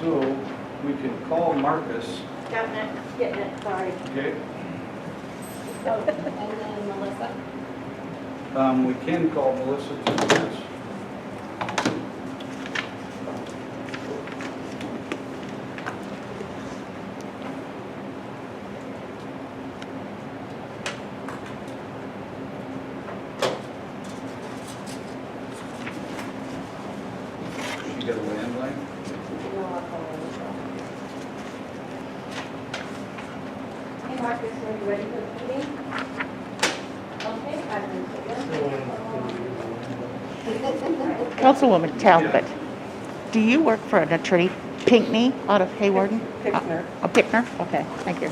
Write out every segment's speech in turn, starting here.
So we can call Marcus. Getting it, sorry. Okay. Oh, and then Melissa. We can call Melissa too, yes. She got a landline? Hey Marcus, are you ready for the meeting? Okay, I'm going to Councilwoman Talbot, do you work for an attorney, Pinckney, out of Haywarden? Pickner. A Pickner? Okay, thank you.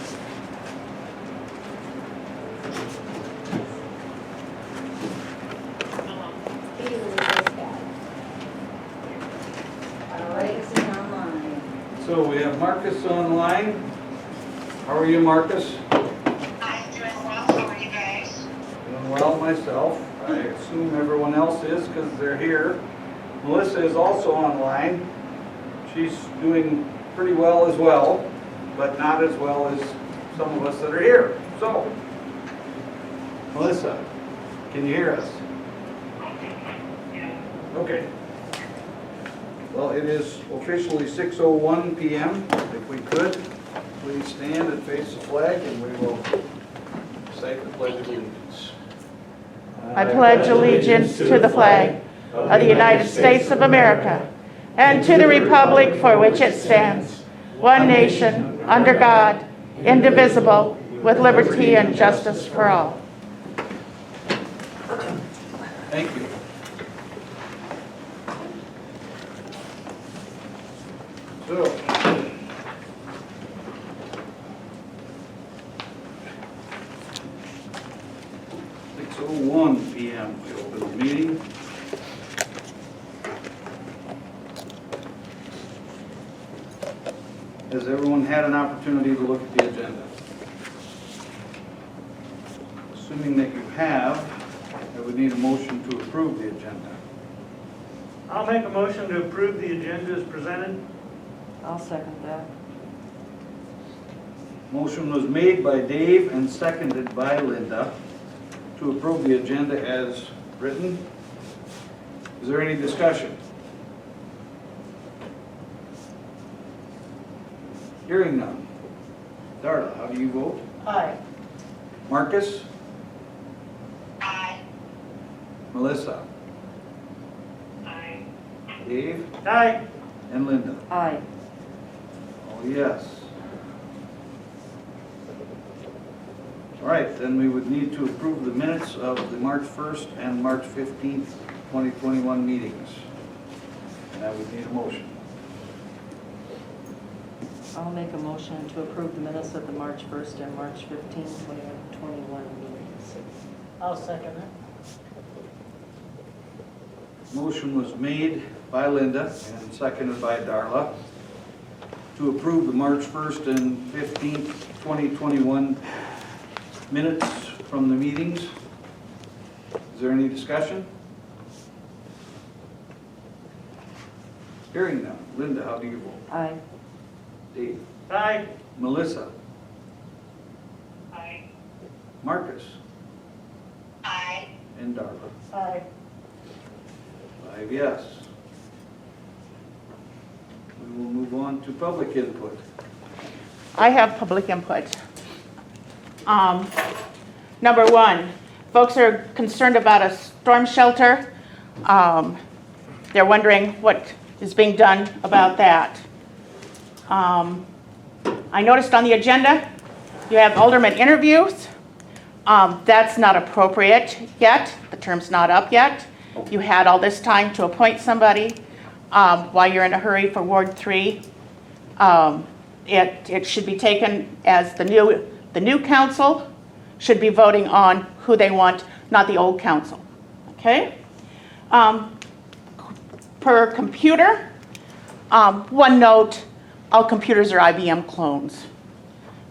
All right, this is online. So we have Marcus online. How are you, Marcus? I'm doing well. How are you guys? Doing well myself. I assume everyone else is because they're here. Melissa is also online. She's doing pretty well as well, but not as well as some of us that are here. So, Melissa, can you hear us? Okay. Well, it is officially 6:01 p.m. If we could, please stand and face the flag, and we will recite the Pledge of Allegiance. I pledge allegiance to the flag of the United States of America and to the republic for which it stands, one nation, under God, indivisible, with liberty and justice for all. Thank you. So, 6:01 p.m. we open the meeting. Has everyone had an opportunity to look at the agenda? Assuming that you have, I would need a motion to approve the agenda. I'll make a motion to approve the agenda as presented. I'll second that. Motion was made by Dave and seconded by Linda to approve the agenda as written. Is there any discussion? Hearing none. Darla, how do you vote? Aye. Marcus? Aye. Melissa? Aye. Dave? Aye. And Linda? Aye. Oh, yes. All right, then we would need to approve the minutes of the March 1st and March 15th, 2021 meetings. And I would need a motion. I'll make a motion to approve the minutes of the March 1st and March 15th, 2021 meetings. I'll second it. Motion was made by Linda and seconded by Darla to approve the March 1st and 15th, 2021 minutes from the meetings. Is there any discussion? Hearing none. Linda, how do you vote? Aye. Dave? Aye. Melissa? Aye. Marcus? Aye. And Darla? Aye. 5 yes. We will move on to public input. I have public input. Number one, folks are concerned about a storm shelter. They're wondering what is being done about that. I noticed on the agenda, you have alderman interviews. That's not appropriate yet. The term's not up yet. You had all this time to appoint somebody while you're in a hurry for Ward 3. It should be taken as the new council should be voting on who they want, not the old council. Okay? Per computer, one note, all computers are IBM clones.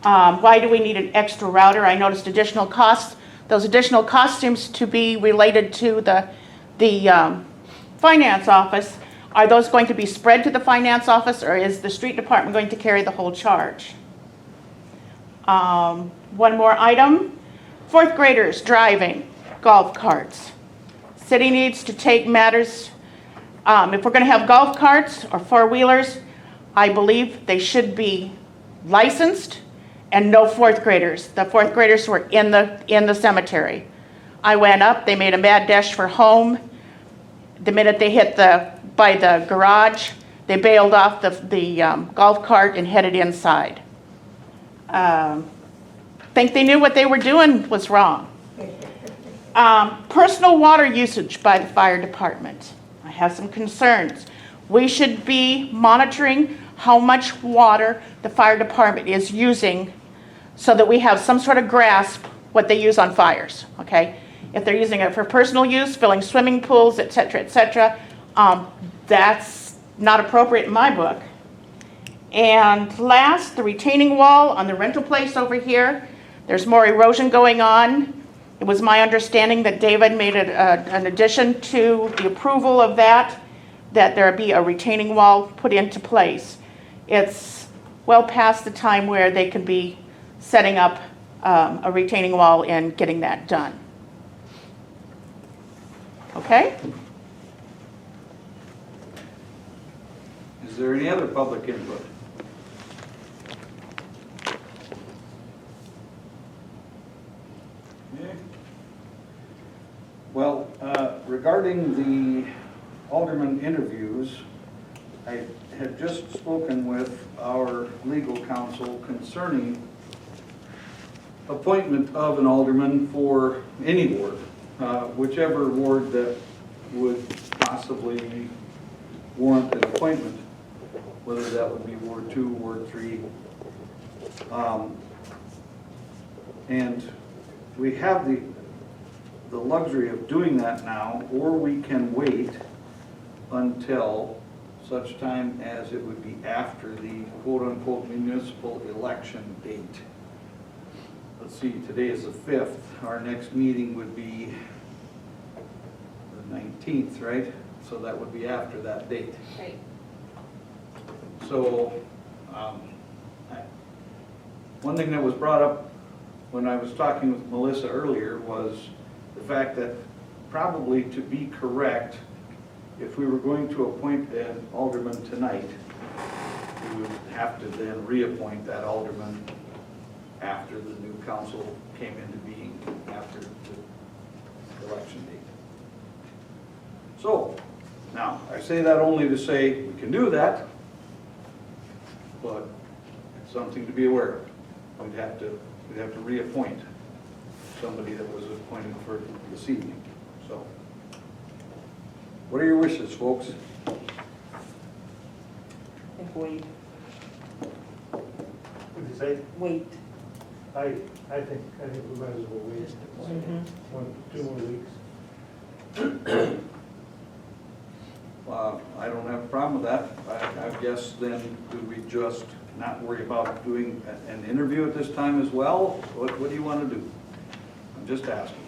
Why do we need an extra router? I noticed additional costs. Those additional costs seems to be related to the finance office. Are those going to be spread to the finance office, or is the street department going to carry the whole charge? One more item, fourth graders driving golf carts. City needs to take matters, if we're going to have golf carts or four-wheelers, I believe they should be licensed and no fourth graders. The fourth graders were in the cemetery. I went up, they made a mad dash for home. The minute they hit by the garage, they bailed off the golf cart and headed inside. Think they knew what they were doing was wrong. Personal water usage by the fire department. I have some concerns. We should be monitoring how much water the fire department is using so that we have some sort of grasp what they use on fires, okay? If they're using it for personal use, filling swimming pools, et cetera, that's not appropriate in my book. And last, the retaining wall on the rental place over here. There's more erosion going on. It was my understanding that David made an addition to the approval of that there be a retaining wall put into place. It's well past the time where they can be setting up a retaining wall and getting that done. Okay? Is there any other public input? Okay. Well, regarding the alderman interviews, I had just spoken with our legal counsel concerning appointment of an alderman for any ward, whichever ward that would possibly warrant an appointment, whether that would be Ward 2, Ward 3. And we have the luxury of doing that now, or we can wait until such time as it would be after the quote-unquote municipal election date. Let's see, today is the 5th. Our next meeting would be the 19th, right? So that would be after that date. Right. So, one thing that was brought up when I was talking with Melissa earlier was the fact that probably to be correct, if we were going to appoint an alderman tonight, we would have to then reappoint that alderman after the new council came into being after the election date. So, now, I say that only to say we can do that, but it's something to be aware of. We'd have to reappoint somebody that was appointed for this evening. So, what are your wishes, folks? I think wait. What did you say? Wait. I think we might as well wait. Mhm. 2 more weeks. I don't have a problem with that. I guess then, do we just not worry about doing an interview at this time as well? What do you want to do? I'm just asking.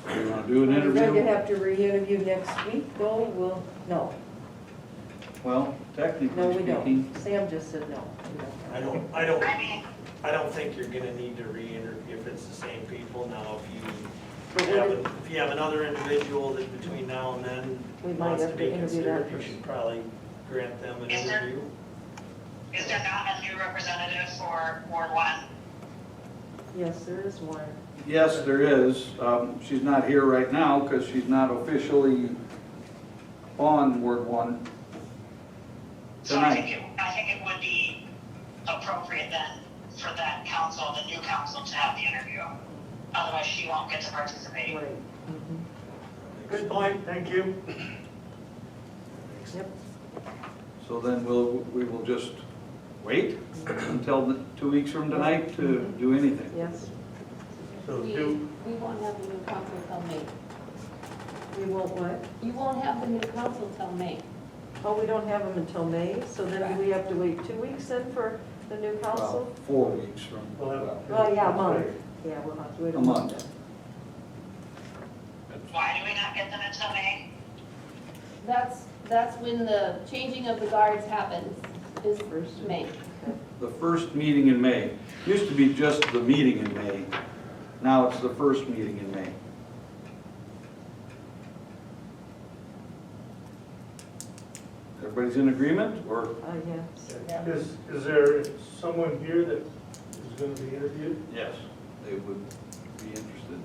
Do you want to do an We're going to interview? have to re-interview next week, though, no, Well, technically no, we speaking, don't. Sam just said no. I don't think you're gonna need to re-interview if it's the same people. Now, if you have another individual that between now and then We might wants to have to be interview that considered, you person. should probably grant them an Is there- interview. Is there not a new representative for Ward 1? Yes, there is one. yes, there is. She's not here right now because she's not officially on Ward 1 So I tonight. think it would be appropriate then for that council, the new council, to have the interview. Otherwise, she won't get to participate. Right. Mhm. Good point, thank you. Yep. So then we will just wait until 2 weeks from tonight to do anything. Yes, So We 2, won't have the new council till May. we won't what? You won't have the new council till May. Oh, we don't have them until May, so then do we have to wait 2 weeks then for the new Well, council? 4 weeks from, Well, well, Oh, yeah, a month. Yeah, we'll have to wait A a month. month then. Why do we not get them in until May? That's when the changing of the guards happens, is May. The first meeting in May. Used to be just the meeting in May. Now it's the first meeting in May. Everybody's in agreement, or? Yes. Is there someone here that is going to be interviewed? Yes. They would be interested.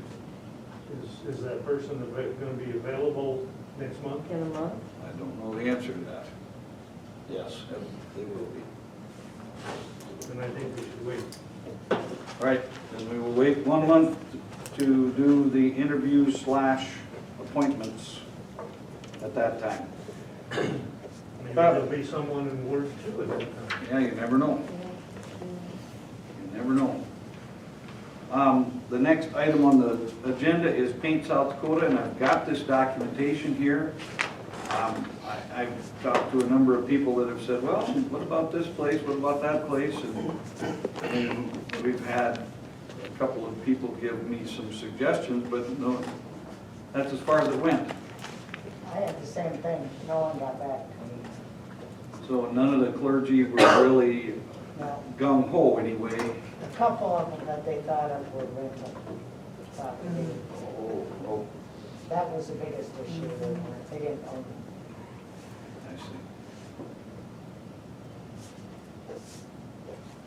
Is that person going to be available next month? In a month? I don't know the answer to that. Yes, they will be. Then I think we should wait. All right, then we will wait 1 month to do the interviews / appointments at that time. Maybe there'll be someone in Ward 2 at that time. Yeah, you never know. You never know. The next item on the agenda is Paint South Dakota, and I've got this documentation here. I've talked to a number of people that have said, well, what about this place, what about that place? And we've had a couple of people give me some suggestions, but no, that's as far as it went. I had the same thing, no one got back to me. So none of the clergy were really No, gung-ho anyway. a couple of them that they thought of were rental property. Oh, That was the biggest issue, they didn't own them. I see.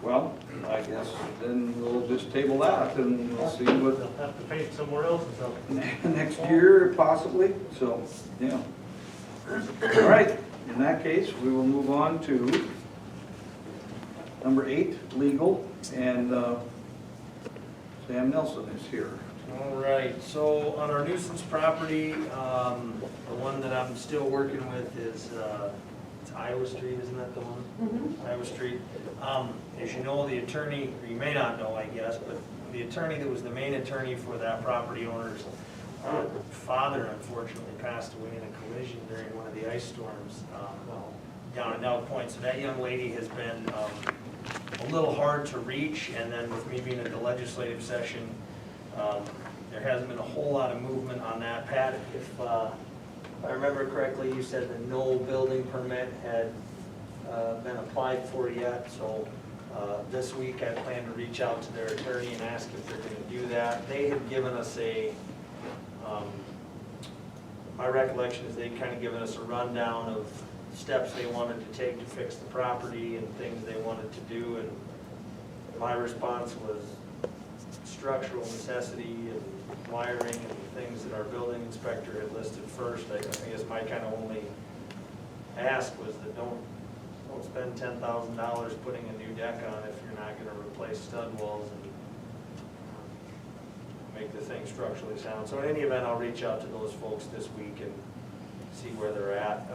Well, I guess then we'll just table that and we'll see what They'll have to paint somewhere else or something. next year possibly, so, yeah. All right, in that case, we will move on to number 8, legal, and Sam Nelson is here. All right, so on our nuisance property, the one that I'm still working with is, it's Iowa Street, isn't that the one? Iowa Street. As you know, the attorney, or you may not know, I guess, but the attorney that was the main attorney for that property owner's father unfortunately passed away in a collision during one of the ice storms down at Elk Point. So that young lady has been a little hard to reach, and then with me being at the legislative session, there hasn't been a whole lot of movement on that. Pat, if I remember correctly, you said that no building permit had been applied for yet, so this week I plan to reach out to their attorney and ask if they're going to do that. They had given us a, my recollection is they'd kind of given us a rundown of steps they wanted to take to fix the property and things they wanted to do, and my response was structural necessity and wiring and things that our building inspector had listed first. I guess my kind of only ask was that don't spend $10,000 putting a new deck on if you're not going to replace stud walls and make the thing structurally sound. So in any event, I'll reach out to those folks this week and see where they're at.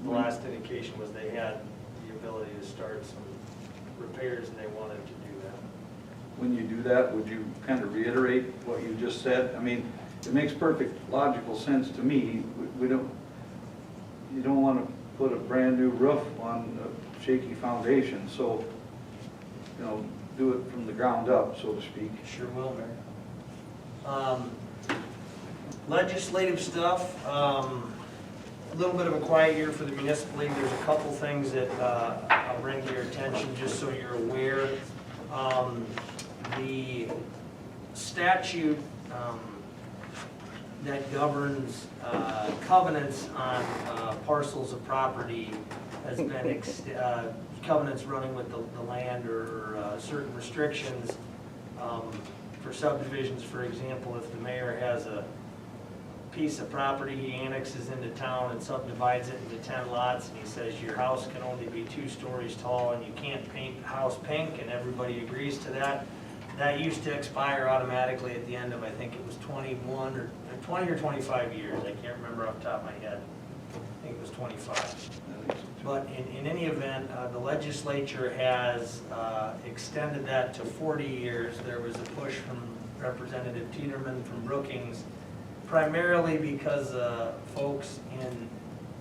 The last indication was they had the ability to start some repairs and they wanted to do that. When you do that, would you kind of reiterate what you just said? I mean, it makes perfect logical sense to me. You don't want to put a brand new roof on a shaky foundation, so, do it from the ground up, so to speak. Sure will, Mary. Legislative stuff, a little bit of a quiet year for the municipal league. There's a couple things that I'll bring to your attention just so you're aware. The statute that governs covenants on parcels of property has been, covenants running with the land or certain restrictions for subdivisions. For example, if the mayor has a piece of property he annexes into town and subdivides it into 10 lots, and he says your house can only be 2 stories tall and you can't paint the house pink, and everybody agrees to that, that used to expire automatically at the end of, I think it was 20 or 25 years. I can't remember off the top of my head. I think it was 25. But in any event, the legislature has extended that to 40 years. There was a push from Representative Tiedemann from Brookings, primarily because folks in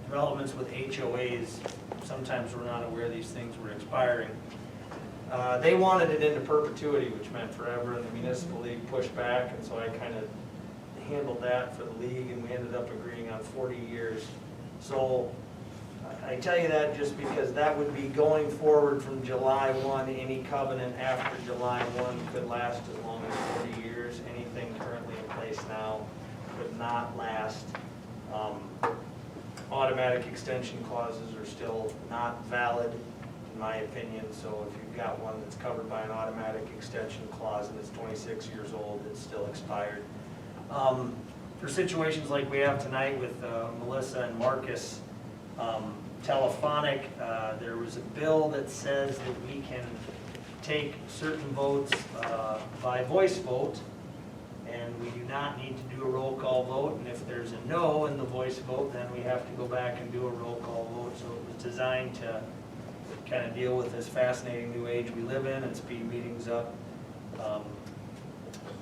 developments with HOAs sometimes were not aware these things were expiring. They wanted it into perpetuity, which meant forever, and the municipal league pushed back, and so I kind of handled that for the league, and we ended up agreeing on 40 years. So I tell you that just because that would be going forward from July 1. Any covenant after July 1 could last as long as 40 years. Anything currently in place now could not last. Automatic extension clauses are still not valid, in my opinion. So if you've got one that's covered by an automatic extension clause and it's 26 years old, it's still expired. For situations like we have tonight with Melissa and Marcus, telephonic, there was a bill that says that we can take certain votes by voice vote, and we do not need to do a roll call vote, and if there's a no in the voice vote, then we have to go back and do a roll call vote. So it was designed to kind of deal with this fascinating new age we live in and speed meetings up.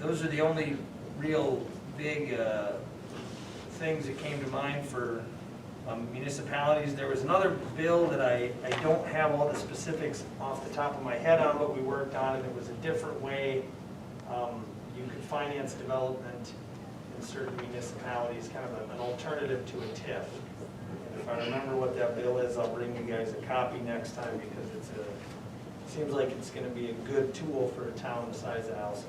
Those are the only real big things that came to mind for municipalities. There was another bill that I don't have all the specifics off the top of my head on, but we worked on, and it was a different way you could finance development in certain municipalities, kind of an alternative to a TIF. And if I remember what that bill is, I'll bring you guys a copy next time, because it seems like it's going to be a good tool for a town the size of Alcester.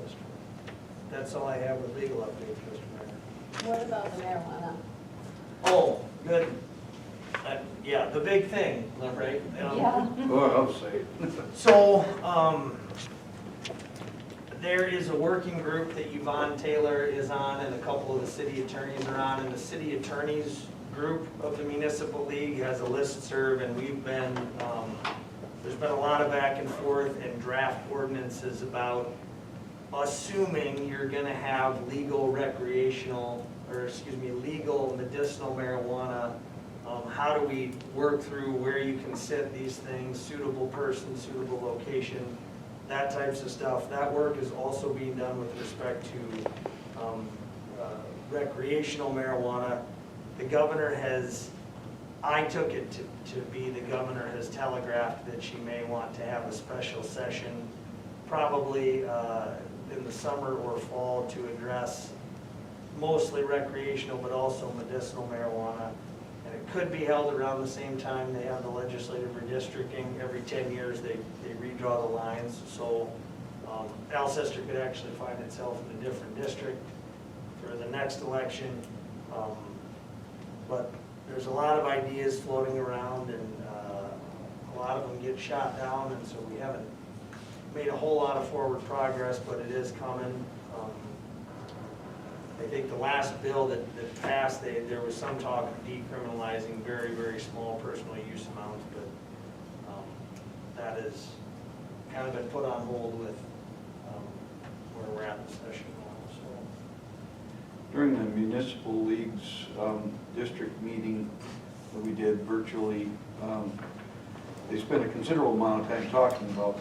That's all I have with legal updates, Mr. Mayor. What about the marijuana? Oh, good. Yeah, the big thing, right? Yeah. Oh, I'll say. So, there is a working group that Yvonne Taylor is on, and a couple of the city attorneys are on, and the city attorneys group of the Municipal League has a listserv, and we've been, there's been a lot of back and forth and draft ordinances about assuming you're gonna have legal recreational, or excuse me, legal medicinal marijuana. How do we work through where you can sit these things, suitable person, suitable location, that types of stuff. That work is also being done with respect to recreational marijuana. The governor has, I took it to be the governor has telegraphed that she may want to have a special session, probably in the summer or fall, to address mostly recreational but also medicinal marijuana. And it could be held around the same time they have the legislative redistricting. Every 10 years they redraw the lines. So Alcester could actually find itself in a different district for the next election. But there's a lot of ideas floating around, and a lot of them get shot down, and so we haven't made a whole lot of forward progress, but it is coming. I think the last bill that passed, there was some talk of decriminalizing very, very small personal use amounts, but that has kind of been put on hold with where we're at in the session now. So During the Municipal League's district meeting that we did virtually, they spent a considerable amount of time talking about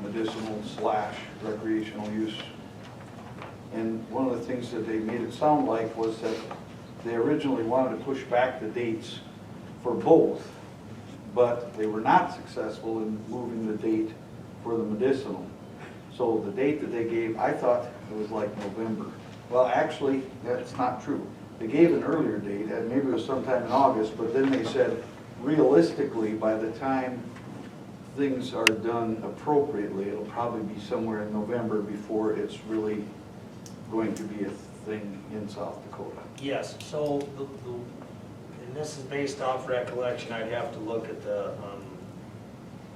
medicinal / recreational use. And one of the things that they made it sound like was that they originally wanted to push back the dates for both, but they were not successful in moving the date for the medicinal. So the date that they gave, I thought it was like November. Well, actually, that's not true. They gave an earlier date, and maybe it was sometime in August, but then they said, realistically, by the time things are done appropriately, it'll probably be somewhere in November before it's really going to be a thing in South Dakota. yes, so and this is based off recollection. I'd have to look at the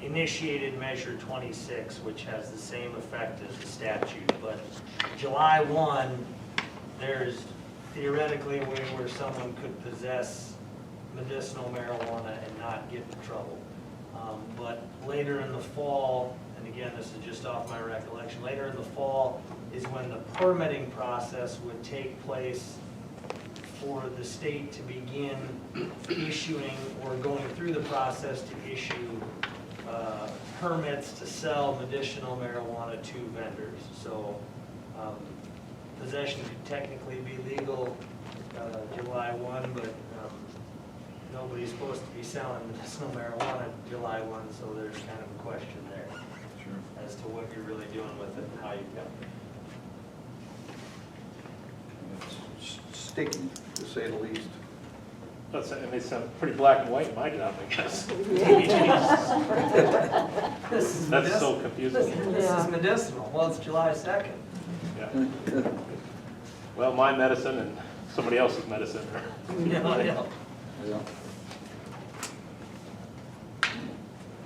initiated measure 26, which has the same effect as the statute. But July 1, there's theoretically a way where someone could possess medicinal marijuana and not get in trouble. But later in the fall, and again, this is just off my recollection, later in the fall is when the permitting process would take place for the state to begin issuing or going through the process to issue permits to sell medicinal marijuana to vendors. So possession could technically be legal July 1, but nobody's supposed to be selling medicinal marijuana July 1, so there's kind of a question there as to what you're really doing with it and how you get it. It's sticky, to say the least. And they sound pretty black and white in my job, I guess. This is That's so medicinal. confusing. This is medicinal. Well, it's July 2nd. Yeah. Well, my medicine and somebody else's medicine. Yeah. Yeah.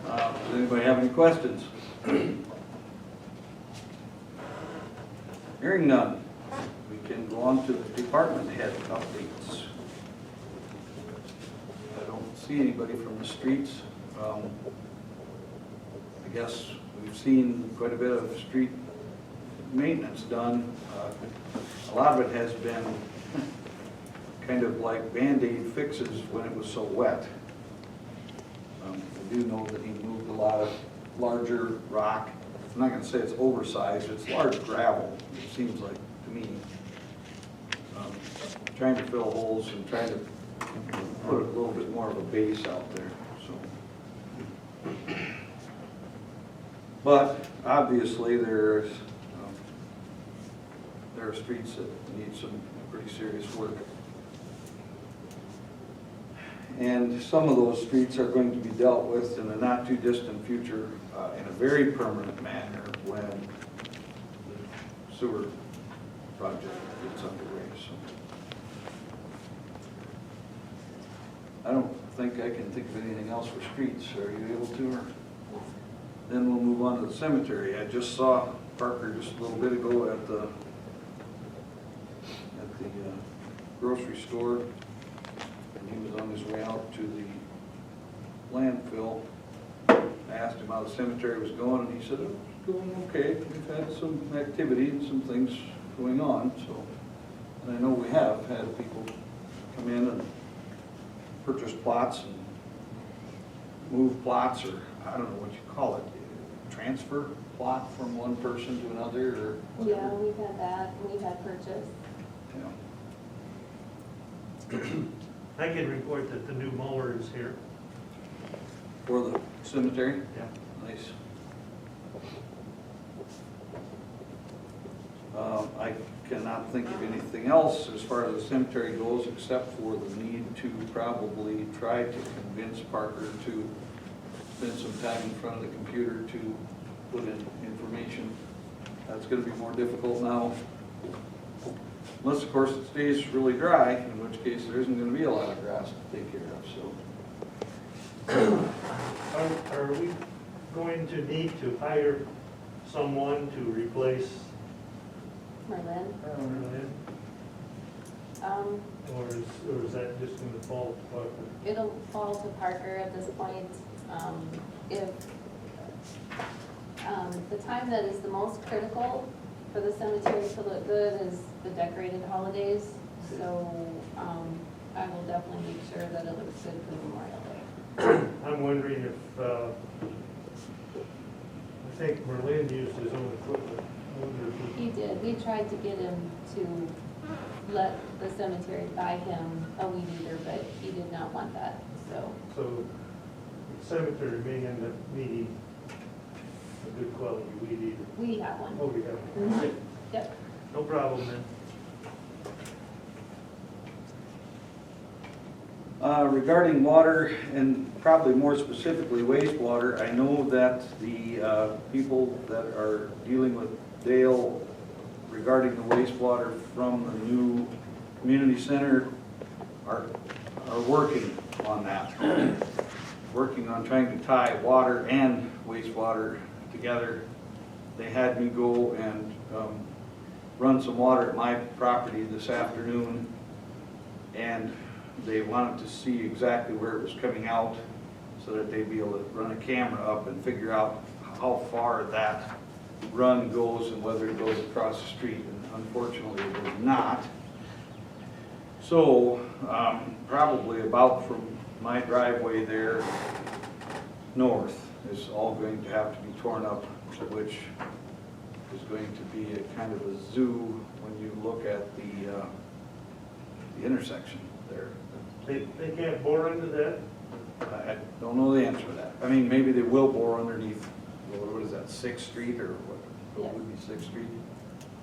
Does anybody have any questions? Hearing none, we can go on to the department head updates. I don't see anybody from the streets. I guess we've seen quite a bit of street maintenance done. A lot of it has been kind of like Band-Aid fixes when it was so wet. I do know that he moved a lot of larger rock. I'm not going to say it's oversized, it's large gravel, it seems like to me. Trying to fill holes and trying to put a little bit more of a base out there. So, but obviously there are streets that need some pretty serious work. And some of those streets are going to be dealt with in the not too distant future in a very permanent manner when the sewer project gets underway. So I don't think I can think of anything else for streets. Are you able to? Or? Then we'll move on to the cemetery. I just saw Parker just a little bit ago at the grocery store. He was on his way out to the landfill. I asked him how the cemetery was going, and he said, it's going okay. We've had some activity and some things going on, so. And I know we have had people come in and purchase plots and move plots, or I don't know what you call it, transfer plot from one person to another, or whatever. Yeah, we've had that, we've had purchase. Yeah. I can report that the new mower is here. For the cemetery? Yeah. Nice. I cannot think of anything else as far as the cemetery goes, except for the need to probably try to convince Parker to spend some time in front of the computer to put in information. That's going to be more difficult now. Unless, of course, it stays really dry, in which case there isn't going to be a lot of grass to take care of. So, Are we going to need to hire someone to replace Merlin. Merlin? Or is that just going to fall to Parker? It'll fall to Parker at this point. If the time that is the most critical for the cemetery to look good is the decorated holidays. So I will definitely make sure that it looks good for Memorial Day. I'm wondering if, I think Merlin used his own equipment. I wonder if He did. We tried to get him to let the cemetery buy him a weed eater, but he did not want that, so. So the cemetery may end up needing a good quality weed eater. We have one. Oh, we have. Mhm. Yep. No problem then. regarding water, and probably more specifically wastewater, I know that the people that are dealing with Dale regarding the wastewater from the new community center are working on that. Working on trying to tie water and wastewater together. They had me go and run some water at my property this afternoon, and they wanted to see exactly where it was coming out so that they'd be able to run a camera up and figure out how far that run goes and whether it goes across the street. And unfortunately, it does not. So probably about from my driveway there north is all going to have to be torn up, which is going to be a kind of a zoo when you look at the intersection there. They can't bore into that? I don't know the answer to that. I mean, maybe they will bore underneath, what is that, 6th Street or what? Yeah. It would be 6th Street?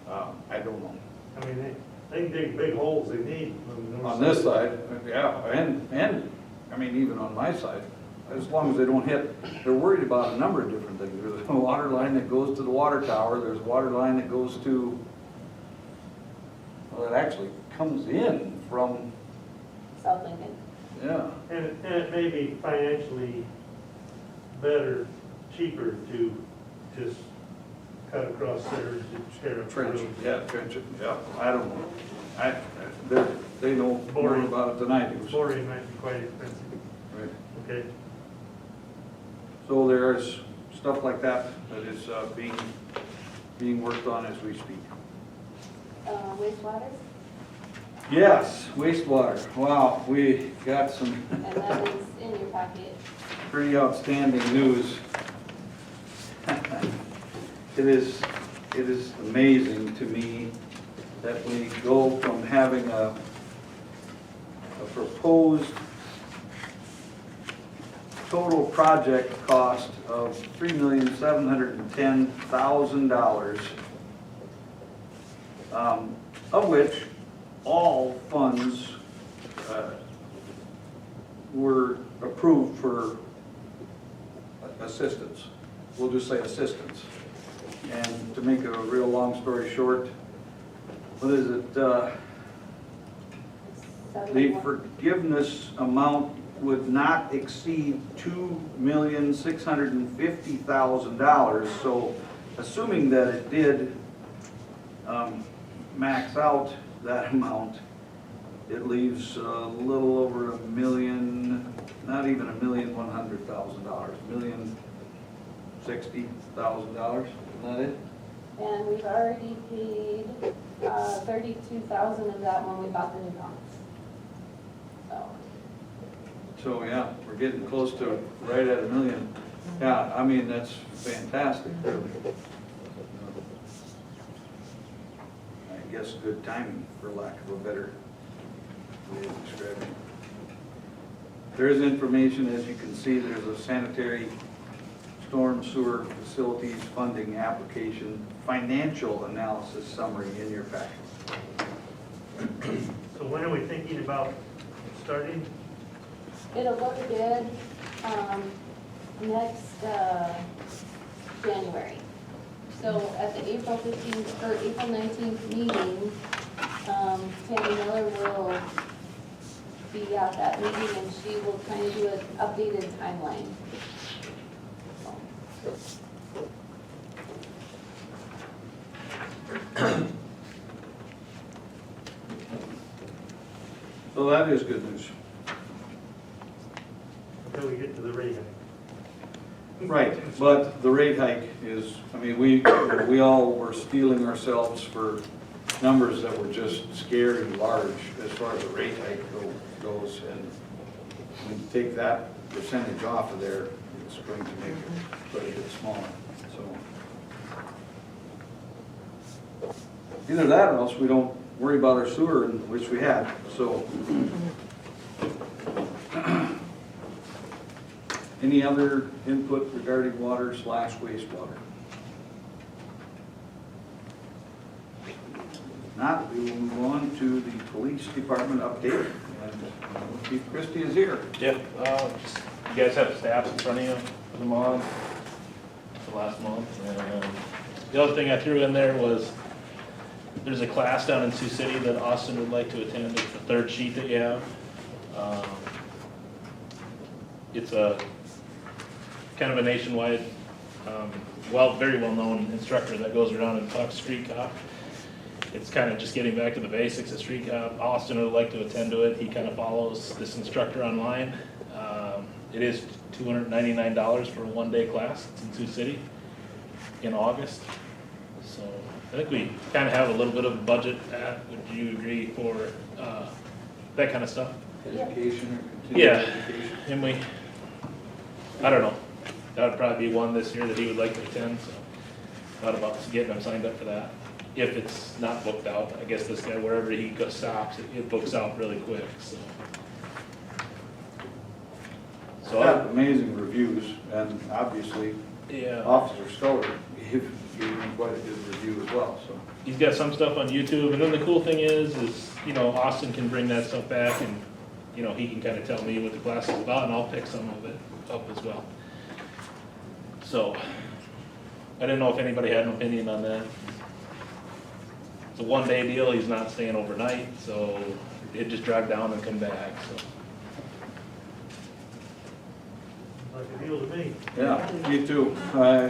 I don't know. I mean, They can dig big holes they need on the north On this side, yeah, and, I mean, even on my side, as long as they don't hit, they're worried about a number of different things. There's a water line that goes to the water tower, there's a water line that goes to, well, it actually comes in from, South Lincoln. yeah. And it may be financially better, cheaper to just cut across there and tear up the Trench, road. yeah, trench it, yeah, I don't know. They know more Boring. about it than I do. so- Boring might be quite expensive, Right. okay? So there's stuff like that that is being worked on as we speak. Wastewater, Yes, wastewater, wow, we got some and that is in your packet. pretty outstanding news. It is amazing to me that we go from having a proposed total project cost of $3,710,000, of which all funds were approved for assistance. We'll just say assistance. And to make a real long story short, what is it? The 71. forgiveness amount would not exceed $2,650,000. So assuming that it did max out that amount, it leaves a little over $1 million, not even $1,100,000, $1,060,000, isn't that it? And we've already paid 32,000 of that when we bought the new pumps. So, So, yeah, we're getting close to right at $1 million. Yeah, I mean, that's fantastic, really. I guess good timing, for lack of a better way of describing it. There is information, as you can see, there's a sanitary storm sewer facilities funding application, financial analysis summary in your packet. So when are we thinking about starting? it'll go to bid next January. So at the April 15th, or April 19th meeting, Tammy Miller will be at that meeting and she will kind of do an updated timeline. So that is good news. Until we get to the rate hike. Right, but the rate hike is, I mean, we all were steeling ourselves for numbers that were just scary large as far as the rate hike goes, and when you take that percentage off of there, it's going to make it quite a bit smaller, so. Either that or else we don't worry about our sewer, which we had, so. Any other input regarding water/wastewater? Not, we will move on to the police department update, and Chief Christie is here. Yep, just, you guys have stats in front of you for the month, the last month. And the other thing I threw in there was, there's a class down in Sioux City that Austin would like to attend. It's the third sheet that you have. It's a kind of a nationwide, very well-known instructor that goes around and talks street cop. It's kind of just getting back to the basics of street cop. Austin would like to attend to it. He kind of follows this instructor online. It is $299 for a one-day class. It's in Sioux City in August. So I think we kind of have a little bit of a budget. Would you agree for that kind of stuff? Education or continuing Yeah, education? and I don't know. That would probably be one this year that he would like to attend, so thought about getting him signed up for that. If it's not booked out, I guess this guy, wherever he stops, it books out really quick, so. So So, Got amazing reviews, and obviously yeah, Officer Stoller gave him quite a good review as well, so. he's got some stuff on YouTube, and then the cool thing is, you know, Austin can bring that stuff back, and, you know, he can kind of tell me what the class is about, and I'll pick some of it up as well. So, I didn't know if anybody had an opinion on that. It's a one-day deal, he's not staying overnight, so he'd just drive down and come back, so. Like a deal to me. Yeah, me too. I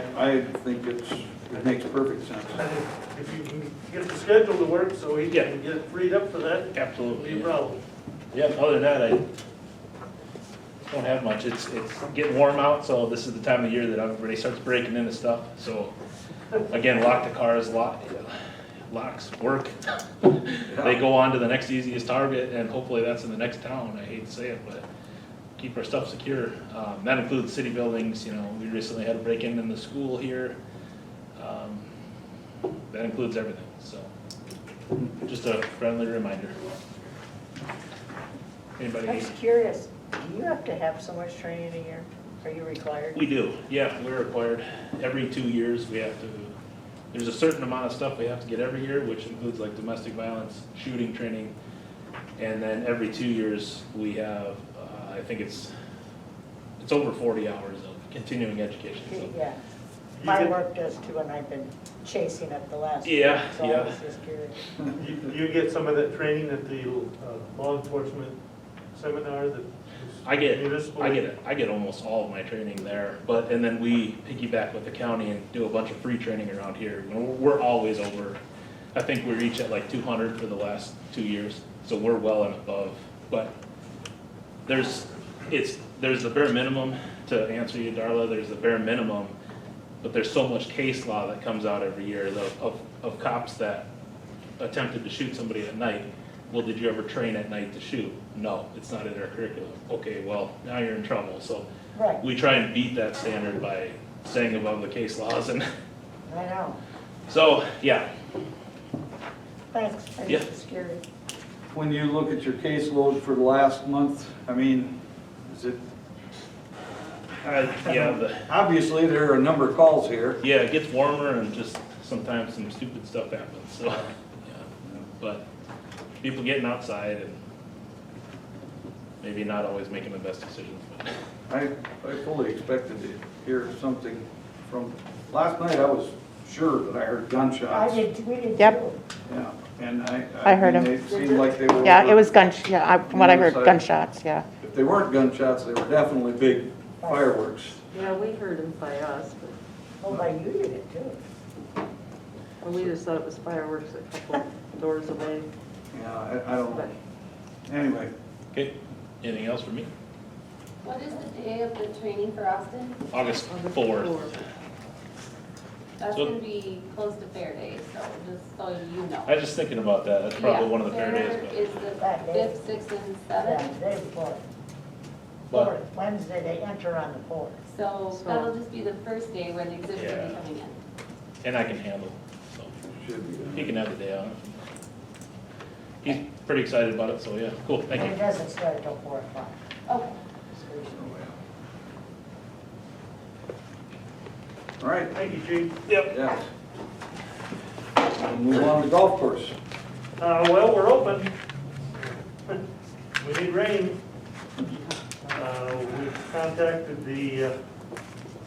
think it makes perfect sense. If you can get the schedule to work so he Yeah. can get freed up for that, Absolutely. no problem. Yeah, other than that, I don't have much. It's getting warm out, so this is the time of year that everybody starts breaking into stuff. So, again, lock the cars, locks work. They go on to the next easiest target, and hopefully that's in the next town. I hate to say it, but keep our stuff secure. That includes city buildings, you know, we recently had a break-in in the school here. That includes everything, so just a friendly reminder. Anybody? I'm just curious, do you have to have so much training a year? Are you required? We do, yeah, we're required. Every 2 years, we have to, there's a certain amount of stuff we have to get every year, which includes like domestic violence, shooting training. And then every 2 years, we have, I think it's over 40 hours of continuing education. So. Yeah. My work does too, and I've been chasing it the last. Yeah, week, so yeah. I was just curious. You get some of that training at the law enforcement seminar that is I get municipal? I get almost all of my training there, and then we piggyback with the county and do a bunch of free training around here. You know, we're always over, I think we're each at like 200 for the last 2 years, so we're well and above. But there's the bare minimum, to answer you, Darla, there's the bare minimum, but there's so much case law that comes out every year of cops that attempted to shoot somebody at night. Well, did you ever train at night to shoot? No, it's not in their curriculum. Okay, well, now you're in trouble. So Right. we try and beat that standard by staying above the case laws. And I know. so, yeah, Thanks. I'm Yeah. just curious. When you look at your caseload for the last month, I mean, is it, obviously there are a number of calls here. yeah, it gets warmer and just sometimes some stupid stuff happens. So, yeah, but people getting outside and maybe not always making the best decisions. But. I fully expected to hear something from, last night I was sure that I heard gunshots. We did Yep. too. Yeah, and I heard mean, 'em. They seemed like they were. Yeah, over- it was from what I heard, gunshots, yeah. If they weren't gunshots, they were definitely big fireworks. Yeah, we heard them by us, but Oh, by you did it too. we just thought it was fireworks a couple doors away. Yeah, I don't know. Anyway, Okay, anything else for me? What is the day of the training for Austin? August August 4th. That's So- gonna be close to Fair Day, so just so you know. I was just thinking about that. That's probably Yeah, one of the fair days. But. is the That day. 5th, 6th, and Yeah, 7th. the day before. But- Fourth, Wednesday, they enter on the fourth. So So- that'll just be the first day where the exhibits will Yeah. be coming in. And I can handle, so should be. he can have the day off. He's pretty excited about it, so yeah, cool, thank And you. it doesn't start till 4 o'clock. Okay. All right, Thank you, Chief. yes. We'll move on to golf course. Well, we're open. We need rain. We've contacted the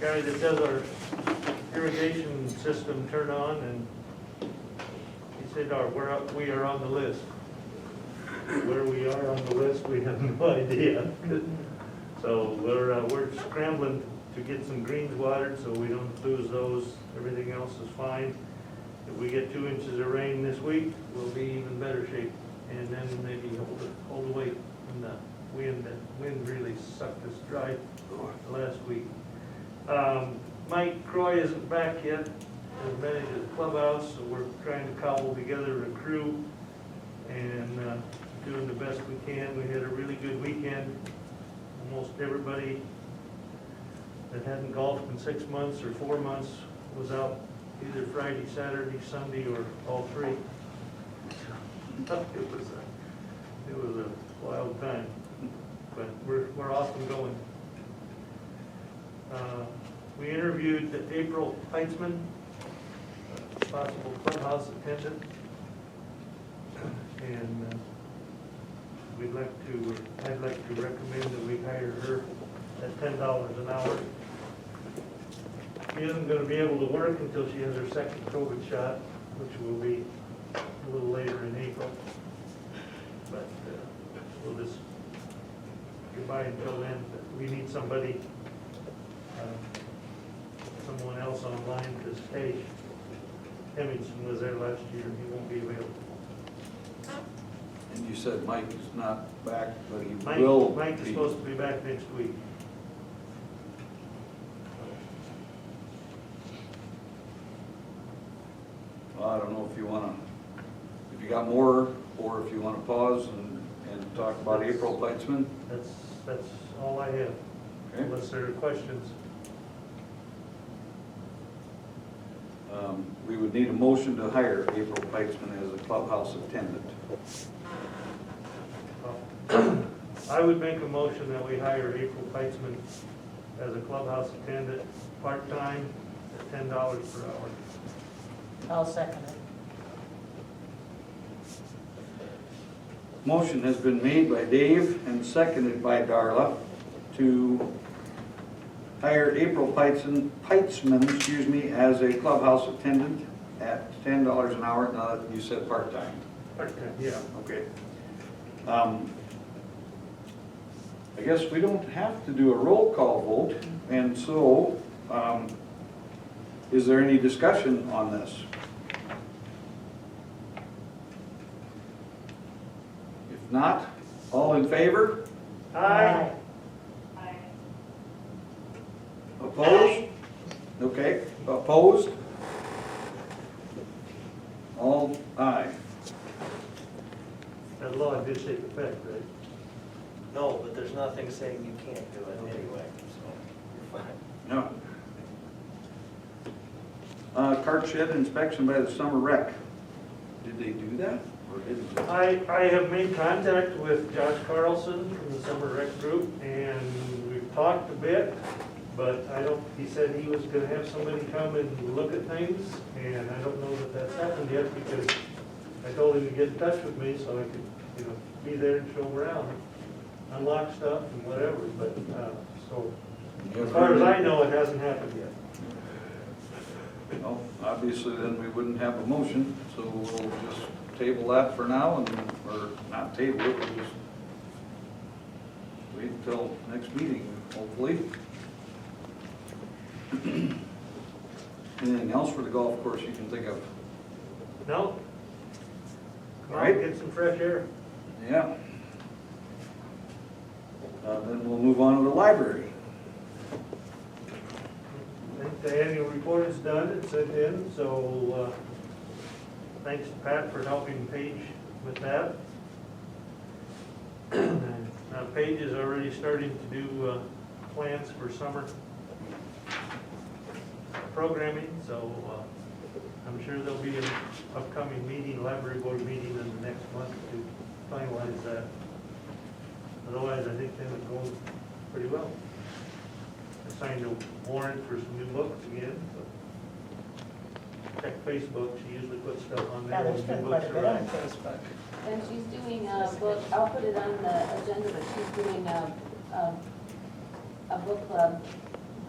guy that does our irrigation system turn on, and he said, we are on the list. Where we are on the list, we have no idea. So we're scrambling to get some greens watered so we don't lose those. Everything else is fine. If we get 2 inches of rain this week, we'll be even better shape. And then maybe hold the weight. And the wind really sucked us dry last week. Mike Croy isn't back yet. He's managed at the clubhouse, so we're trying to cobble together a crew and doing the best we can. We had a really good weekend. Almost everybody that hadn't golfed in 6 months or 4 months was out either Friday, Saturday, Sunday, or all three. It was a wild time, but we're off and going. We interviewed April Heitzman, possible clubhouse attendant. And I'd like to recommend that we hire her at $10 an hour. She isn't gonna be able to work until she has her second COVID shot, which will be a little later in April. But we'll just get by until then. But we need somebody, someone else online to stay. Hemmingson was there last year, he won't be available. And you said Mike is not back, but he Mike will is be. supposed to be back next week. Well, I don't know if you wanna, if you got more, or if you wanna pause and talk about April Peitzman. That's all I have, Okay. unless there are questions. We would need a motion to hire April Peitzman as a clubhouse attendant. I would make a motion that we hire April Heitzman as a clubhouse attendant, part-time, at $10 per hour. I'll second it. Motion has been made by Dave and seconded by Darla to hire April Peitzman, as a clubhouse attendant at $10 an hour. Now that you said part-time. Part-time, yeah. Okay. I guess we don't have to do a roll call vote, and so, is there any discussion on this? If not, all in favor? Aye. Opposed? Okay, opposed? All aye. That law did take effect, right? No, but there's nothing saying you can't do it anyway, so you're fine. No. Cart shed inspection by the summer rec. Did they do that, or didn't they? I have made contact with Josh Carlson from the Summer Rec Group, and we've talked a bit, but he said he was gonna have somebody come and look at things, and I don't know that that's happened yet, because I told him to get in touch with me so I could, be there and show him around, unlock stuff and whatever, but, so, as far as I know, it hasn't happened yet. Well, obviously then we wouldn't have a motion, so we'll just table that for now, or not table it, we'll just wait until next meeting, hopefully. Anything else for the golf course you can think of? No? Come All right. on, get some fresh air. Yeah. Then we'll move on to the library. I think the annual report is done and sent in, so thanks to Pat for helping Paige with that. Now Paige is already starting to do plans for summer programming, so I'm sure there'll be an upcoming meeting, library board meeting in the next month to finalize that. Otherwise, I think things are going pretty well. I signed a warrant for some new books again, so check Facebook, she usually puts stuff on Yeah, there. there's when been new quite books a bit are on out. Facebook. And she's doing a book, I'll put it on the agenda, but she's doing a book club,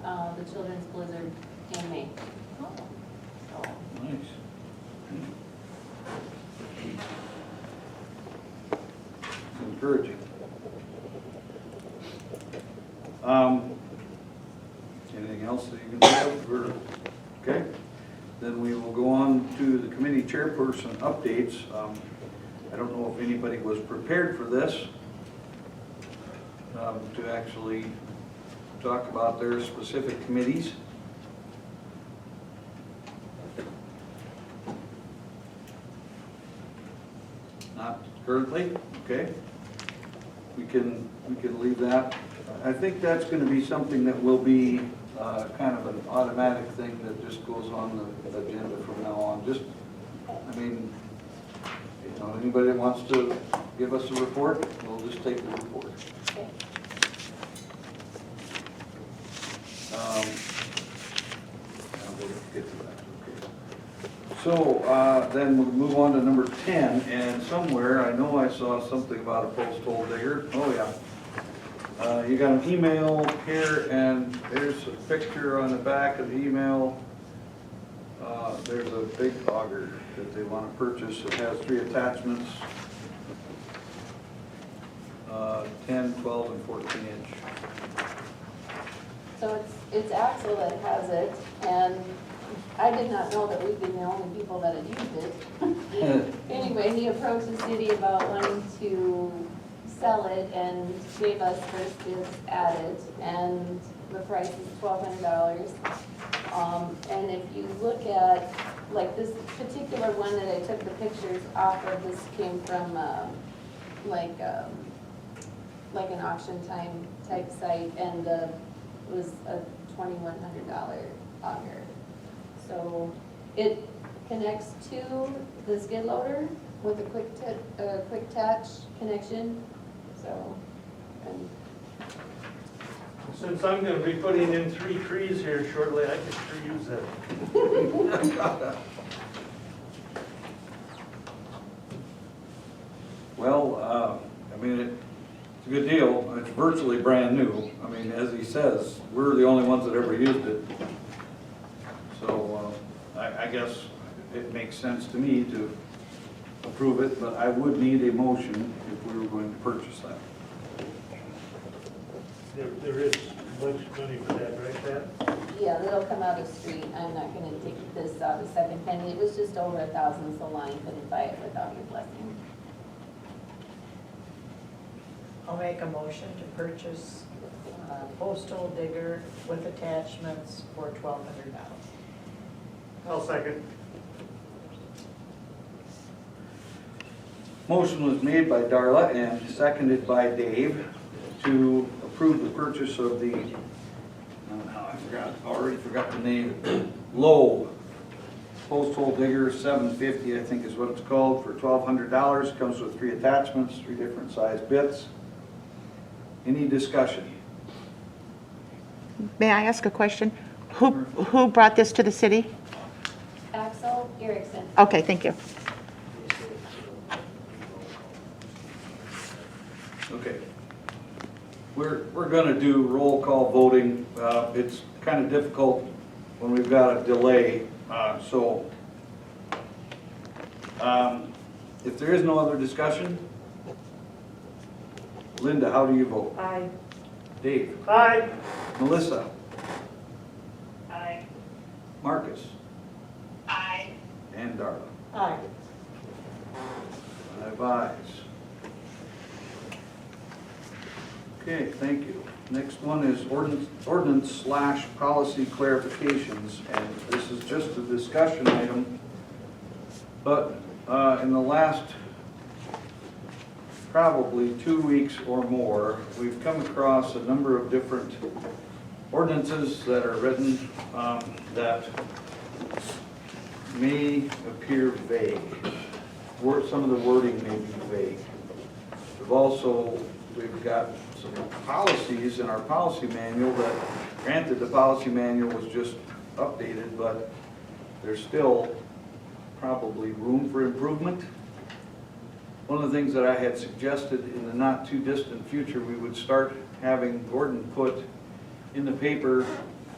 the Children's Blizzard in May. Nice. Encouraging. Anything else that you can think of? Okay, then we will go on to the committee chairperson updates. I don't know if anybody was prepared for this, to actually talk about their specific committees. Not currently, okay. We can leave that. I think that's gonna be something that will be kind of an automatic thing that just goes on the agenda from now on. Just, I mean, anybody that wants to give us a report, we'll just take the report. Okay. We'll get to that, okay. So, then we'll move on to number 10, and somewhere, I know I saw something about a post hole digger. Oh, yeah. You got an email here, and there's a picture on the back of the email. There's a big auger that they want to purchase. It has 3 attachments, 10, 12, and 14 inch. So it's Axel that has it, and I did not know that we'd been the only people that had used it. Anyway, he approached the city about wanting to sell it and gave us first bids at it, and the price is $1,200. And if you look at, like this particular one that I took the pictures off of, this came from like an auction time type site, and it was a $2,100 auger. So it connects to the skid loader with a quick attach connection. So, and Since I'm gonna be putting in 3 trees here shortly, I could sure use that. Well, I mean, it's a good deal. It's virtually brand new. I mean, as he says, we're the only ones that ever used it. So I guess it makes sense to me to approve it, but I would need a motion if we were going to purchase that. There is a bunch of money for that, right, Pat? yeah, that'll come out of street. I'm not gonna take this out of second penny. It was just over 1,000, so Lion couldn't buy it without your blessing. I'll make a motion to purchase a postal digger with attachments for $1,200. I'll second. Motion was made by Darla and seconded by Dave to approve the purchase of the, already forgot the name, Low post hole digger 750, I think is what it's called, for $1,200. Comes with 3 attachments, 3 different size bits. Any discussion? May I ask a question? Who brought this to the city? Axel Erickson. Okay, thank you. Okay. We're going to do roll call voting. It's kind of difficult when we've got a delay. If there is no other discussion, Linda, how do you vote? Aye. Dave? Aye. Melissa? Aye. Marcus? Aye. And Darla? Aye. 5 ayes. Okay, thank you. Next one is ordinance/policy clarifications, and this is just a discussion item. But in the last probably 2 weeks or more, we've come across a number of different ordinances that are written that may appear vague. Some of the wording may be vague. We've got some policies in our policy manual that, granted, the policy manual was just updated, but there's still probably room for improvement. One of the things that I had suggested in the not too distant future, we would start having Gordon put in the paper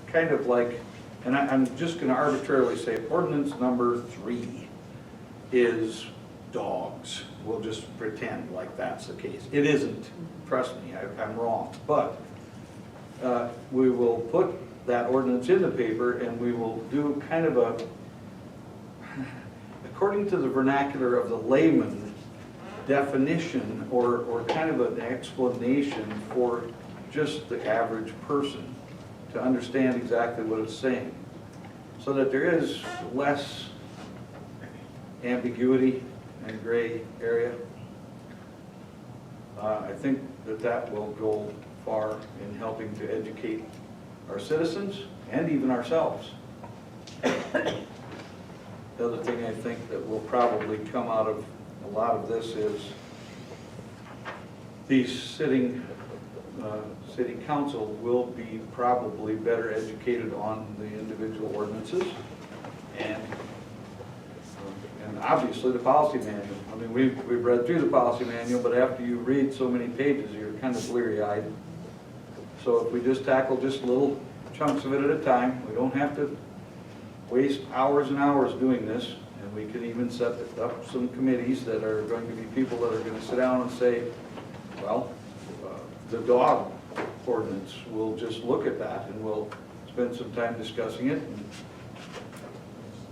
kind of like, and I'm just going to arbitrarily say ordinance number 3 is dogs. We'll just pretend like that's the case. It isn't. Trust me, I'm wrong. But we will put that ordinance in the paper, and we will do kind of a, according to the vernacular of the layman, definition or kind of an explanation for just the average person to understand exactly what it's saying, so that there is less ambiguity and gray area. I think that will go far in helping to educate our citizens and even ourselves. The other thing I think that will probably come out of a lot of this is these sitting city council will be probably better educated on the individual ordinances and obviously the policy manual. I mean, we've read through the policy manual, but after you read so many pages, you're kind of bleary-eyed. So if we just tackle just little chunks of it at a time, we don't have to waste hours and hours doing this, and we can even set up some committees that are going to be people that are going to sit down and say, well, the dog ordinance, we'll just look at that and we'll spend some time discussing it. And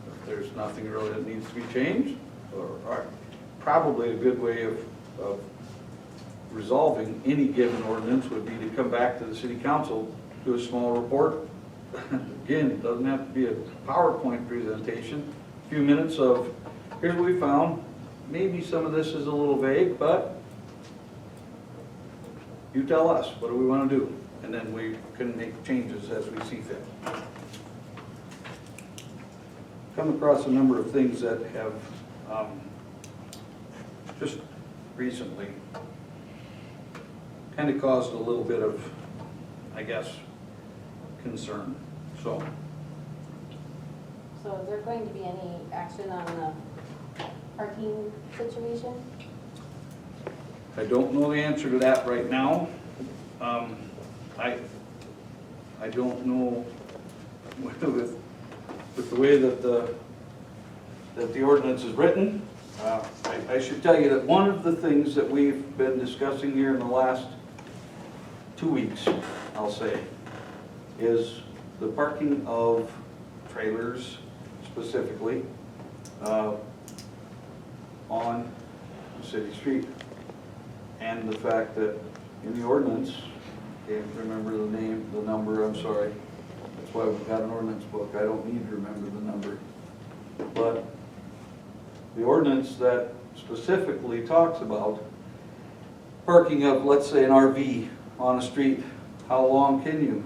if there's nothing really that needs to be changed, or probably a good way of resolving any given ordinance would be to come back to the city council, do a small report. Again, it doesn't have to be a PowerPoint presentation. A few minutes of, here's what we found. Maybe some of this is a little vague, but you tell us, what do we want to do? And then we can make changes as we see fit. Come across a number of things that have just recently kind of caused a little bit of, I guess, concern. So is there going to be any action on the parking situation? I don't know the answer to that right now. I don't know with the way that the ordinance is written. I should tell you that one of the things that we've been discussing here in the last 2 weeks, I'll say, is the parking of trailers specifically on the city street. And the fact that in the ordinance, can't remember the number, I'm sorry. That's why we've got an ordinance book. I don't need to remember the number. But the ordinance that specifically talks about parking of, let's say, an RV on a street, how long can you?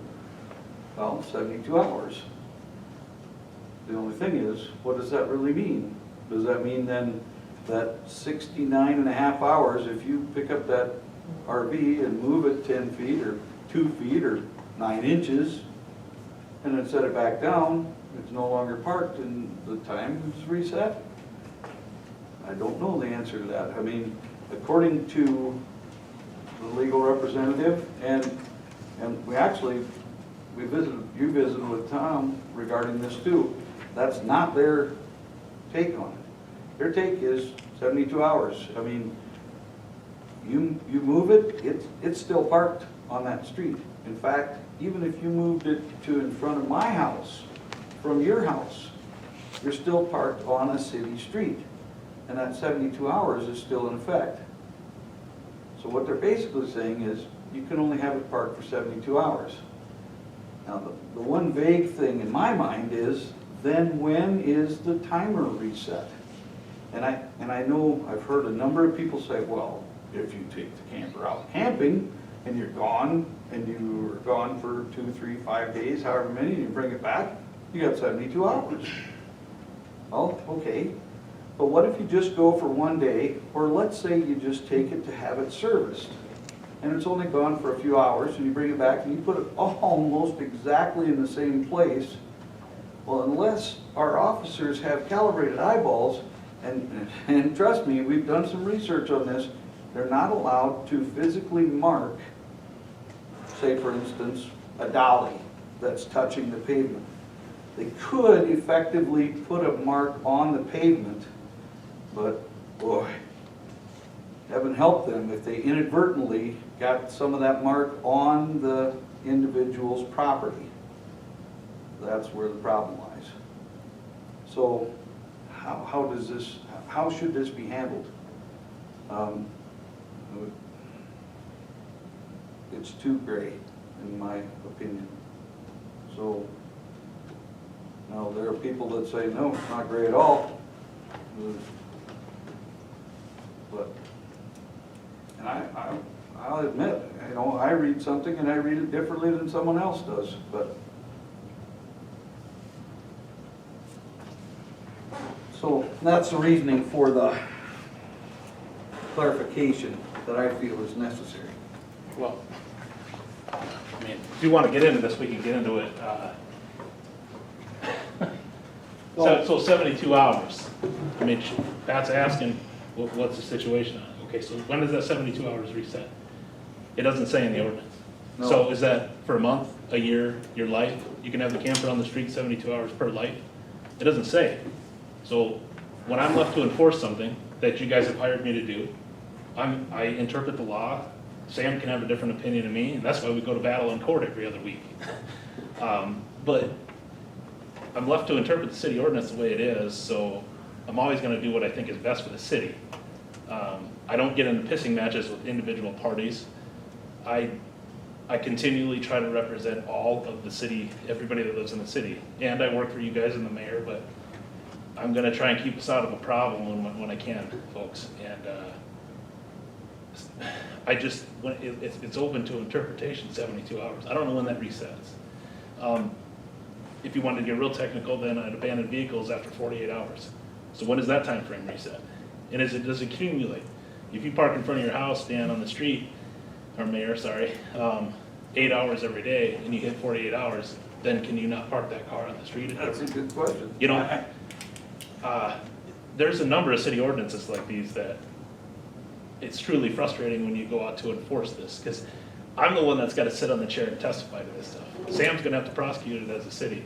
Well, 72 hours. The only thing is, what does that really mean? Does that mean then that 69 and a half hours, if you pick up that RV and move it 10 feet or 2 feet or 9 inches and then set it back down, it's no longer parked and the time is reset? I don't know the answer to that. I mean, according to the legal representative, and you visited with Tom regarding this too, that's not their take on it. Their take is 72 hours. I mean, you move it, it's still parked on that street. In fact, even if you moved it to in front of my house, from your house, you're still parked on a city street. And that 72 hours is still in effect. So what they're basically saying is, you can only have it parked for 72 hours. Now, the one vague thing in my mind is, then when is the timer reset? And I know I've heard a number of people say, well, if you take the camper out camping and you're gone, and you were gone for 2, 3, 5 days, however many, and you bring it back, you got 72 hours. Well, okay. But what if you just go for 1 day, or let's say you just take it to have it serviced, and it's only gone for a few hours, and you bring it back and you put it almost exactly in the same place? Well, unless our officers have calibrated eyeballs, and trust me, we've done some research on this, they're not allowed to physically mark, say for instance, a dolly that's touching the pavement. They could effectively put a mark on the pavement, but boy, heaven help them if they inadvertently got some of that mark on the individual's property. That's where the problem lies. So how should this be handled? It's too gray, in my opinion. So now there are people that say, no, it's not gray at all. But, and I'll admit, you know, I read something and I read it differently than someone else does, but. So that's the reasoning for the clarification that I feel is necessary. Well, I mean, if you want to get into this, we can get into it. So 72 hours. I mean, Pat's asking, what's the situation on it? Okay, so when does that 72 hours reset? It doesn't say in the ordinance. No. So is that for a month, a year, your life? You can have the camper on the street 72 hours per life? It doesn't say. So when I'm left to enforce something that you guys have hired me to do, I interpret the law. Sam can have a different opinion than me, and that's why we go to battle in court every other week. But I'm left to interpret the city ordinance the way it is, so I'm always gonna do what I think is best for the city. I don't get into pissing matches with individual parties. I continually try to represent all of the city, everybody that lives in the city. And I work for you guys and the mayor, but I'm gonna try and keep us out of a problem when I can, folks. And I just, it's open to interpretation, 72 hours. I don't know when that resets. If you wanted to get real technical, then an abandoned vehicles after 48 hours. So when does that time frame reset? And does it accumulate? If you park in front of your house, stand on the street, or mayor, sorry, 8 hours every day, and you hit 48 hours, then can you not park that car on the street? That's a good question. You know, there's a number of city ordinances like these that it's truly frustrating when you go out to enforce this, because I'm the one that's got to sit on the chair and testify to this stuff. Sam's going to have to prosecute it as a city.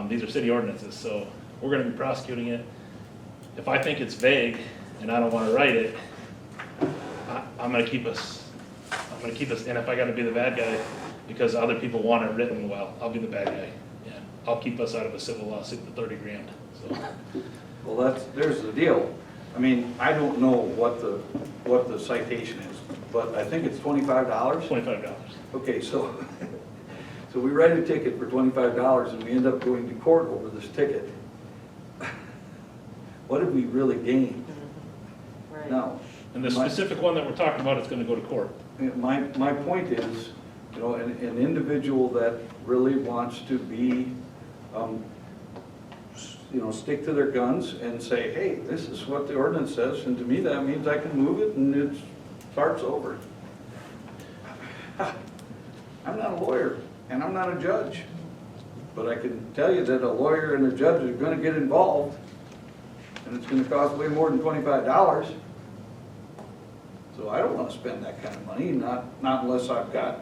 These are city ordinances, so we're going to be prosecuting it. If I think it's vague and I don't want to write it, I'm going to keep us, and if I got to be the bad guy because other people want it written, well, I'll be the bad guy. Yeah, I'll keep us out of a civil lawsuit for 30 grand. So. Well, there's the deal. I mean, I don't know what the citation is, but I think it's $25. $25. Okay, so we write a ticket for $25 and we end up going to court over this ticket. What did we really gain? Right. Now, And the specific one that we're talking about is going to go to court. my point is, you know, an individual that really wants to be, you know, stick to their guns and say, hey, this is what the ordinance says, and to me that means I can move it and it starts over. I'm not a lawyer and I'm not a judge, but I can tell you that a lawyer and a judge are going to get involved, and it's going to cost way more than $25. So I don't want to spend that kind of money, not unless I've got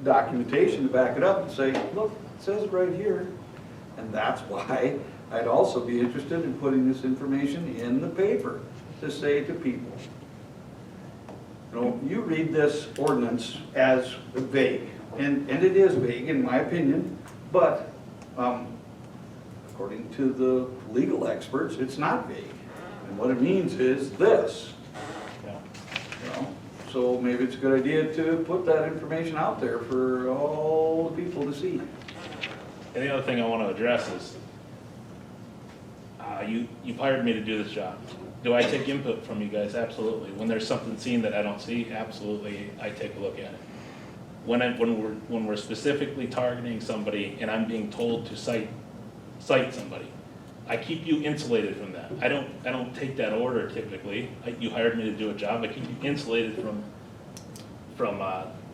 documentation to back it up and say, look, it says it right here. And that's why I'd also be interested in putting this information in the paper to say to people, you know, you read this ordinance as vague, and it is vague in my opinion, but according to the legal experts, it's not vague. And what it means is this. You know, so maybe it's a good idea to put that information out there for all the people to see. And the other thing I want to address is, you've hired me to do this job. Do I take input from you guys? Absolutely. When there's something seen that I don't see, absolutely, I take a look at it. When we're specifically targeting somebody and I'm being told to cite somebody, I keep you insulated from that. I don't take that order typically. You hired me to do a job. I keep you insulated from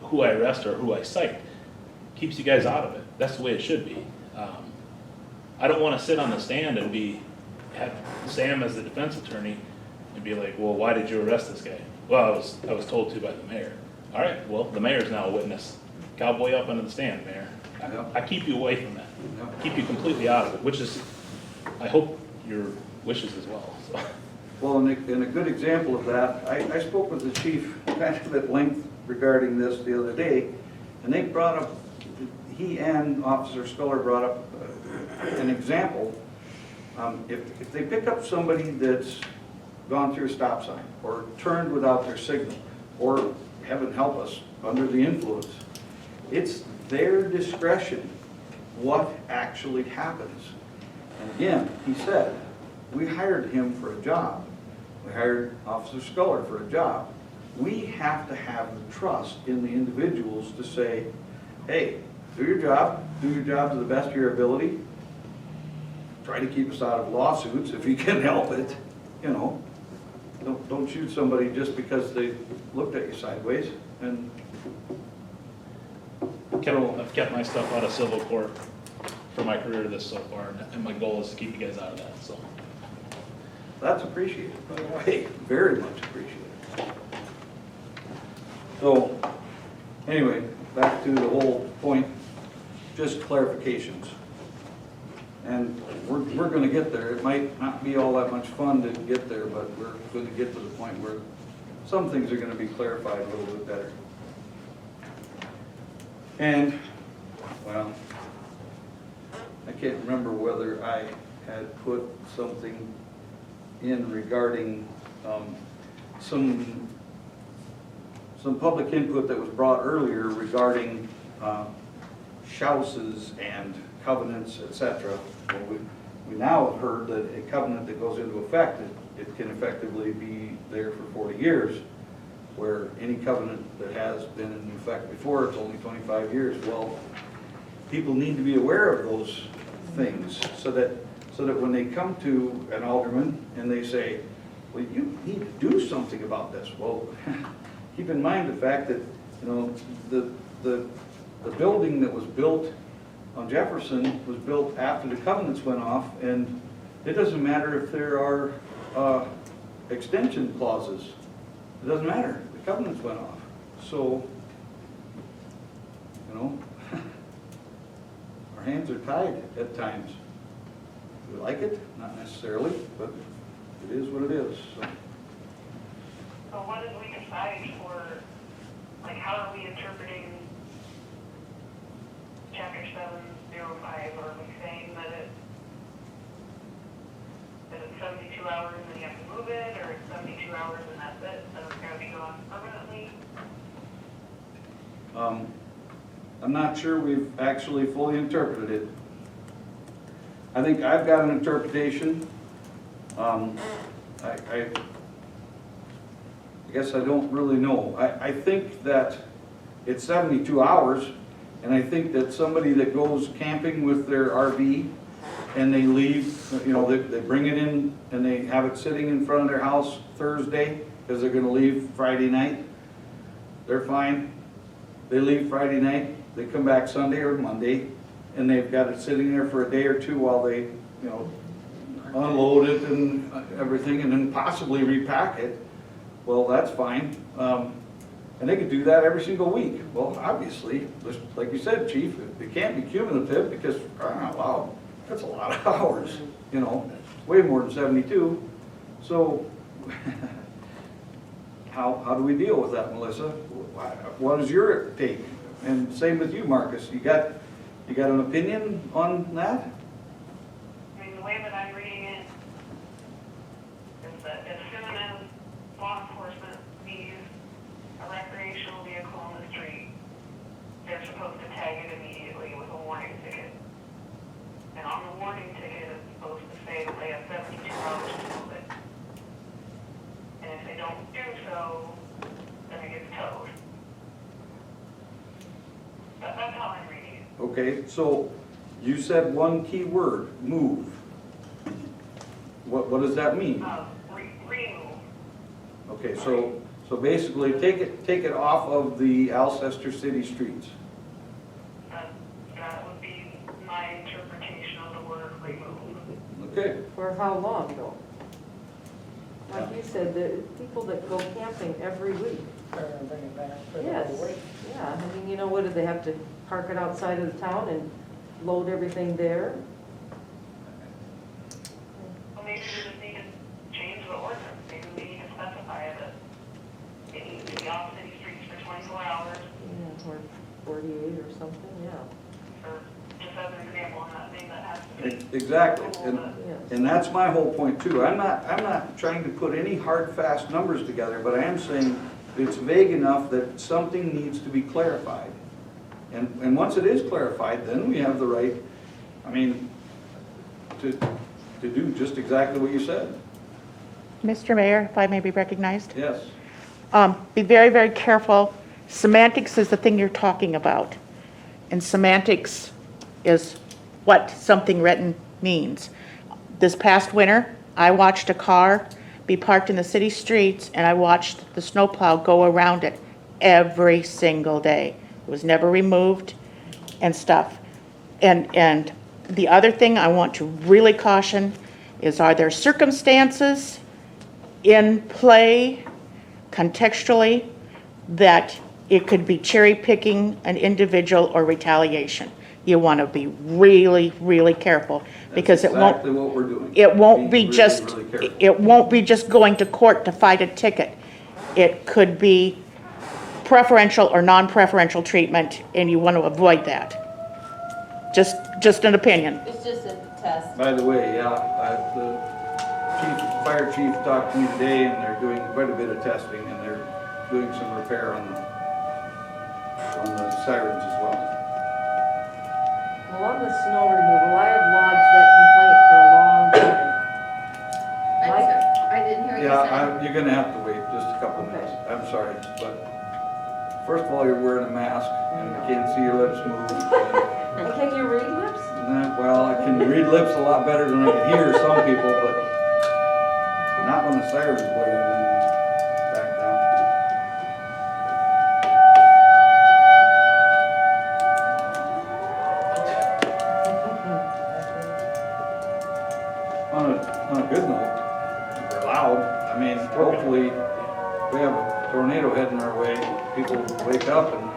who I arrest or who I cite. Keeps you guys out of it. That's the way it should be. I don't want to sit on the stand and have Sam as the defense attorney and be like, well, why did you arrest this guy? Well, I was told to by the mayor. All right, well, the mayor's now a witness. Cowboy up under the stand, Mayor. I keep you away from that. Keep you completely out of it, which is, I hope, your wishes as well. So. Well, and a good example of that, I spoke with the chief kind of at length regarding this the other day, and they brought up, he and Officer Sculler brought up an example. If they pick up somebody that's gone through a stop sign or turned without their signal, or heaven help us, under the influence, it's their discretion what actually happens. And again, he said, we hired him for a job. We hired Officer Sculler for a job. We have to have the trust in the individuals to say, hey, do your job to the best of your ability. Try to keep us out of lawsuits if you can help it, you know. Don't shoot somebody just because they looked at you sideways. And I've kept my stuff out of civil court for my career this so far, and my goal is to keep you guys out of that, so. That's appreciated, by the way, very much appreciated. So, anyway, back to the whole point, just clarifications. And we're gonna get there. It might not be all that much fun to get there, but we're gonna get to the point where some things are gonna be clarified a little bit better. And, well, I can't remember whether I had put something in regarding some public input that was brought earlier regarding shouses and covenants, etc. Well, we now have heard that a covenant that goes into effect, it can effectively be there for 40 years, where any covenant that has been in effect before, it's only 25 years. Well, people need to be aware of those things so that when they come to an alderman and they say, well, you need to do something about this. Well, keep in mind the fact that, you know, the building that was built on Jefferson was built after the covenants went off, and it doesn't matter if there are extension clauses. It doesn't matter. The covenants went off. So, you know, our hands are tied at times. We like it, not necessarily, but it is what it is. So what did we decide for, like, how are we interpreting chapter 705? Are we saying that it's 72 hours and you have to move it, or it's 72 hours and that's it, so it's got to be gone permanently? I'm not sure we've actually fully interpreted it. I think I've got an interpretation. I guess I don't really know. I think that it's 72 hours, and I think that somebody that goes camping with their RV and they leave, you know, they bring it in and they have it sitting in front of their house Thursday because they're going to leave Friday night, they're fine. They leave Friday night, they come back Sunday or Monday, and they've got it sitting there for a day or two while they, you know, unload it and everything, and then possibly repack it. Well, that's fine. And they could do that every single week. Well, obviously, just like you said, Chief, it can't be cumulative because, wow, that's a lot of hours, you know, way more than 72. So how do we deal with that, Melissa? What is your take? And same with you, Marcus. You got an opinion on that? I mean, the way that I'm reading it is that as soon as law enforcement sees a recreational vehicle on the street, they're supposed to tag it immediately with a warning ticket. And on the warning ticket, it's supposed to say that they have 72 hours to move it. And if they don't do so, then it gets towed. That's how I'm reading it. Okay, so you said one key word, move. What does that mean? Remove. Okay, so basically take it off of the Alcester city streets. That would be my interpretation of the word remove. Okay. For how long though? Like you said, the people that go camping every week. Or bring it back for the Yes, whole week. yeah, I mean, you know, what, do they have to park it outside of the town and load everything there? Well, maybe we just need to change the ordinance. Maybe we need to specify that it needs to be off city streets for 24 hours, Yeah, or 48 or something, yeah. or just as an example, I'm not saying that has to be. Exactly, Yes. and that's my whole point too. I'm not trying to put any hard, fast numbers together, but I am saying it's vague enough that something needs to be clarified. And once it is clarified, then we have the right, I mean, to do just exactly what you said. Mr. Mayor, if I may be recognized. Yes. Be very, very careful. Semantics is the thing you're talking about. And semantics is what something written means. This past winter, I watched a car be parked in the city streets, and I watched the snowplow go around it every single day. It was never removed. and stuff. And the other thing I want to really caution is, are there circumstances in play contextually that it could be cherry picking an individual or retaliation? You want to be really, really careful, because That's exactly what we're doing. it won't be Being just, really, really careful. it won't be just going to court to fight a ticket. It could be preferential or non-preferential treatment, and you want to avoid that. Just an opinion. It's just a test. By the way, yeah, the fire chief talked to me today, and they're doing quite a bit of testing, and they're doing some repair on the sirens as well. Well, on the snow removal, I have lodged that complaint for a long time. I'm sorry, I didn't hear what you said. Yeah, you're gonna have to wait just a couple of minutes. I'm sorry, but first of all, you're wearing a mask, and you can't see your lips move. And can you read lips? Well, I can read lips a lot better than I can hear some people, but not when the siren's blaring and back down. On a good note, they're loud. I mean, hopefully, we have a tornado heading our way, people wake up and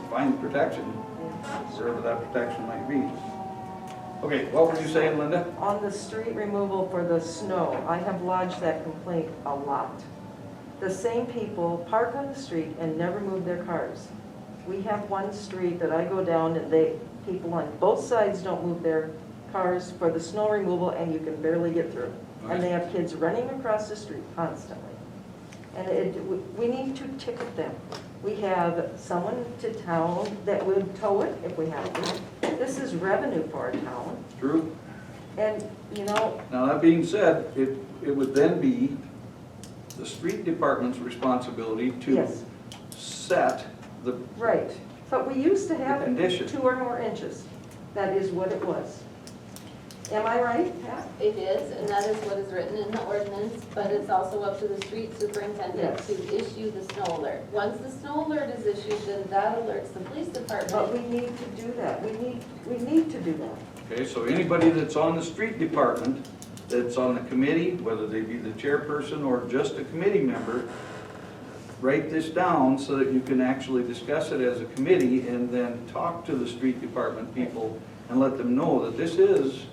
find protection, wherever that protection might be. Okay, what were you saying, Linda? On the street removal for the snow, I have lodged that complaint a lot. The same people park on the street and never move their cars. We have one street that I go down and people on both sides don't move their cars for the snow removal, and you can barely get through. And they have kids running across the street constantly. And we need to ticket them. We have someone to town that would tow it if we have to. This is revenue for our town. True. And, you know, Now, that being said, it would then be the street department's responsibility to yes, set the, right. But we used to have The it condition. 2 or more inches. That is what it was. Am I right, Pat? It is, and that is what is written in the ordinance, but it's also up to the street superintendent Yes. to issue the snow alert. Once the snow alert is issued, then that alerts the police But department. we need to do that. We need to do that. okay, so anybody that's on the street department, that's on the committee, whether they be the chairperson or just a committee member, write this down so that you can actually discuss it as a committee and then talk to the street department people and let them know that this is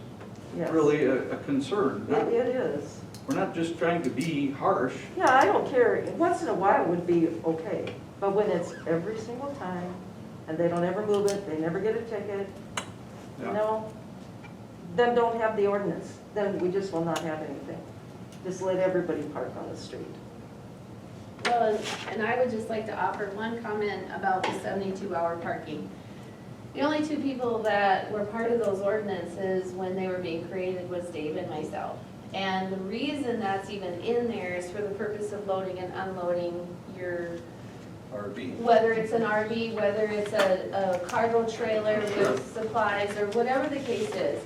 Yes. really a concern. It is. We're not just trying to be harsh. Yeah, I don't care. Once in a while would be okay. But when it's every single time and they don't ever move it, they never get a ticket, you Yeah. know, then don't have the ordinance. Then we just will not have anything. Just let everybody park on the street. Well, and I would just like to offer one comment about the 72-hour parking. The only 2 people that were part of those ordinances when they were being created was Dave and myself. And the reason that's even in there is for the purpose of loading and unloading your, RV. whether it's an RV, whether it's a cargo trailer with supplies, or whatever the case is.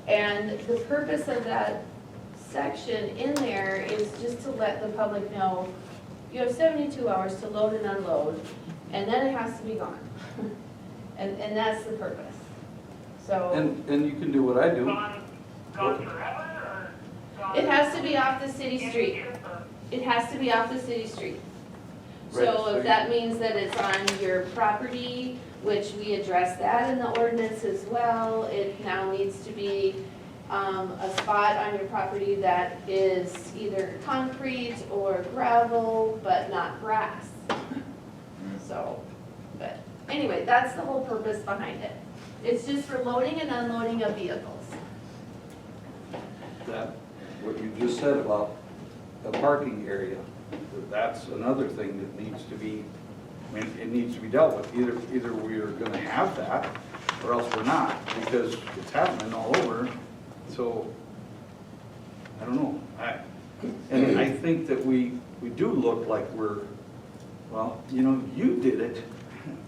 And the purpose of that section in there is just to let the public know, you have 72 hours to load and unload, and then it has to be gone. And that's the purpose. So And you can do what I do. Gone forever, or gone? it has to be off the city in street. future, or- It has to be off the city street. Right, So so if that means that it's on your property, which we address that in the ordinance as well, it now needs to be a spot on your property that is either concrete or gravel, but not grass. So, but anyway, that's the whole purpose behind it. It's just for loading and unloading of vehicles. That, what you just said about the parking area, that's another thing that needs to be, I mean, it needs to be dealt with. Either we are gonna have that, or else we're not, because it's happening all over. So, I don't know. And I think that we do look like we're, well, you know, you did it,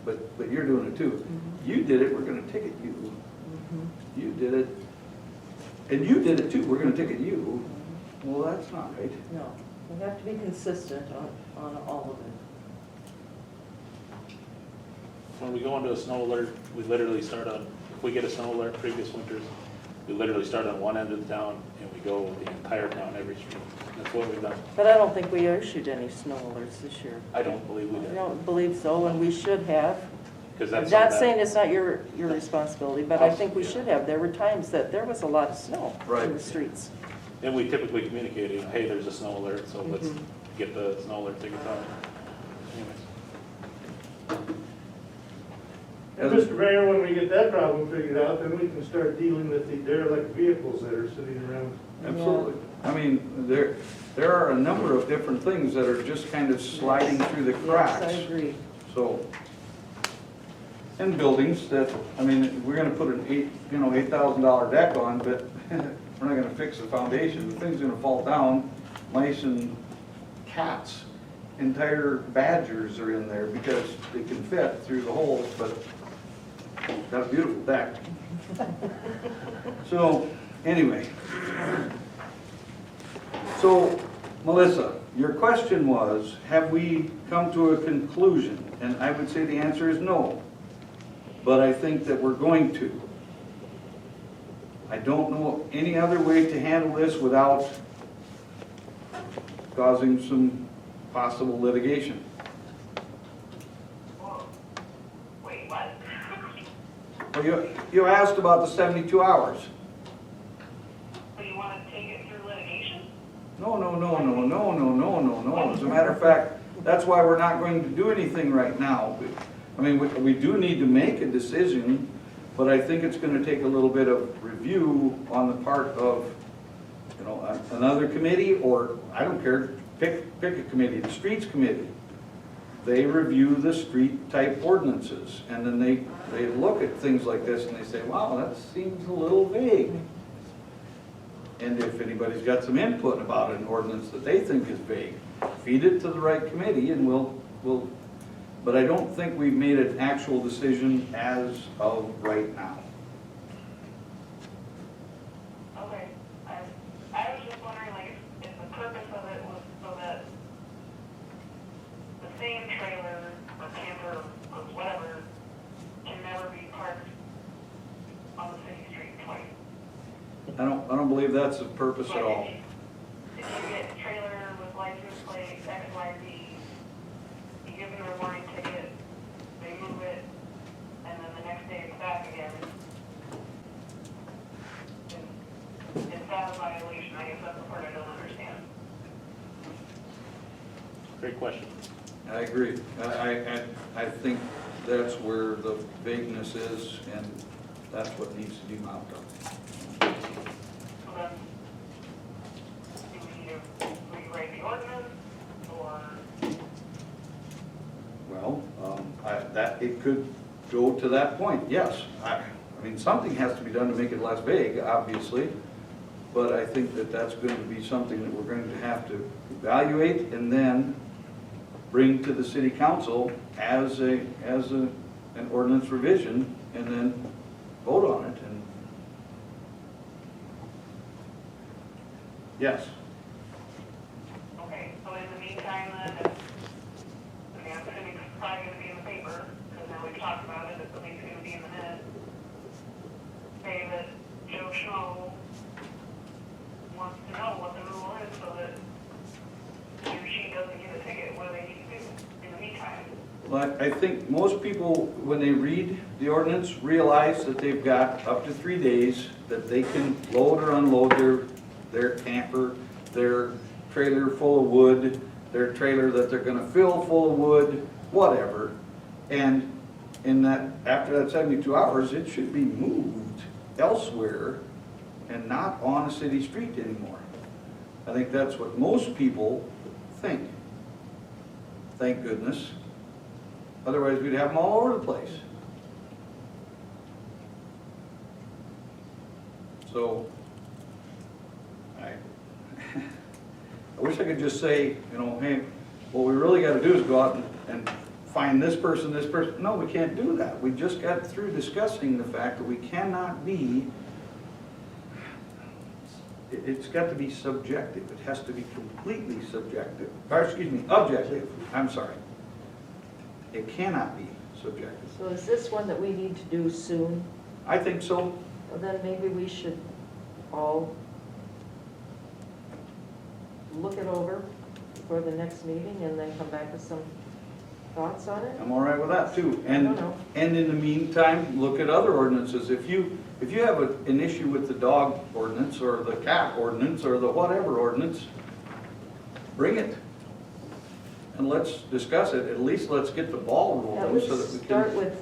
but you're doing it too. You did it, we're gonna ticket you. You did it, and you did it too, we're gonna ticket you. Well, that's not right. No, we have to be consistent on all of it. when we go into a snow alert, we literally start on, if we get a snow alert previous winters, we literally start on one end of the town and we go the entire town, every street. That's what we've done. But I don't think we issued any snow alerts this year. I don't believe we I did. don't believe so, and we should have. Because I'm that's not something saying that, it's not your responsibility, but I think we should have. There were times that there was a lot of snow Right. in the streets. and we typically communicate, you know, hey, there's a snow alert, so let's Mhm. get the snow alert tickets out. Anyways. And Mr. Mayor, when we get that problem figured out, then we can start dealing with the derelict vehicles that are sitting around. Absolutely. I mean, there are a number of different things that are just kind of sliding through the cracks. Yes, I agree. So, and buildings that, I mean, we're gonna put an $8,000 deck on, but we're not gonna fix the foundation. The thing's gonna fall down. Mice and cats, entire badgers are in there because they can fit through the holes, but got a beautiful deck. So, anyway. So, Melissa, your question was, have we come to a conclusion? And I would say the answer is no. But I think that we're going to. I don't know any other way to handle this without causing some possible litigation. Whoa. Wait, what? Well, you asked about the 72 hours. So you want to take it through litigation? No. As a matter of fact, that's why we're not going to do anything right now. I mean, we do need to make a decision, but I think it's going to take a little bit of review on the part of, you know, another committee, or I don't care, pick a committee, the streets committee. They review the street type ordinances, and then they look at things like this and they say, wow, that seems a little vague. And if anybody's got some input about an ordinance that they think is vague, feed it to the right committee and we'll, but I don't think we've made an actual decision as of right now. Okay. I was just wondering, like, if the purpose of it was so that the same trailer or camper or whatever can never be parked on the city street twice. I don't believe that's the purpose at all. If you get a trailer with license plate XYZ, you give them a warning ticket, they move it, and then the next day it's back again. Is that a violation? I guess that's the part I don't understand. Great question. I agree. I think that's where the vagueness is, and that's what needs to be mopped up. So then, do we need to rewrite the ordinance, or? Well, it could go to that point, yes. I mean, something has to be done to make it less vague, obviously, but I think that that's going to be something that we're going to have to evaluate and then bring to the city council as an ordinance revision, and then vote on it. And yes. Okay, so in the meantime then, I mean, I'm assuming it's probably gonna be in the paper, because now we've talked about it, it's at least gonna be in the minutes. Say that Joe Schmo wants to know what the rule is, so that he or she doesn't get a ticket, what do they need to do in the meantime? Well, I think most people, when they read the ordinance, realize that they've got up to 3 days that they can load or unload their camper, their trailer full of wood, their trailer that they're gonna fill full of wood, whatever. And in that, after that 72 hours, it should be moved elsewhere and not on a city street anymore. I think that's what most people think. Thank goodness. Otherwise, we'd have them all over the place. So, I wish I could just say, you know, hey, what we really got to do is go out and find this person, this person. No, we can't do that. We just got through discussing the fact that we cannot be, it's got to be subjective. It has to be completely subjective, or excuse me, objective. I'm sorry. It cannot be subjective. So is this one that we need to do soon? I think so. Well, then maybe we should all look it over for the next meeting and then come back with some thoughts on it? I'm all right with that too. I don't know. And in the meantime, look at other ordinances. If you have an issue with the dog ordinance or the cat ordinance or the whatever ordinance, bring it. And let's discuss it. At least let's get the ball At rolling so least that we start can. with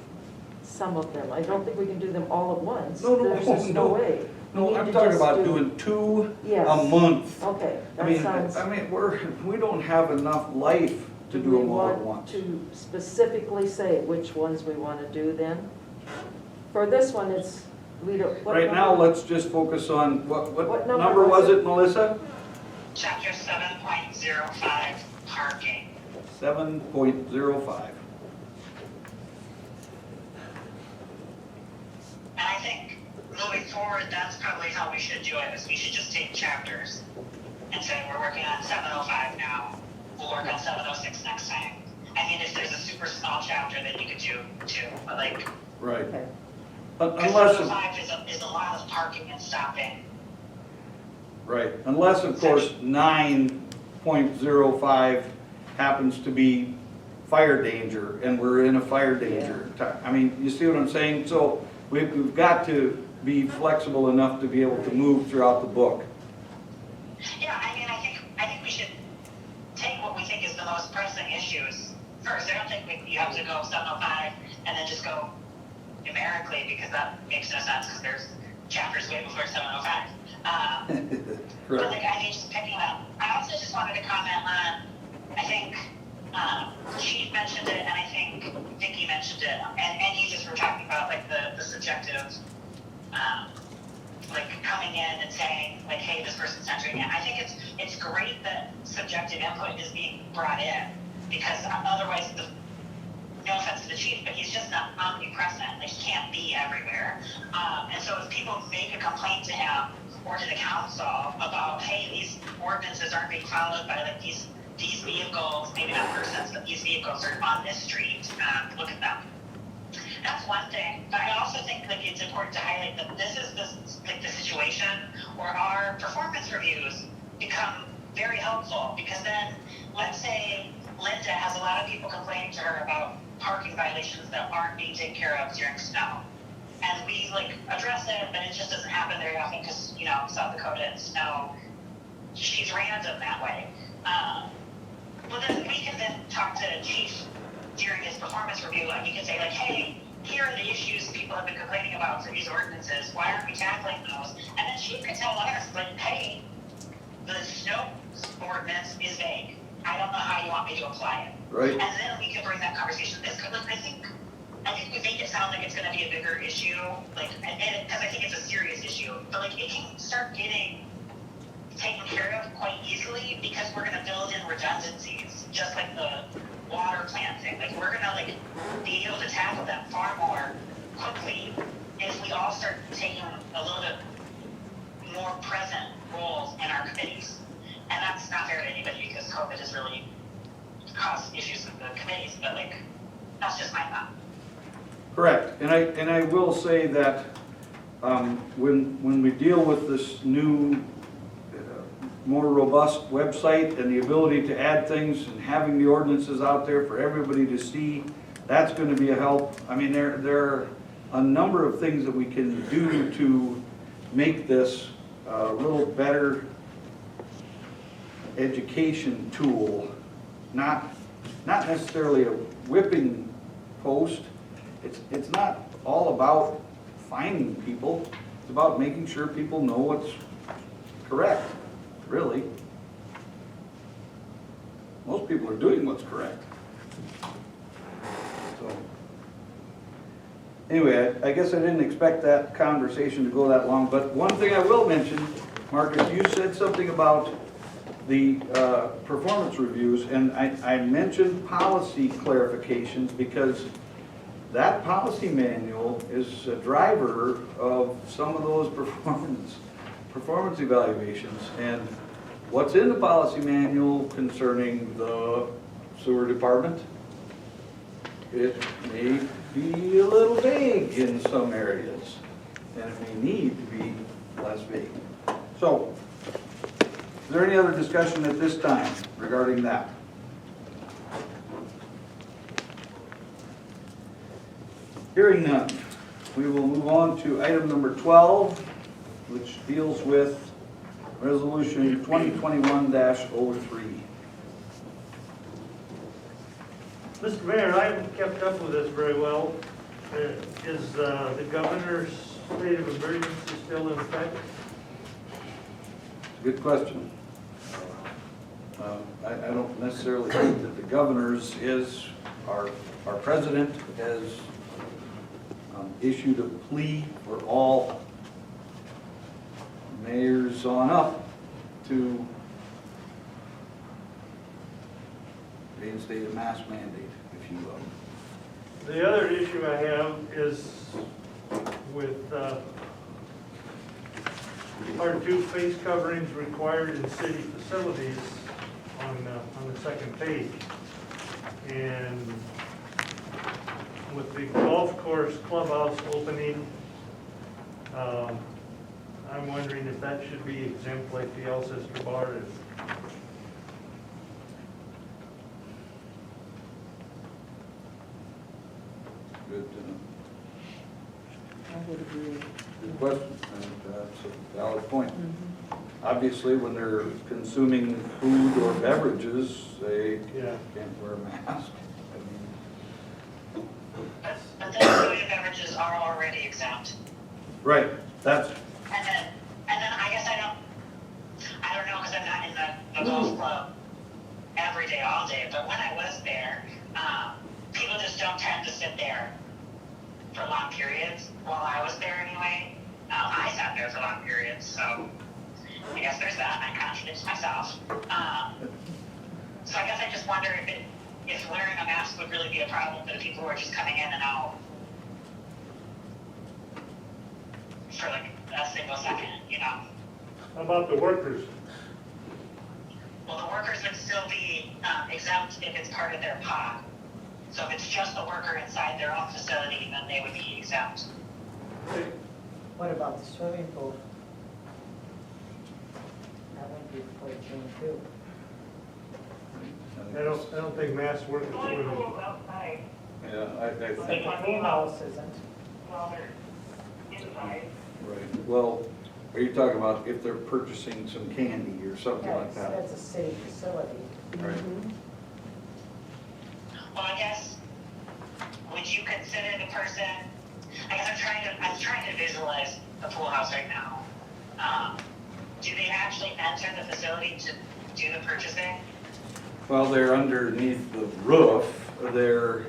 some of them. I don't think we can do them all at once. No, no, There's just no no. way. We No, need I'm to talking just about do- doing 2 Yes. a month. Okay, I that sounds. mean, we don't have enough life to do them all at We want once. to specifically say which ones we want to do then? For this one, it's, we don't. what Right now, number? let's just focus on, what What number number was was it, Melissa? Chapter 7.05, parking. 7.05. And I think moving forward, that's probably how we should do it, is we should just take chapters and say, we're working on 705 now, we'll work on 706 next time. I mean, if there's a super small chapter that you could do too, but like, Right. Okay. because Unless, 705 is a lot of parking and stopping. right, unless of course 9.05 happens to be fire danger and we're in a fire danger time. I mean, you see what I'm saying? So we've got to be flexible enough to be able to move throughout the book. Yeah, I mean, I think we should take what we think is the most pressing issues first. I don't think you have to go 705 and then just go numerically, because that makes no sense, because there's chapters way before 705. But Correct. like, I think just picking up. I also just wanted to comment on, I think Chief mentioned it, and I think Vickie mentioned it, and you just were talking about like the subjective, like coming in and saying like, hey, this person's not doing it. I think it's great that subjective input is being brought in, because otherwise, no offense to the chief, but he's just not omnipresent. Like, he can't be everywhere. And so if people make a complaint to him or to the council about, hey, these ordinances aren't being followed by like these vehicles, maybe not persons, but these vehicles are on this street, look at them. That's one thing, but I also think like it's important to highlight that this is the situation where our performance reviews become very helpful, because then let's say Linda has a lot of people complaining to her about parking violations that aren't being taken care of during snow. And we like address it, but it just doesn't happen very often because, you know, South Dakota and snow, she's random that way. Well, then we can then talk to Chief during his performance review, and we can say like, hey, here are the issues people have been complaining about for these ordinances. Why aren't we tackling those? And then Chief could tell us like, hey, the snow ordinance is vague. I don't know how you want me to apply it. Right. And then we can bring that conversation. This could, like, I think we make it sound like it's going to be a bigger issue, like, because I think it's a serious issue. But like, it can start getting taken care of quite easily, because we're going to build in redundancies, just like the water plant thing. Like, we're going to like be able to tackle them far more quickly if we all start taking a little bit more present roles in our committees. And that's not fair to anybody, because COVID has really caused issues with the committees, but like, that's just my thought. Correct, and I will say that when we deal with this new, more robust website and the ability to add things and having the ordinances out there for everybody to see, that's going to be a help. I mean, there are a number of things that we can do to make this a little better education tool, not necessarily a whipping post. It's not all about finding people. It's about making sure people know what's correct, really. Most people are doing what's correct. So, anyway, I guess I didn't expect that conversation to go that long, but one thing I will mention, Marcus, you said something about the performance reviews, and I mentioned policy clarifications because that policy manual is a driver of some of those performance evaluations. And what's in the policy manual concerning the sewer department it may be a little vague in some areas, and it may need to be less vague. So, is there any other discussion at this time regarding that? Hearing none, we will move on to item number 12, which deals with Resolution 2021-03. Mr. Mayor, I haven't kept up with this very well. Is the governor's state of emergency still in effect? Good question. I don't necessarily think that the governor's is, our president has issued a plea for all mayors on up to reinstate a mask mandate, if you will. The other issue I have is with Part 2 face coverings required in city facilities on the second page. And with the golf course clubhouse opening, I'm wondering if that should be exempt like the Alcester Bar is. Good, I would agree. good question, and that's a valid point. Obviously, when they're consuming food or beverages, they Yeah. can't wear a mask. I mean, But then food and beverages are already exempt. right, that's, And then I guess I don't know, because I'm not in the golf club every day, all day, but when I was there, people just don't tend to sit there for long periods. While I was there anyway, I sat there for long periods, so I guess there's that. I contradict myself. So I guess I just wonder if wearing a mask would really be a problem for the people who are just coming in and out for like a single second, you know? How about the workers? Well, the workers would still be exempt if it's part of their pod. So if it's just the worker inside their own facility, then they would be exempt. What about the swimming pool? That would be fourteen too. I don't think masks work at swimming. outside. yeah, I But think, the pool house isn't. While they're inside. right. Well, are you talking about if they're purchasing some candy or something like That's, that? that's a city facility. Right. Well, I guess, would you consider the person, I guess I'm trying to visualize the pool house right now. Do they actually enter the facility to do the purchasing? Well, they're underneath the roof, they're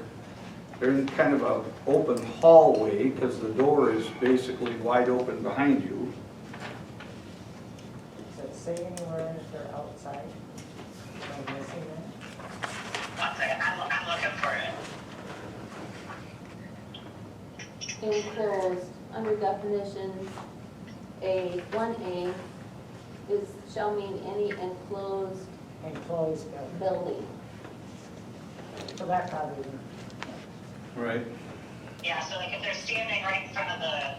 in kind of a open hallway, because the door is basically wide open behind you. Does it say anywhere if they're outside? Am I missing that? One second, I'm looking for it. Enclosed, under definitions, one A shall mean any enclosed Enclosed building. building. So that probably, Right. Yeah, so like if they're standing right in front of the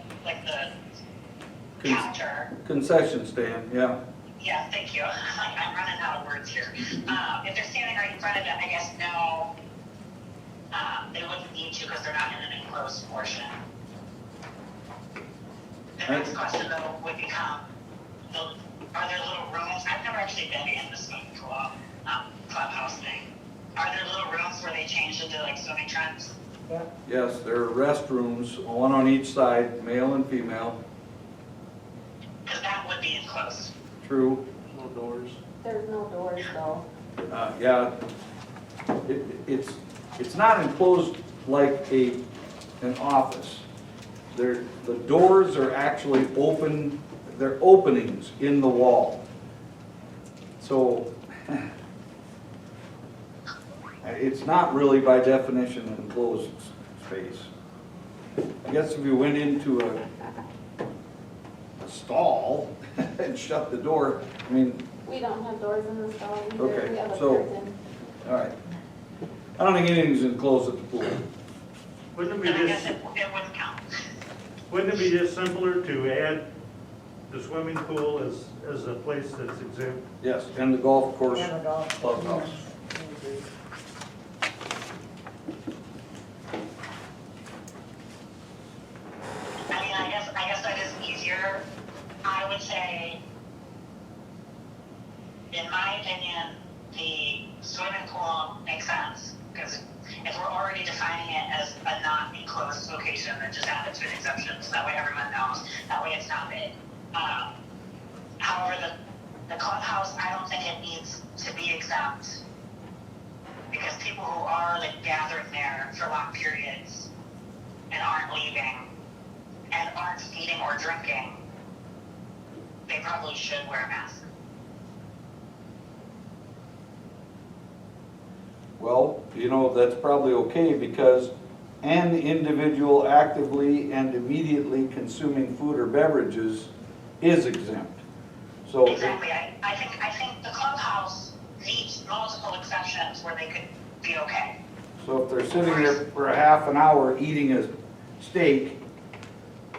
counter, Concession stand, yeah. yeah, thank you. I'm running out of words here. If they're standing right in front of it, I guess no, they wouldn't need to because they're not in an enclosed portion. The next question though would become, are there little rooms? I've never actually been in the swimming pool clubhouse thing. Are there little rooms where they change into like swimming trunks? yeah, Yes, there are restrooms, one on each side, male and female. Because that would be enclosed. True. No doors. There's no doors though. Yeah, it's not enclosed like an office. The doors are actually open, they're openings in the wall. So, it's not really by definition an enclosed space. I guess if you went into a stall and shut the door, I mean, We don't have doors in the stall either. Okay, We have a so- curtain. all right. I don't think anything's enclosed at the pool. Wouldn't then it I be guess just, it wouldn't count. wouldn't it be just simpler to add the swimming pool as a place that's exempt? Yes, and the golf course And a golf. clubhouse. I mean, I guess that is easier. I would say, in my opinion, the swimming pool makes sense, because if we're already defining it as a non-enclosed location, then just add it to an exemption, so that way everyone knows, that way it's not big. However, the clubhouse, I don't think it needs to be exempt, because people who are like gathering there for long periods and aren't leaving, and aren't eating or drinking, they probably should wear a mask. Well, you know, that's probably okay because an individual actively and immediately consuming food or beverages is exempt. So, Exactly. I think the clubhouse needs multiple exceptions where they could be okay. so if they're sitting there for a half an hour eating a steak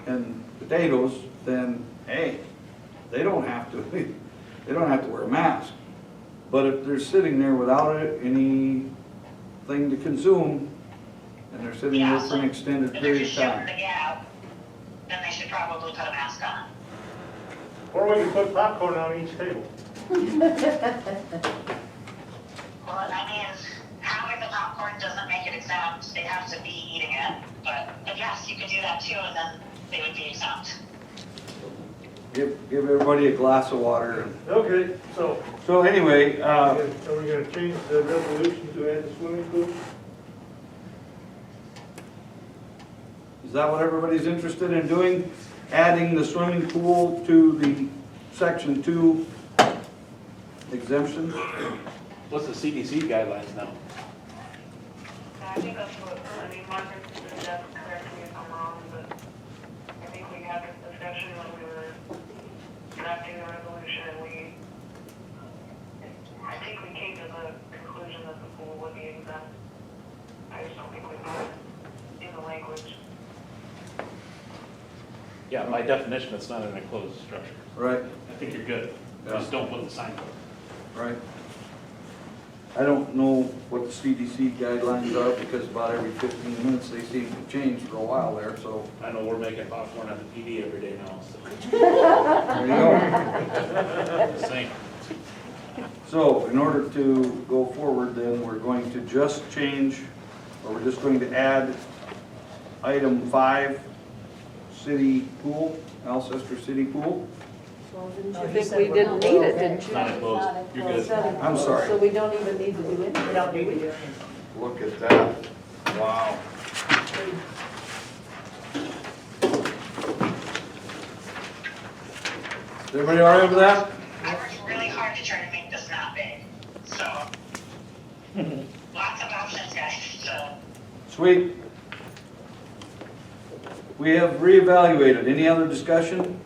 and potatoes, then hey, they don't have to, they don't have to wear a mask. But if they're sitting there without anything to consume, and they're sitting there for an extended If they're period just of shooting time. the gap, then they should probably put a mask on. Or we could put popcorn on each table. Well, I mean, having the popcorn doesn't make it exempt. They have to be eating it. But yes, you could do that too, and then they would be exempt. Give everybody a glass of water. Okay, so, So anyway, are we gonna change the resolution to add the swimming pool? is that what everybody's interested in doing? Adding the swimming pool to the section 2 exemption? What's the CDC guidelines now? I think that's what, I mean, Marcus is definitely correct me if I'm wrong, but I think we had this discussion when we were drafting the resolution, and I think we came to the conclusion that the pool would be exempt. I just don't think we put it in the language. Yeah, by definition, it's not an enclosed structure. Right, I think you're good. Yeah. Just don't put the sign up. right. I don't know what the CDC guidelines are because about every 15 minutes they seem to change for a while there, so. I know we're making popcorn at the PD every day now, so. There you go. Same. So in order to go forward then, we're going to just change, or we're just going to add item 5, city pool, Alcester City Pool. Well, didn't No, you he think said we we're didn't not- need it, okay. didn't It's you? not enclosed. You're good. I'm sorry. So we don't even need to do We anything? don't need to do anything. Look at that. Wow. Everybody all right with that? I worked really hard to try to make this not big, so. Lots of options, guys, so. Sweet. We have reevaluated. Any other discussion?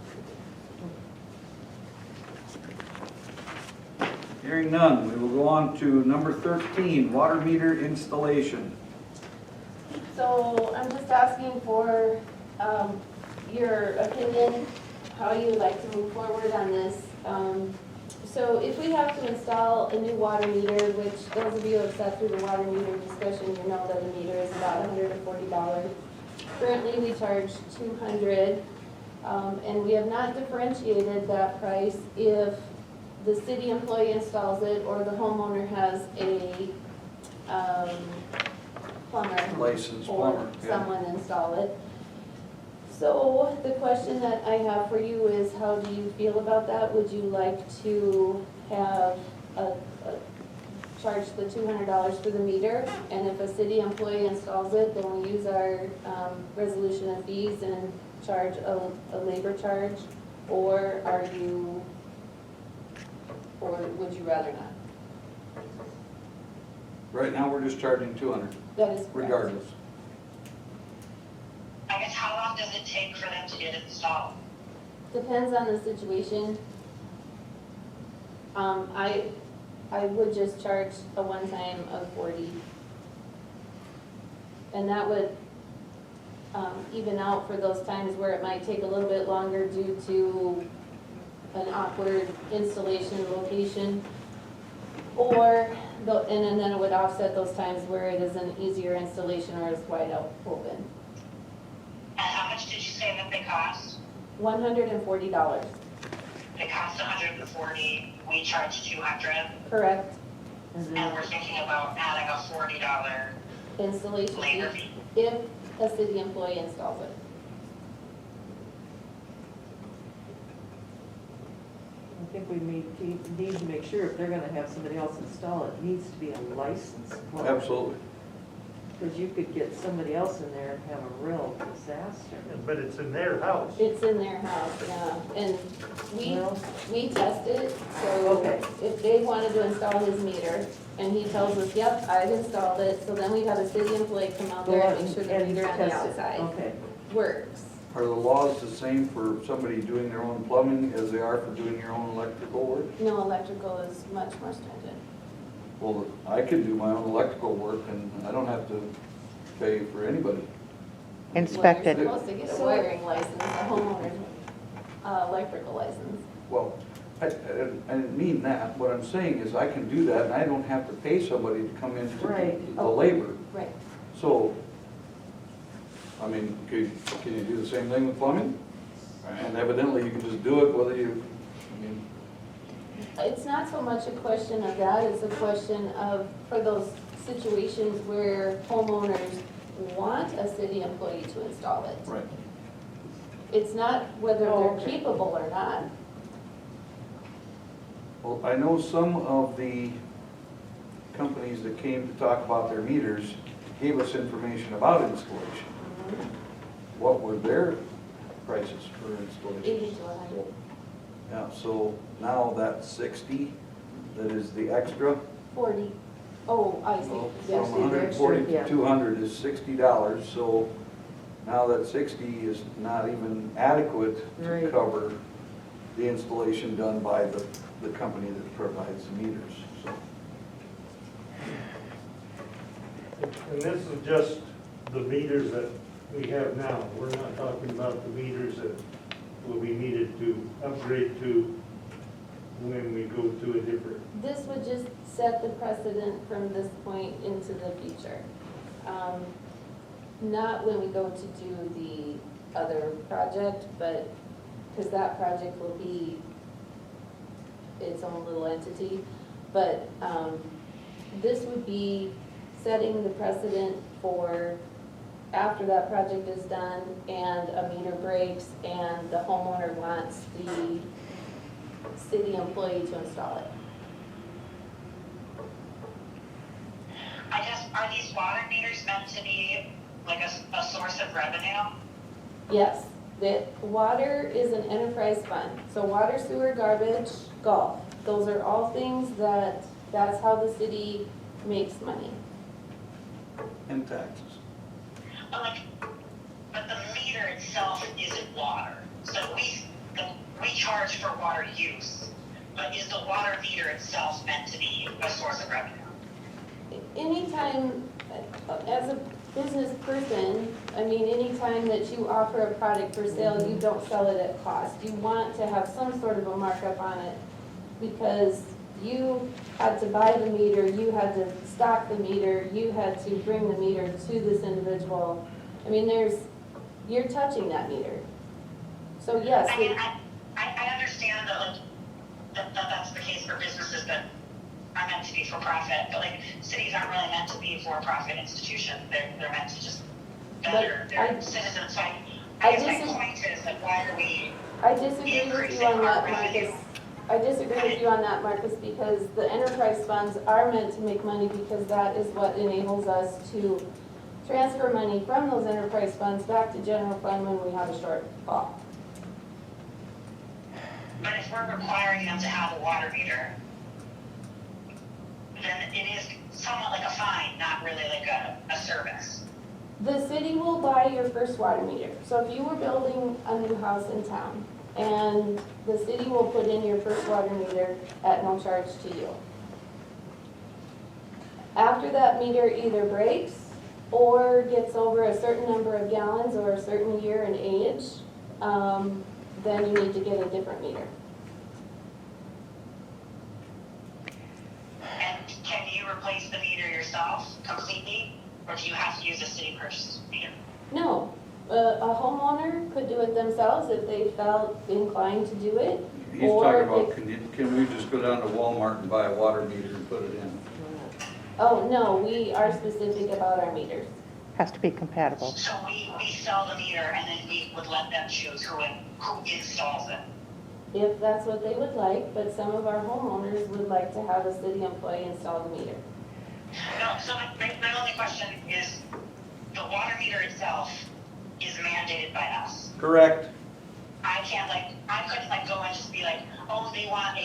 Hearing none, we will go on to number 13, water meter installation. So I'm just asking for your opinion, how you would like to move forward on this. So if we have to install a new water meter, which those of you who have sat through the water meter discussion, you know that a meter is about $140. Currently, we charge $200, and we have not differentiated that price if the city employee installs it or the homeowner has a plumber Licensed or plumber. yeah. someone install it. So the question that I have for you is, how do you feel about that? Would you like to have charge the $200 for the meter? And if a city employee installs it, then we use our resolution of fees and charge a labor charge? Or are you, or would you rather not? Right now, we're just charging 200, That is correct. regardless. I guess how long does it take for them to get it installed? Depends on the situation. I would just charge a one-time of $40. And that would even out for those times where it might take a little bit longer due to an awkward installation location. Or, and then it would offset those times where it is an easier installation or it's wide out open. And how much did you say that they cost? $140, They cost 140, we charge 200, correct? And and we're thinking about adding a $40 Installation labor fee, fee. if a city employee installs it. I think we need to make sure if they're gonna have somebody else install it, it needs to be a licensed plumber. Absolutely. Because you could get somebody else in there and have a real disaster. But it's in their house. It's in their house, yeah, and Well- we test it, so Okay. if Dave wanted to install his meter, and he tells us, yep, I've installed it, so then we'd have a city employee come out there and make sure the And meter on the test it. outside Okay. works. Are the laws the same for somebody doing their own plumbing as they are for doing your own electrical work? No, electrical is much more stringent. Well, I can do my own electrical work and I don't have to pay for anybody. Inspected. Well, you're supposed to get a wiring license, a homeowner's, electrical license. Well, I didn't mean that. What I'm saying is I can do that and I don't have to pay somebody to come in to Right. do the labor. Right. So, I mean, can you do the same thing with plumbing? And evidently you can just do it whether you, I mean, It's not so much a question of that, it's a question of, for those situations where homeowners want a city employee to install it. right. It's not whether Oh, they're okay. capable or not. Well, I know some of the companies that came to talk about their meters gave us information about installation. What were their prices for 80 installation? to 100. Yeah, so now that 60, that is the extra. 40. Oh, I see. Well, Yes. From 140 Yeah. to 200 is $60, so now that 60 is not even adequate to Right. cover the installation done by the company that provides the meters, so. And this is just the meters that we have now. We're not talking about the meters that will be needed to upgrade to when we go to a different. This would just set the precedent from this point into the future. Not when we go to do the other project, but, because that project will be its own little entity. But this would be setting the precedent for after that project is done and a meter breaks and the homeowner wants the city employee to install it. I guess, are these water meters meant to be like a source of revenue? Yes, the water is an enterprise fund, so water, sewer, garbage, golf. Those are all things that's how the city makes money. And taxes. But the meter itself isn't water. So we charge for water use, but is the water meter itself meant to be a source of revenue? Anytime, as a business person, I mean, anytime that you offer a product for sale, you don't sell it at cost. You want to have some sort of a markup on it because you had to buy the meter, you had to stock the meter, you had to bring the meter to this individual. I mean, you're touching that meter. So yes. I mean, I understand that that's the case for businesses that are meant to be for profit, but like cities aren't really meant to be for-profit institutions. They're meant to just better their citizens. So I guess my point is that why are we I disagree with you increasing on our that, revenue? Marcus. I disagree with you on that, Marcus, because the enterprise funds are meant to make money because that is what enables us to transfer money from those enterprise funds back to general fund when we have a shortfall. But if we're requiring them to have a water meter, then it is somewhat like a fine, not really like a service. The city will buy your first water meter. So if you were building a new house in town and the city will put in your first water meter at no charge to you. After that meter either breaks or gets over a certain number of gallons or a certain year and age, then you need to get a different meter. And can you replace the meter yourself completely, or do you have to use a city purchased meter? No, a homeowner could do it themselves if they felt inclined to do it. He's Or talking about, if- can we just go down to Walmart and buy a water meter and put it in? Oh, no, we are specific about our meters. Has to be compatible. So we sell the meter and then we would let them choose who installs it. If that's what they would like, but some of our homeowners would like to have a city employee install the meter. No, so my only question is, the water meter itself is mandated by us. Correct. I couldn't go and just be like, oh, they want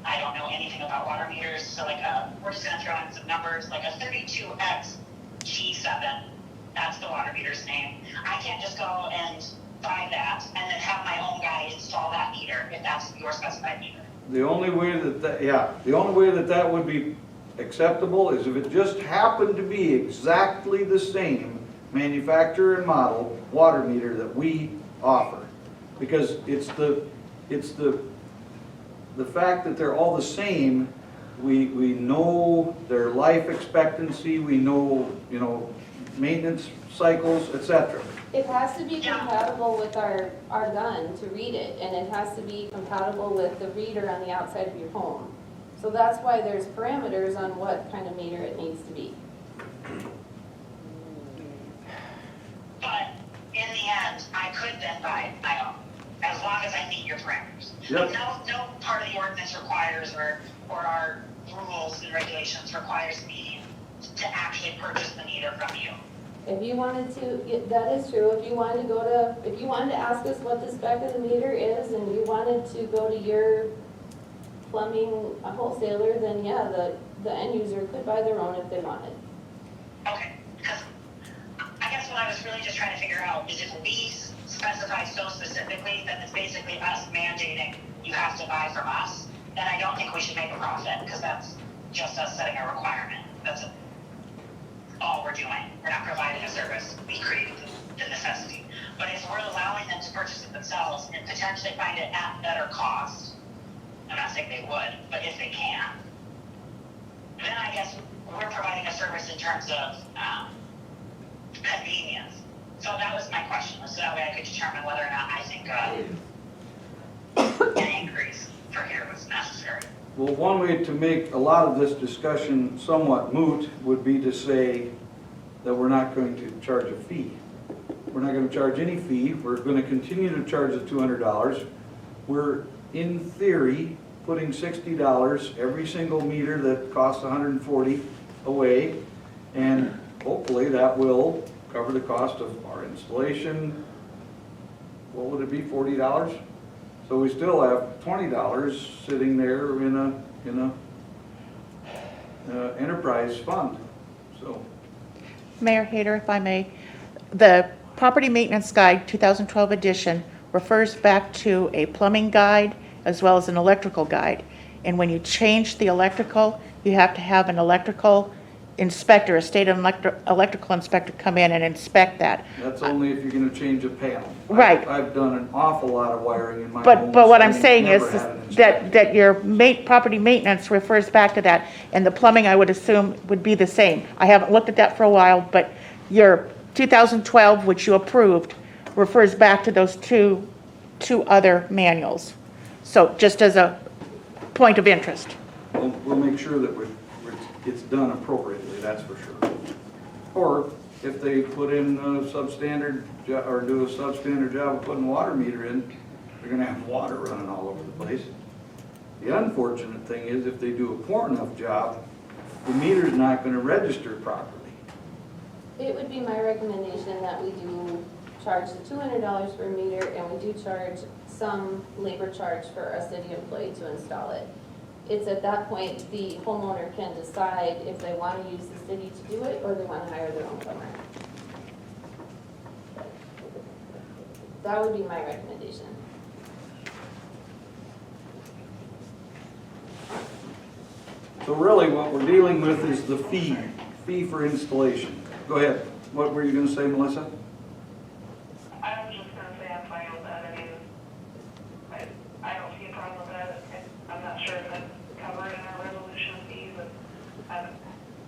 I don't know anything about water meters, so we're just gonna throw in some numbers, like a 32X G7, that's the water meter's name. I can't just go and buy that and then have my own guy install that meter if that's your specified meter. The only way the only way that would be acceptable is if it just happened to be exactly the same manufacturer and model water meter that we offer. Because it's the fact that they're all the same, we know their life expectancy, we know, maintenance cycles, etc. It has to be compatible with our gun to read it, and it has to be compatible with the reader on the outside of your home. So that's why there's parameters on what kind of meter it needs to be. But in the end, I could then buy my own, as long as I meet your parameters. Yep. No part of the ordinance requires, or our rules and regulations requires me to actually purchase the meter from you. If you wanted to, that is true, if you wanted to ask us what the spec of the meter is, and you wanted to go to your plumbing wholesaler, then yeah, the end user could buy their own if they wanted. Okay, because I guess what I was really just trying to figure out is if we specify so specifically that it's basically us mandating you have to buy from us, then I don't think we should make a profit, because that's just us setting a requirement. That's all we're doing. We're not providing a service. We created the necessity. But if we're allowing them to purchase it themselves and potentially find it at better cost, I'm not saying they would, but if they can, then I guess we're providing a service in terms of convenience. So that was my question, so that way I could determine whether or not I think an increase for here was necessary. Well, one way to make a lot of this discussion somewhat moot would be to say that we're not going to charge a fee. We're not going to charge any fee. We're going to continue to charge the $200. We're, in theory, putting $60 every single meter that costs $140 away, and hopefully that will cover the cost of our installation. What would it be, $40? So we still have $20 sitting there in a enterprise fund. So Mayor Hayter, if I may, the Property Maintenance Guide 2012 edition refers back to a plumbing guide as well as an electrical guide. And when you change the electrical, you have to have an electrical inspector, a state electrical inspector come in and inspect that. that's only if you're going to change a panel. Right. I've done an awful lot of wiring in my home. But what I'm and saying is never had an inspector. that your property maintenance refers back to that, and the plumbing, I would assume, would be the same. I haven't looked at that for a while, but your 2012, which you approved, refers back to those two other manuals. So just as a point of interest. We'll make sure that it's done appropriately, that's for sure. Or if they put in a substandard, or do a substandard job of putting water meter in, they're gonna have water running all over the place. The unfortunate thing is if they do a poor enough job, the meter's not gonna register properly. It would be my recommendation that we do charge the $200 for a meter, and we do charge some labor charge for a city employee to install it. It's at that point, the homeowner can decide if they want to use the city to do it, or they want to hire their own plumber. That would be my recommendation. So really what we're dealing with is the fee for installation. Go ahead. What were you gonna say, Melissa? I was just gonna say I'm fine with that. I mean, I don't see a problem with that. I'm not sure if that's covered in our resolution fees, but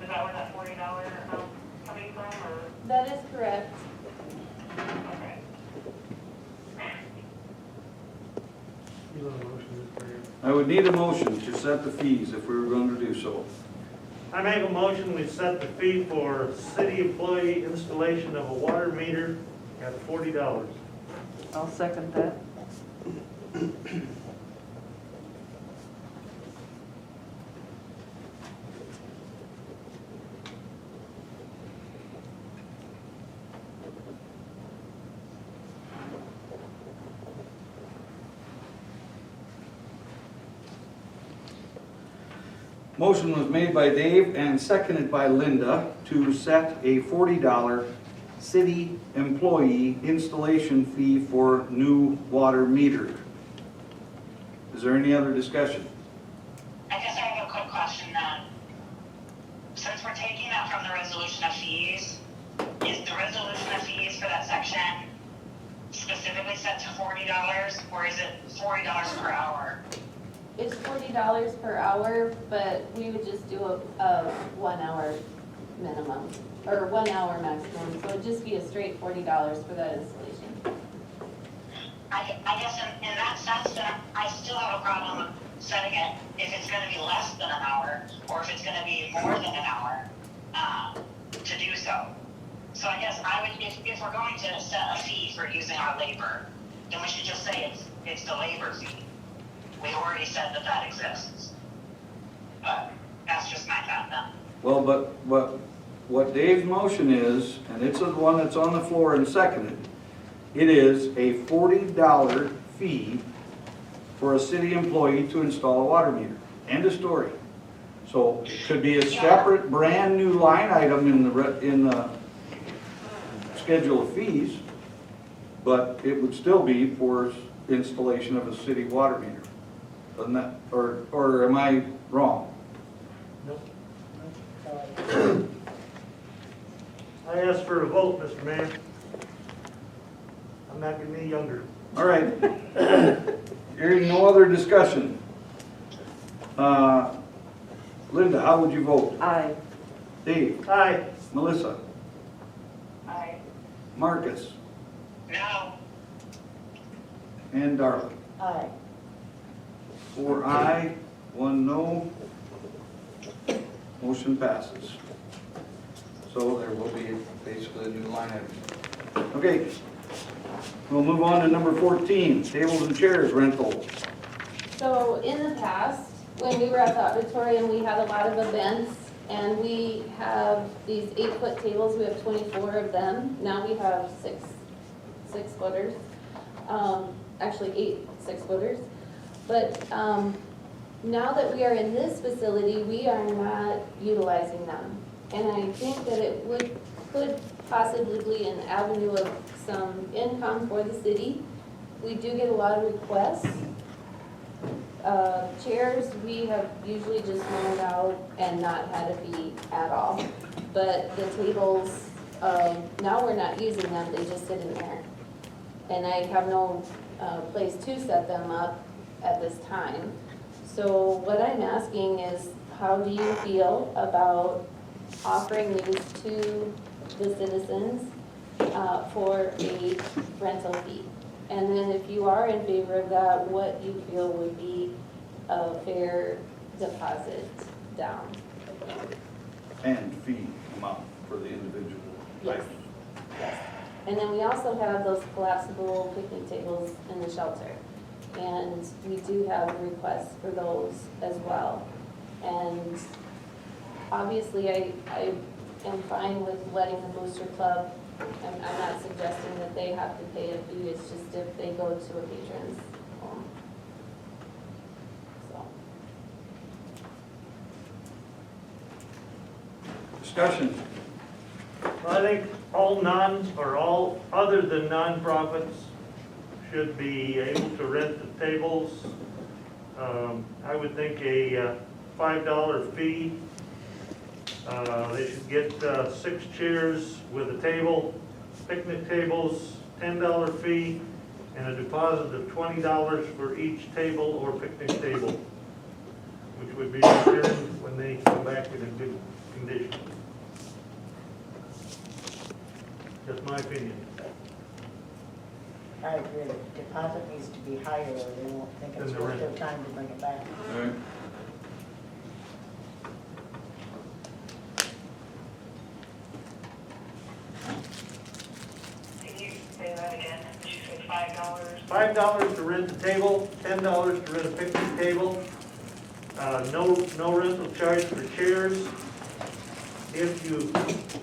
is that where that $40 amount coming from, or? That is correct. Okay. You want a motion, Mr. Mayor? I would need a motion to set the fees if we were going to do so. I make a motion, we set the fee for city employee installation of a water meter at $40. I'll second that. Motion was made by Dave and seconded by Linda to set a $40 city employee installation fee for new water meter. Is there any other discussion? I guess I have a quick question then. Since we're taking that from the resolution of fees, is the resolution of fees for that section specifically set to $40, or is it $40 per hour? It's $40 per hour, but we would just do a 1 hour minimum, or 1 hour maximum, so it'd just be a straight $40 for that installation. I guess in that sense, then I still have a problem setting it if it's gonna be less than an hour, or if it's gonna be more than an hour, to do so. So I guess I would, if we're going to set a fee for using our labor, then we should just say it's the labor fee. We already said that exists. But that's just my thought then. Well, but what Dave's motion is, and it's the one that's on the floor and seconded, it is a $40 fee for a city employee to install a water meter. End of story. So it could be a separate, brand new line item in the schedule of fees, but it would still be for installation of a city water meter. Doesn't that, or am I wrong? I ask for a vote, Mr. Mayor. I'm not getting any younger. All right. Hearing no other discussion. Linda, how would you vote? Aye. Dave? Aye. Melissa? Aye. Marcus? No, And Darla? Aye. 4 aye, 1 no. Motion passes. So there will be basically a new line item. Okay. We'll move on to number 14, tables and chairs rental. So in the past, when we were at the auditorium, we had a lot of events, and we have these 8-foot tables, we have 24 of them. Now we have six footers, actually 8 6-footers. But now that we are in this facility, we are not utilizing them. And I think that it could possibly be an avenue of some income for the city. We do get a lot of requests. Chairs, we have usually just loaned out and not had a fee at all. But the tables, now we're not using them, they just sit in there. And I have no place to set them up at this time. So what I'm asking is, how do you feel about offering these to the citizens for a rental fee? And then if you are in favor of that, what you feel would be a fair deposit down? And fee amount for the individual. Yes. Yes. And then we also have those collapsible picnic tables in the shelter. And we do have requests for those as well. And obviously, I am fine with letting the Booster Club, I'm not suggesting that they have to pay a fee, it's just if they go to a patron's home. So, Discussion. I think all other than nonprofits should be able to rent the tables. I would think a $5 fee They should get 6 chairs with a table, picnic tables, $10 fee, and a deposit of $20 for each table or picnic table, which would be returned when they come back in a good condition. Just my opinion. I agree, the deposit needs to be higher or they won't think it's Than the worth their rent. time to bring it back. All right. Can you say that again? Did you say $5? $5 to rent the table, $10 to rent a picnic table. No rental charge for chairs. If you,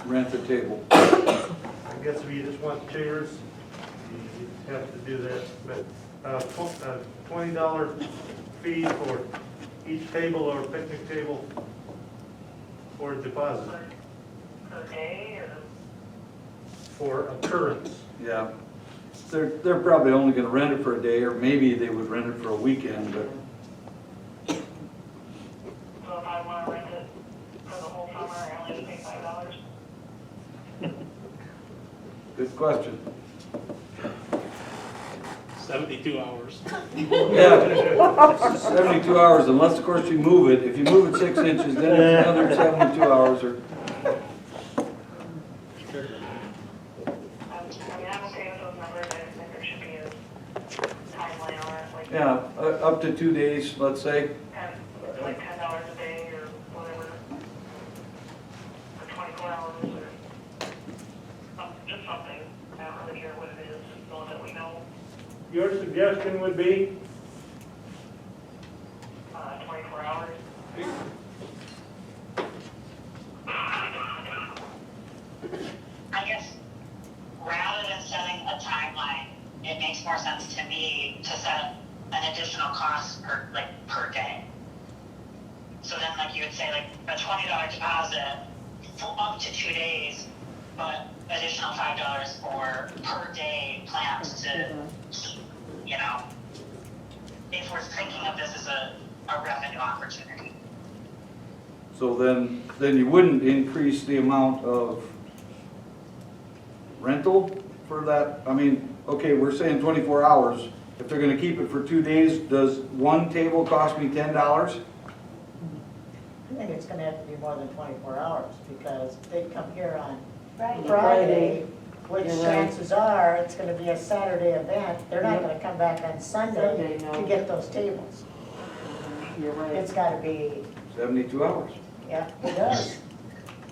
Rent the table. I guess if you just want chairs, you have to do that. But $20 fee for each table or picnic table for a deposit, Per day or? for occurrence. Yeah. They're probably only gonna rent it for a day, or maybe they would rent it for a weekend, but So if I want to rent it for the whole summer, I only pay $5? good question. 72 hours. Yeah, 72 hours, unless of course you move it. If you move it 6 inches, then it's another 72 hours or, I'm okay with those numbers. I just think there should be a timeline on it, like yeah, up to 2 days, let's say. like $10 a day or whatever, or 24 hours or just something. I don't really care what it is, as long as we know, Your suggestion would be? 24 hours. I guess rather than setting a timeline, it makes more sense to me to set an additional cost per day. So then like you would say like a $20 deposit for up to 2 days, but additional $5 for per day plans to, you know, if we're thinking of this as a revenue opportunity. So then you wouldn't increase the amount of rental for that? I mean, okay, we're saying 24 hours. If they're gonna keep it for 2 days, does one table cost me $10? I think it's gonna have to be more than 24 hours, because they come here on Friday, which You're right. chances are, it's gonna be a Saturday event. They're not gonna come back on Sunday Sunday, no. to get those tables. You're right. It's gotta be, 72 hours. yeah, it does.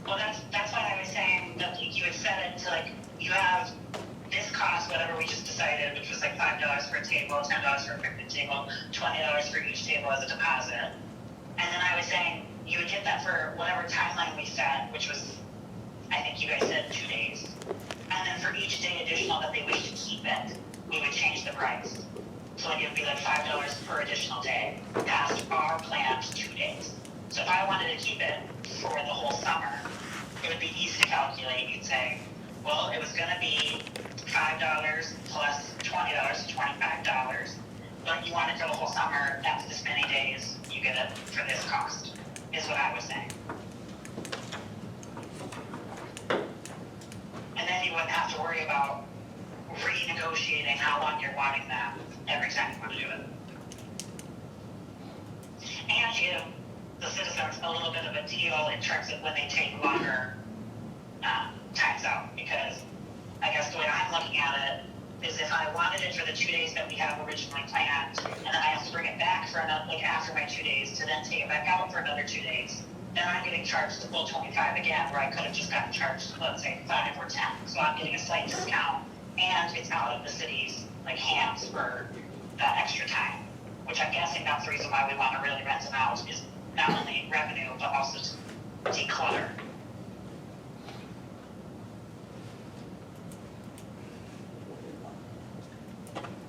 Well, that's why I was saying that you would set it to like, you have this cost, whatever we just decided, which was like $5 for a table, $10 for a picnic table, $20 for each table as a deposit. And then I was saying, you would get that for whatever timeline we set, which was, I think you guys said 2 days. And then for each day additional that they wish to keep it, we would change the price. So like it would be like $5 per additional day, past our planned 2 days. So if I wanted to keep it for the whole summer, it would be easy to calculate. You'd say, well, it was gonna be $5 plus $20, $25, but you want it for the whole summer, that's this many days, you get it for this cost, is what I was saying. And then you wouldn't have to worry about renegotiating how long you're wanting that every time you want to do it. And you give the citizens a little bit of a deal in terms of when they take longer times out, because I guess the way I'm looking at it is if I wanted it for the 2 days that we have originally planned, and then I have to bring it back for another, like after my 2 days, to then take it back out for another 2 days, then I'm getting charged the full 25 again, where I could have just gotten charged, let's say 5 or 10. So I'm getting a slight discount, and it's out of the city's like hands for that extra time, which I'm guessing that's the reason why we want to really rent them out, is not only revenue, but also to declutter.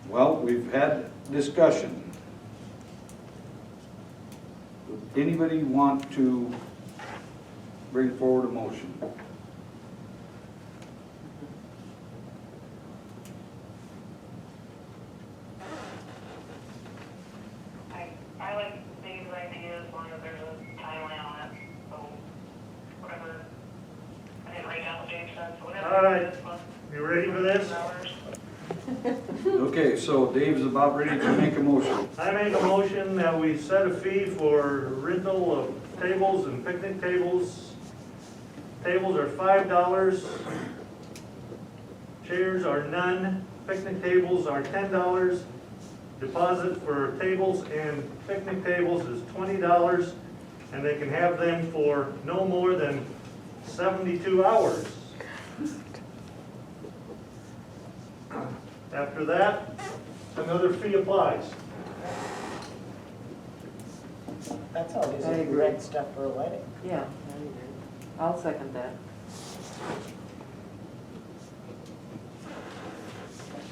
Well, we've had discussion. Would anybody want to bring forward a motion? I like Dave's idea as long as there's a timeline on it, so whatever Okay, so Dave's about ready to make a motion. I make a motion that we set a fee for rental of tables and picnic tables. Tables are $5, chairs are none, picnic tables are $10. Deposit for tables and picnic tables is $20, and they can have them for no more than 72 hours. After that, another fee applies. That's always I a agree. red stuff for a wedding. Yeah, I agree. I'll second that.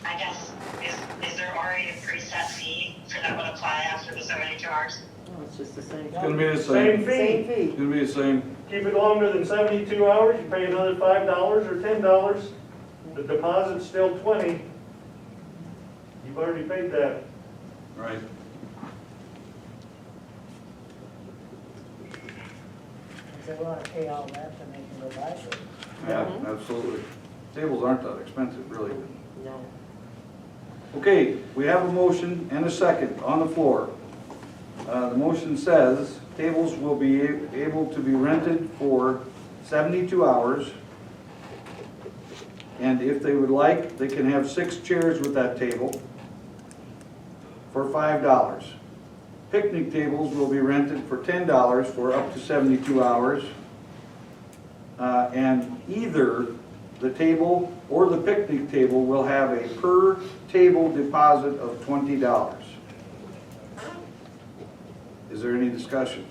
I guess, is there already a preset fee for that would apply after the 72 hours? No, it's just the same. It's gonna be the Same same. fee. Same It's fee. gonna be the same. Keep it longer than 72 hours, you pay another $5 or $10. The deposit's still 20. You've already paid that. Right. If they want to pay all that, then they can go buy it. Yeah, absolutely. Tables aren't that expensive, really. No. Okay, we have a motion and a second on the floor. The motion says tables will be able to be rented for 72 hours. And if they would like, they can have 6 chairs with that table for $5. Picnic tables will be rented for $10 for up to 72 hours. And either the table or the picnic table will have a per table deposit of $20. Is there any discussion?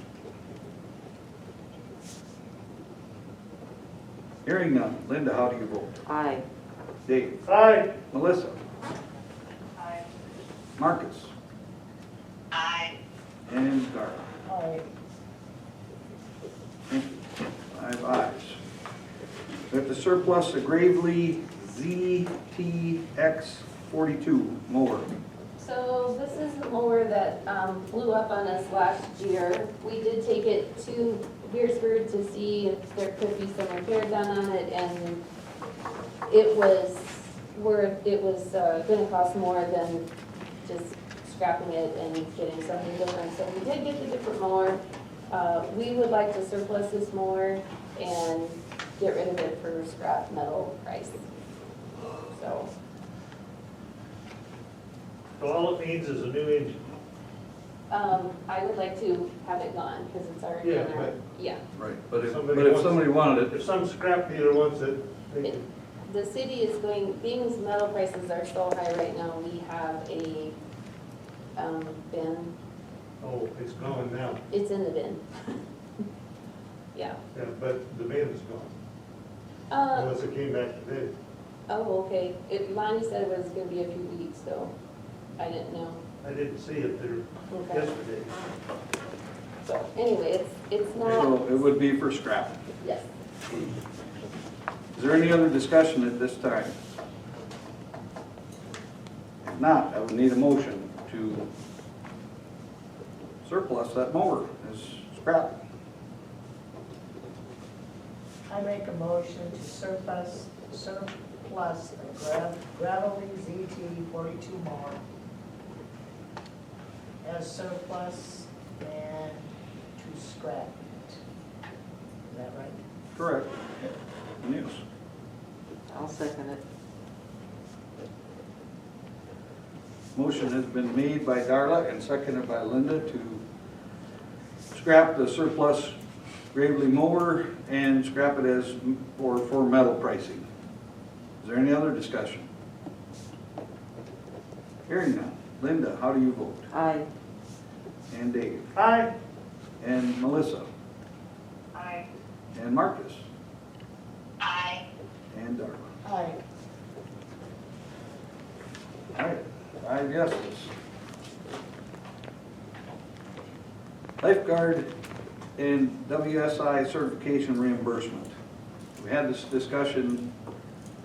Hearing none. Linda, how do you vote? Aye. Dave? Aye. Melissa? Aye. Marcus? I, And Darla? Aye. Thank you. 5 ayes. We have to surplus a Gravely ZTX42 mower. So this is the mower that blew up on us last year. We did take it to Beersford to see if there could be some repair done on it, and it was gonna cost more than just scrapping it and getting something different. So we did get the different mower. We would like to surplus this mower and get rid of it for scrap metal price. So, So all it needs is a new engine. I would like to have it gone, because it's already Yeah, in our, but- yeah. Right, but if Somebody wants- somebody wanted it, If some scrap dealer wants it, they It- can. The city is going, being as metal prices are so high right now, we have a, bin, Oh, it's gone now. it's in the bin. Yeah. Yeah, but the bin is gone, unless it came back today. Oh, okay, Lonnie said it was gonna be a few weeks, so I didn't know. I didn't see it there Okay. yesterday. So, anyway, it's so not, it would be for scrap. yes. Is there any other discussion at this time? If not, I would need a motion to surplus that mower as scrap. I make a motion to surplus the Gravely ZT42 mower as surplus and to scrap it. Is that right? Correct. Yes. I'll second it. Motion has been made by Darla and seconded by Linda to scrap the surplus Gravely mower and scrap it as for metal pricing. Is there any other discussion? Hearing none. Linda, how do you vote? Aye. And Dave? Aye. And Melissa? Aye. And Marcus? I, And Darla? Aye. All right, 5 yeses. Lifeguard and WSI certification reimbursement. We had this discussion,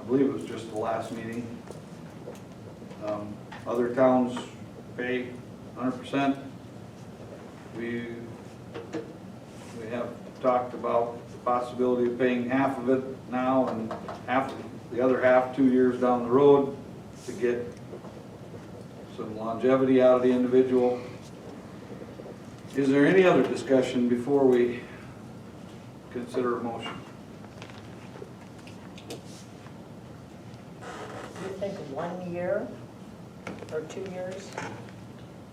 I believe it was just the last meeting. Other towns pay 100%. We have talked about the possibility of paying half of it now and half, the other half 2 years down the road to get some longevity out of the individual. Is there any other discussion before we consider a motion? You think 1 year or 2 years?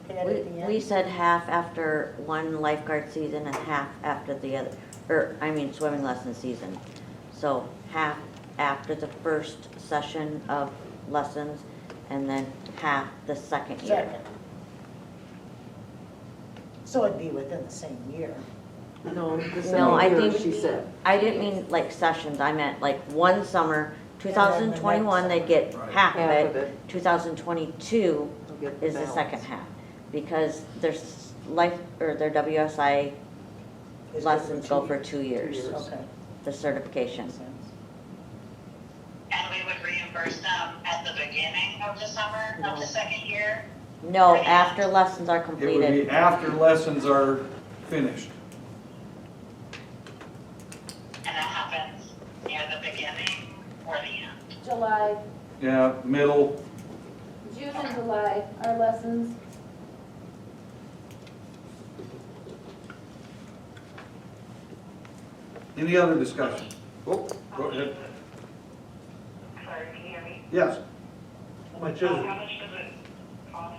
Paid at the end? We said half after one lifeguard season and half after the other, swimming lesson season. So half after the first session of lessons and then half the second year. Second. So it'd be within the same year. No, the No, I same year, think, she said. I didn't mean like sessions, I meant like one summer, And then the 2021, they next get Right. half Half of of it. it. 2022 They'll get is the balance. second half. Because their WSI Is it lessons go for years? 2 years, Okay. the certification. Makes sense. And we would reimburse them at the beginning of the summer of the second year? No, after lessons are It would completed. be after lessons are finished. And that happens near the beginning or the end? July, Yeah, middle, June and July are lessons. any other discussion? Oh, go ahead. Sorry, can you hear me? Yes, How much is How it? much does it cost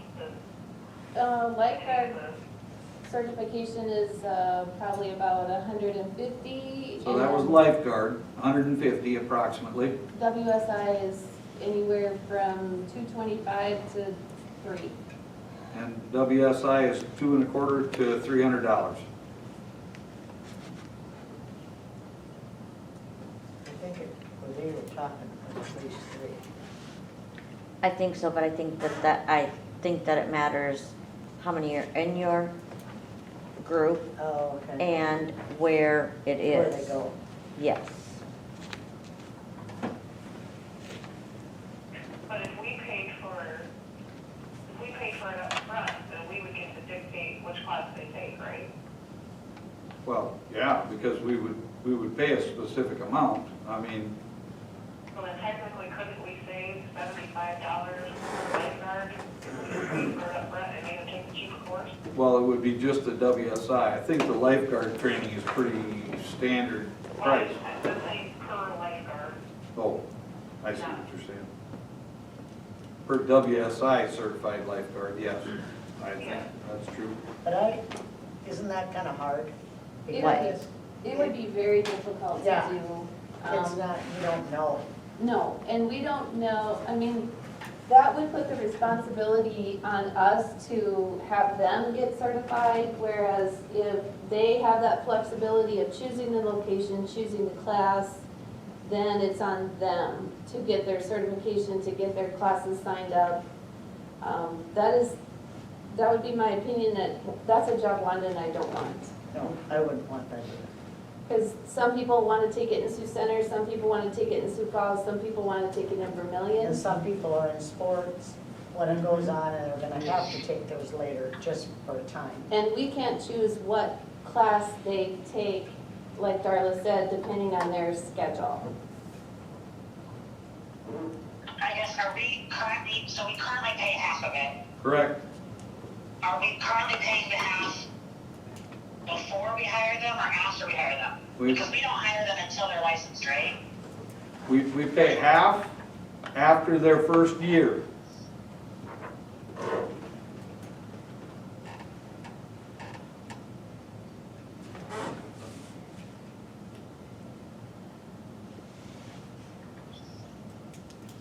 to Lifeguard take the, certification is probably about 150. so that was and lifeguard, 150 approximately. WSI is anywhere from 225 to 3. And WSI is $225 to $300. I think they were talking at least 3. I think so, but I think that it matters how many are in your group Oh, okay. and where it is. Where they go. Yes. but if we paid for it up front, then we would get to dictate which class they take, right? Well, yeah, because we would pay a specific amount. I mean, So then technically, couldn't we save $75 per lifeguard if we paid for it up front and made them take the cheaper course? well, it would be just the WSI. I think the lifeguard training is pretty standard price. Let's say per lifeguard. Oh, I see what you're saying. Per WSI certified lifeguard, yes, I think that's true. But isn't that kind of hard? It Because It would be very difficult to Yeah. do. it's not, you don't know. No, and we don't know, I mean, that would put the responsibility on us to have them get certified, whereas if they have that flexibility of choosing the location, choosing the class, then it's on them to get their certification, to get their classes signed up. That would be my opinion, that's a job Wanda and I don't want. No, I wouldn't want that either. Because some people want to take it in Sioux Center, some people want to take it in Sioux Falls, some people want to take it in Vermillion. And some people are in sports when it goes on and they're gonna have to take those later just for time. And we can't choose what class they take, like Darla said, depending on their schedule. I guess, so we currently pay half of it. Correct? Are we currently paying the half before we hire them or after we hire them? We- Because we don't hire them until they're licensed, right? We pay half after their first year.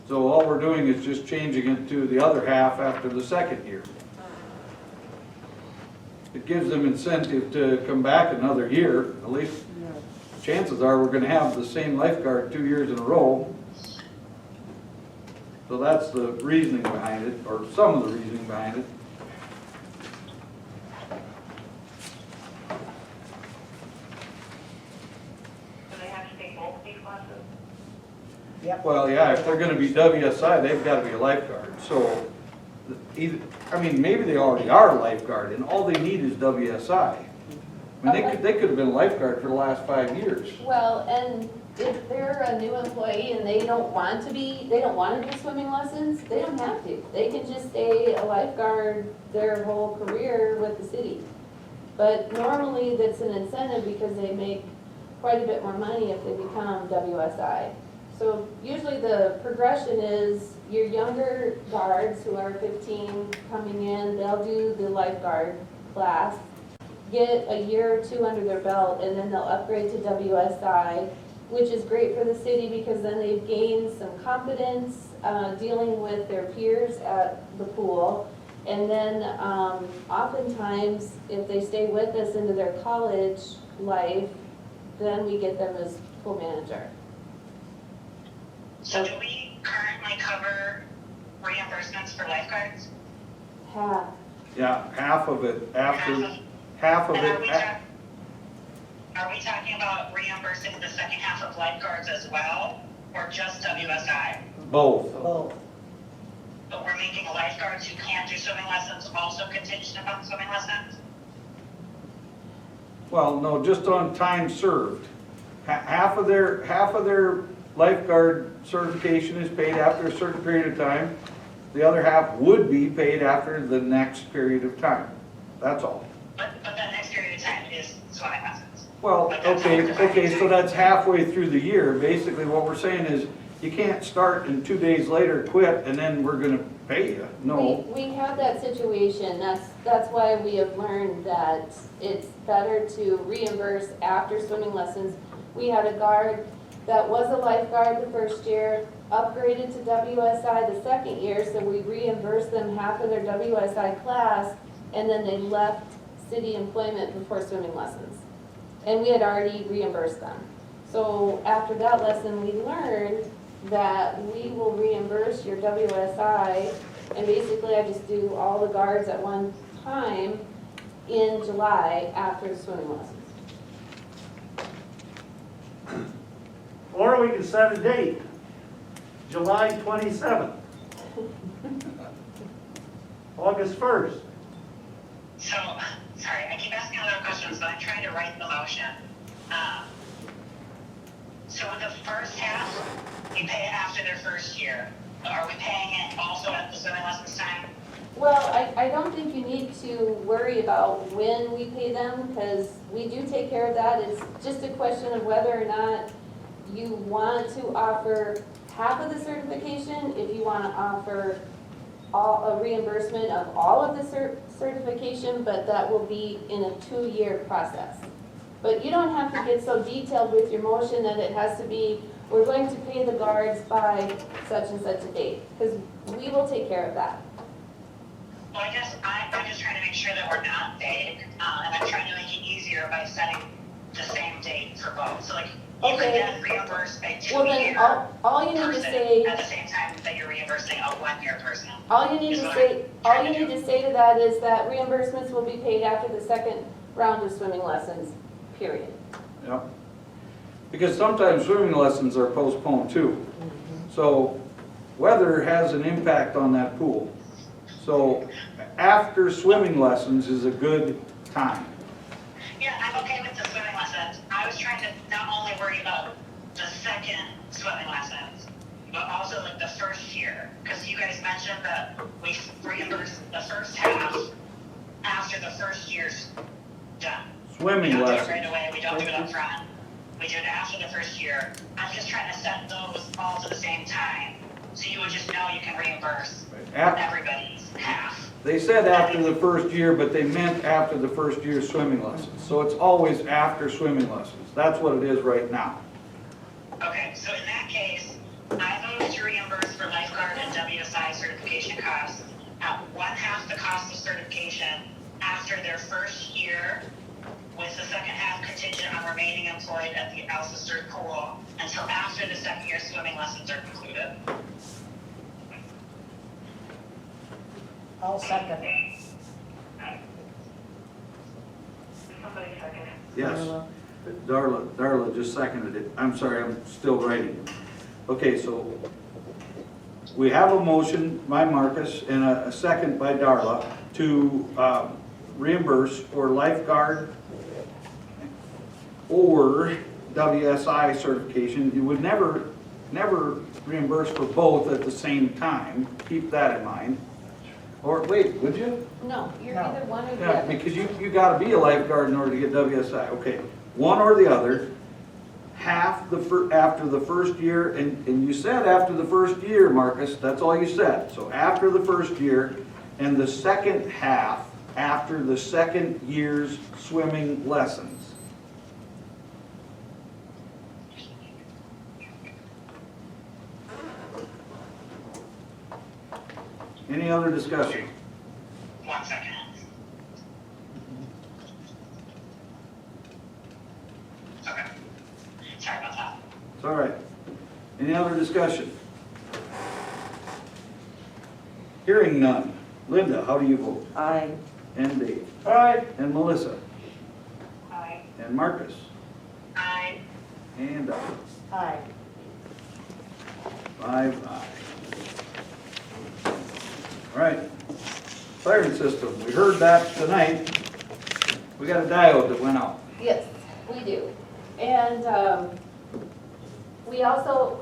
So all we're doing is just changing it to the other half after the second year. It gives them incentive to come back another year, at least chances are we're gonna have the same lifeguard 2 years in a row. So that's the reasoning behind it, or some of the reasoning behind it. Do they have to take both of these classes? Yep. Well, yeah, if they're gonna be WSI, they've gotta be a lifeguard, so either, I mean, maybe they already are a lifeguard and all they need is WSI. I mean, they could have been a lifeguard for the last 5 years. Well, and if they're a new employee and they don't want to do swimming lessons, they don't have to. They can just stay a lifeguard their whole career with the city. But normally that's an incentive because they make quite a bit more money if they become WSI. So usually the progression is your younger guards who are 15 coming in, they'll do the lifeguard class, get a year or two under their belt, and then they'll upgrade to WSI, which is great for the city because then they've gained some confidence dealing with their peers at the pool. And then oftentimes, if they stay with us into their college life, then we get them as pool manager. So do we currently cover reimbursements for lifeguards? Half. Yeah, half of it after, half of And it. are we talking about reimbursing the second half of lifeguards as well, or just WSI? Both. Both. But we're making lifeguards who can't do swimming lessons also contingent upon swimming lessons? Well, no, just on time served. Half of their lifeguard certification is paid after a certain period of time. The other half would be paid after the next period of time. That's all. But that next period of time is swimming lessons. Well, okay, so that's halfway through the year. Basically, what we're saying is, you can't start and 2 days later quit and then we're gonna pay you. No. We have that situation. That's why we have learned that it's better to reimburse after swimming lessons. We had a guard that was a lifeguard the first year, upgraded to WSI the second year, so we reimbursed them half of their WSI class, and then they left city employment before swimming lessons. And we had already reimbursed them. So after that lesson, we learned that we will reimburse your WSI, and basically I just do all the guards at one time in July after the swimming lessons. Or we can set a date, July 27th. August 1st. So, sorry, I keep asking other questions, but I'm trying to write the motion. So in the first half, you pay it after their first year. Are we paying it also at the swimming lessons time? Well, I don't think you need to worry about when we pay them, because we do take care of that. It's just a question of whether or not you want to offer half of the certification, if you want to offer a reimbursement of all of the certification, but that will be in a 2-year process. But you don't have to get so detailed with your motion that it has to be, we're going to pay the guards by such and such a date, because we will take care of that. Well, I guess I'm just trying to make sure that we're not vague, and I'm trying to make it easier by setting the same date for both. So like, you could Okay. get reimbursed a Well, then, 2-year all you need to person say, at the same time that you're reimbursing a 1-year person. all you need to say to that is that reimbursements will be paid after the second round of swimming lessons, period. Yep. Because sometimes swimming lessons are postponed too. So weather has an impact on that pool. So after swimming lessons is a good time. Yeah, I'm okay with the swimming lessons. I was trying to not only worry about the second swimming lessons, but also like the first year. Because you guys mentioned that we reimburse the first half after the first year's done. Swimming We don't do lessons. it right away, we don't do it up front. We do it after the first year. I'm just trying to set those all to the same time, so you would just know you can reimburse everybody's half. They said after the first year, but they meant after the first year's swimming lessons. So it's always after swimming lessons. That's what it is right now. Okay, so in that case, I move to reimburse for lifeguard and WSI certification costs at 1/2 the cost of certification after their first year, with the second half contingent on remaining employed at the Alpha Cert pool until after the second year swimming lessons are concluded. I'll second it. Somebody second. Yes. Darla just seconded it. I'm sorry, I'm still writing. Okay, so we have a motion by Marcus and a second by Darla to reimburse for lifeguard or WSI certification, you would never reimburse for both at the same time. Keep that in mind. Or, wait, would you? No, you're No. either one or the Yeah, other. because you gotta be a lifeguard in order to get WSI. Okay, one or the other. Half after the first year, and you said after the first year, Marcus, that's all you said. So after the first year, and the second half after the second year's swimming lessons. Any other discussion? 1 second. Okay. Sorry about that. It's all right. Any other discussion? Hearing none. Linda, how do you vote? Aye. And Dave? Aye. And Melissa? Aye. And Marcus? Aye. And I. Aye. 5 ayes. All right. Siren system, we heard that tonight. We got a diode that went out. Yes, we do. And we also,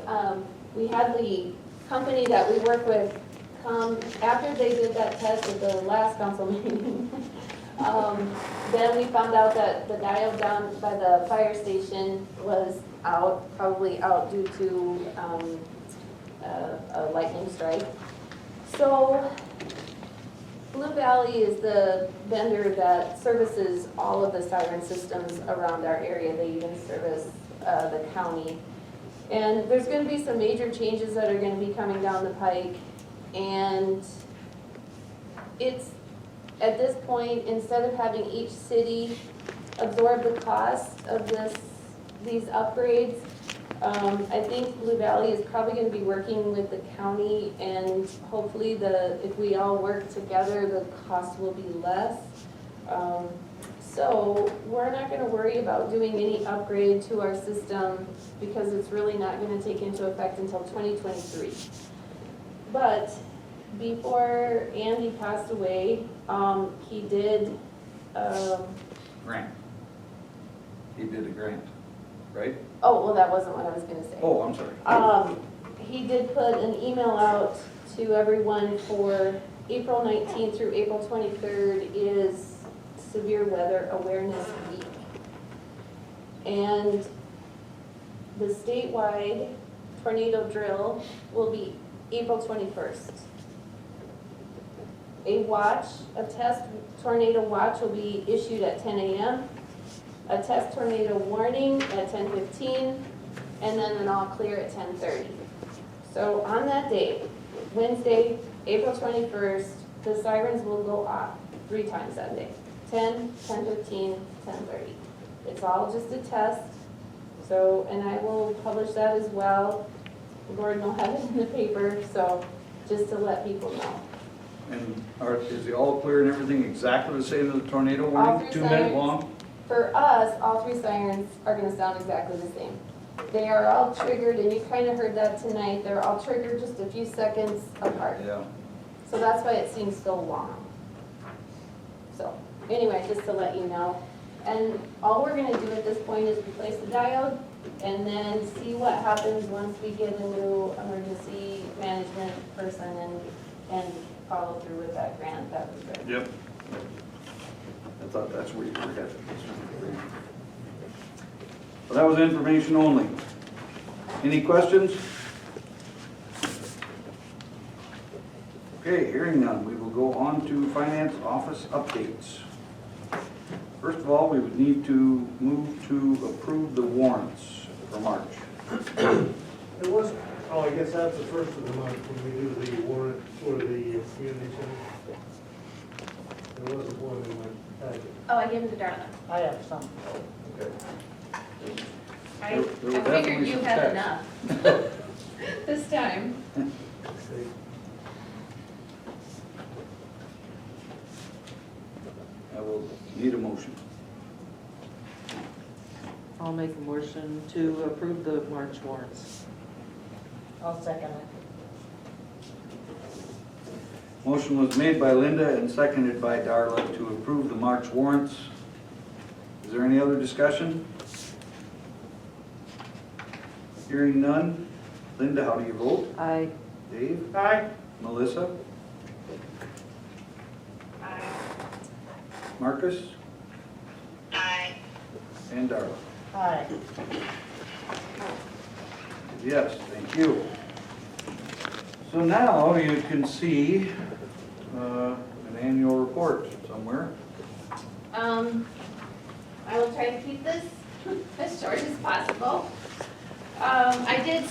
we had the company that we work with come, after they did that test at the last council meeting, then we found out that the diode down by the fire station was out, probably out due to a lightning strike. So Blue Valley is the vendor that services all of the siren systems around our area. They even service the county. And there's going to be some major changes that are going to be coming down the pike. And it's, at this point, instead of having each city absorb the cost of these upgrades, I think Blue Valley is probably going to be working with the county, and hopefully if we all work together, the cost will be less. So we're not going to worry about doing any upgrade to our system because it's really not going to take into effect until 2023. But before Andy passed away, he did, Grant. He did a grant, right? oh, well, that wasn't what I was going to say. Oh, I'm sorry. He did put an email out to everyone for April 19th through April 23rd is Severe Weather Awareness Week. And the statewide tornado drill will be April 21st. A test tornado watch will be issued at 10 a.m., a test tornado warning at 10:15, and then an all clear at 10:30. So on that day, Wednesday, April 21st, the sirens will go off 3 times that day. 10, 10:15, 10:30. It's all just a test. So, and I will publish that as well. Gordon will have it in the paper, so just to let people know. And is the all clear and everything exactly the same as the tornado All warning? 3 2-minute sirens. long? For us, all 3 sirens are gonna sound exactly the same. They are all triggered, and you kind of heard that tonight, they're all triggered just a few seconds apart. Yeah. So that's why it seems so long. So, anyway, just to let you know. And all we're gonna do at this point is replace the diode, and then see what happens once we get a new emergency management person and follow through with that grant. That was great. Yep. I thought that's where you were headed. Well, that was information only. Any questions? Okay, hearing none, we will go on to finance office updates. First of all, we would need to move to approve the warrants for March. It was, oh, I guess that's the first of the month when we do the warrant for the community center. There wasn't one in my packet. Oh, I gave it to Darla. I have some. Okay. I There were figured definitely you some had text. enough this time. See, I will need a motion. I'll make a motion to approve the March warrants. I'll second it. Motion was made by Linda and seconded by Darla to approve the March warrants. Is there any other discussion? Hearing none. Linda, how do you vote? Aye. Dave? Aye. Melissa? Aye. Marcus? Aye. And Darla? Aye. Yes, thank you. So now you can see an annual report somewhere. I will try to keep this as short as possible. I did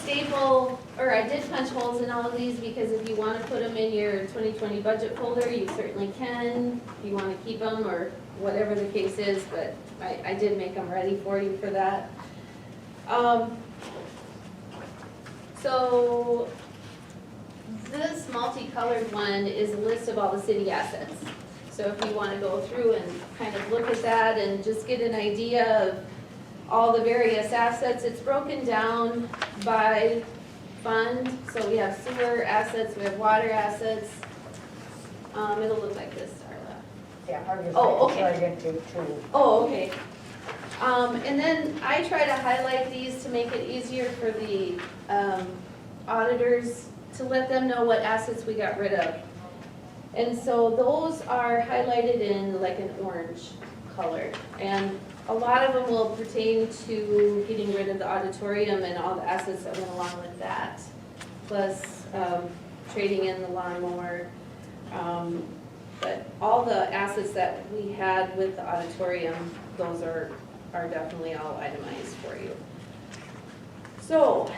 punch holes in all of these because if you want to put them in your 2020 budget folder, you certainly can. If you want to keep them or whatever the case is, but I did make them ready for you for that. So this multicolored one is a list of all the city assets. So if you want to go through and kind of look at that and just get an idea of all the various assets, it's broken down by fund. So we have sewer assets, we have water assets. It'll look like this, Darla. Yeah, I was Oh, just okay. right into two. Oh, okay. And then I try to highlight these to make it easier for the auditors to let them know what assets we got rid of. And so those are highlighted in like an orange color. And a lot of them will pertain to getting rid of the auditorium and all the assets that went along with that. Plus trading in the lawnmower. But all the assets that we had with the auditorium, those are definitely all itemized for you. So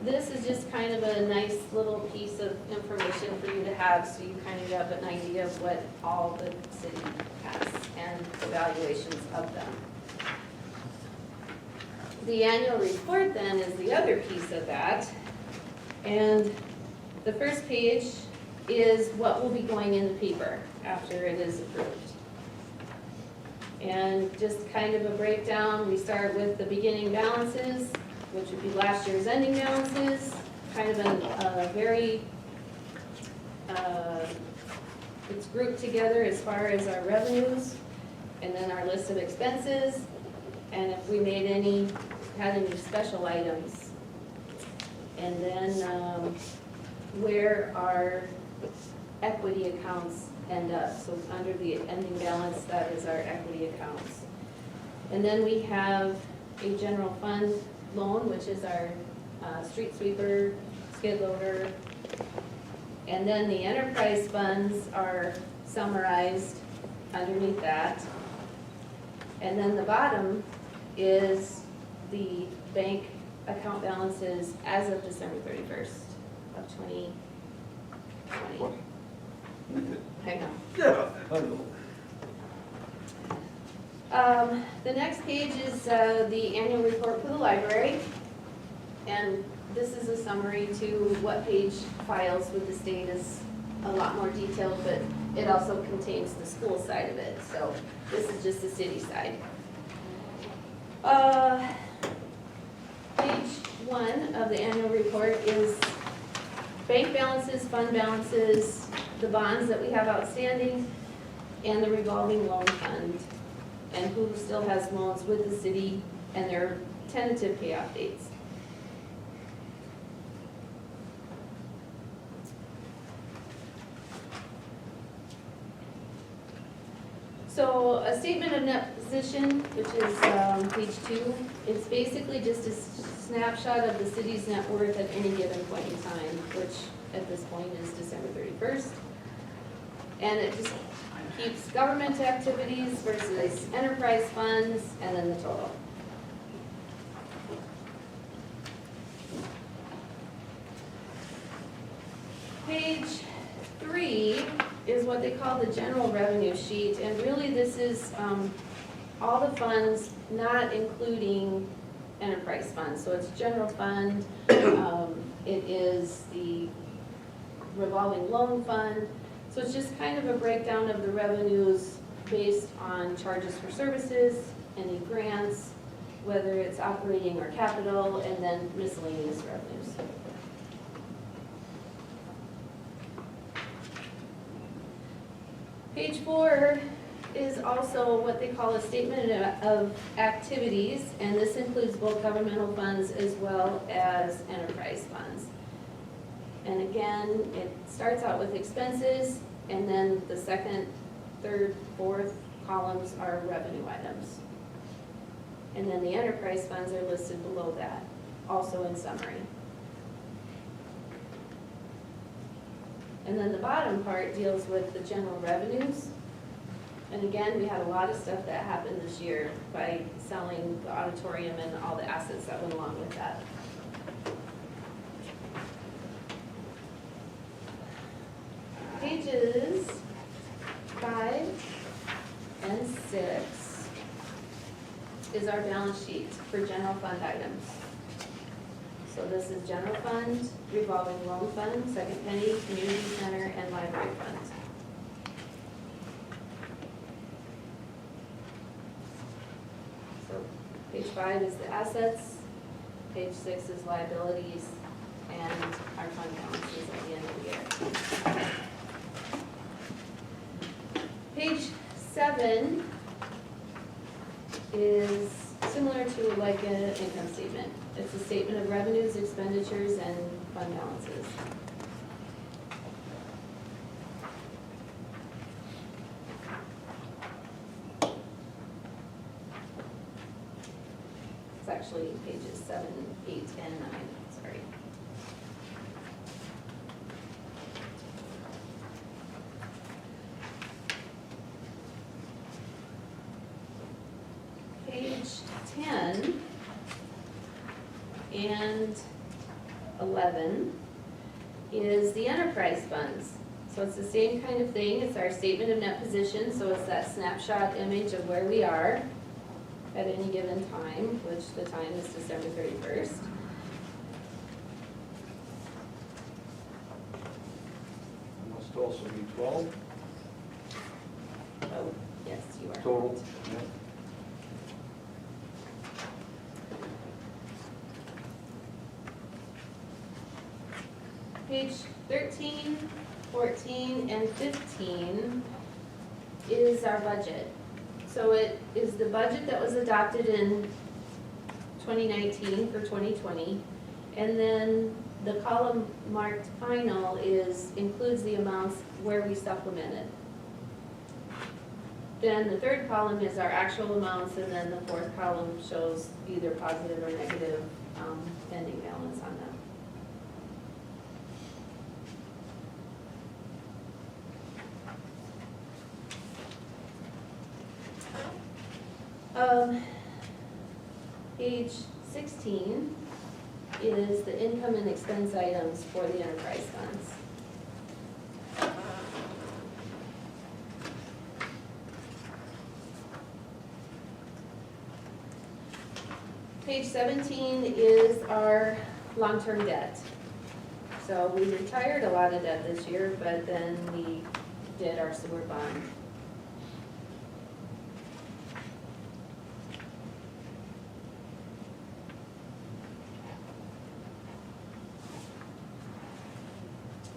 this is just kind of a nice little piece of information for you to have, so you kind of have an idea of what all the city has and the valuations of them. The annual report then is the other piece of that. And the first page is what will be going in the paper after it is approved. And just kind of a breakdown, we start with the beginning balances, which would be last year's ending balances, kind of a very, it's grouped together as far as our revenues, and then our list of expenses, and if we had any special items. And then where our equity accounts end up. So under the ending balance, that is our equity accounts. And then we have a general fund loan, which is our street sweeper, skid loader. And then the enterprise funds are summarized underneath that. And then the bottom is the bank account balances as of December 31st of 2020. I know. Yeah, I know. The next page is the annual report for the library. And this is a summary to what page files with the state is a lot more detailed, but it also contains the school side of it. So this is just the city side. Page 1 of the annual report is bank balances, fund balances, the bonds that we have outstanding, and the revolving loan fund, and who still has loans with the city and their tentative payoff dates. So a statement of net position, which is page 2, it's basically just a snapshot of the city's net worth at any given point in time, which at this point is December 31st. And it just keeps government activities versus enterprise funds, and then the total. Page 3 is what they call the general revenue sheet, and really this is all the funds not including enterprise funds. So it's general fund, it is the revolving loan fund. So it's just kind of a breakdown of the revenues based on charges for services, any grants, whether it's operating or capital, and then miscellaneous revenues. Page 4 is also what they call a statement of activities, and this includes both governmental funds as well as enterprise funds. And again, it starts out with expenses, and then the second, third, fourth columns are revenue items. And then the enterprise funds are listed below that, also in summary. And then the bottom part deals with the general revenues. And again, we had a lot of stuff that happened this year by selling the auditorium and all the assets that went along with that. Pages 5 and 6 is our balance sheet for general fund items. So this is general fund, revolving loan fund, second penny, community center, and library fund. So page 5 is the assets, page 6 is liabilities, and our fund balances at the end of the year. Page 7 is similar to like an income statement. It's a statement of revenues, expenditures, and fund balances. It's actually pages 7, 8, and 9, sorry. Page 10 and 11 is the enterprise funds. So it's the same kind of thing. It's our statement of net position, so it's that snapshot image of where we are at any given time, which the time is December 31st. Must also be 12 Oh, yes, you are. total. correct. Yeah. Page 13, 14, and 15 is our budget. So it is the budget that was adopted in 2019 for 2020. And then the column marked final includes the amounts where we supplemented. Then the third column is our actual amounts, and then the fourth column shows either positive or negative ending balance on them. Page 16 is the income and expense items for the enterprise funds. Page 17 is our long-term debt. So we retired a lot of debt this year, but then we did our sewer bond.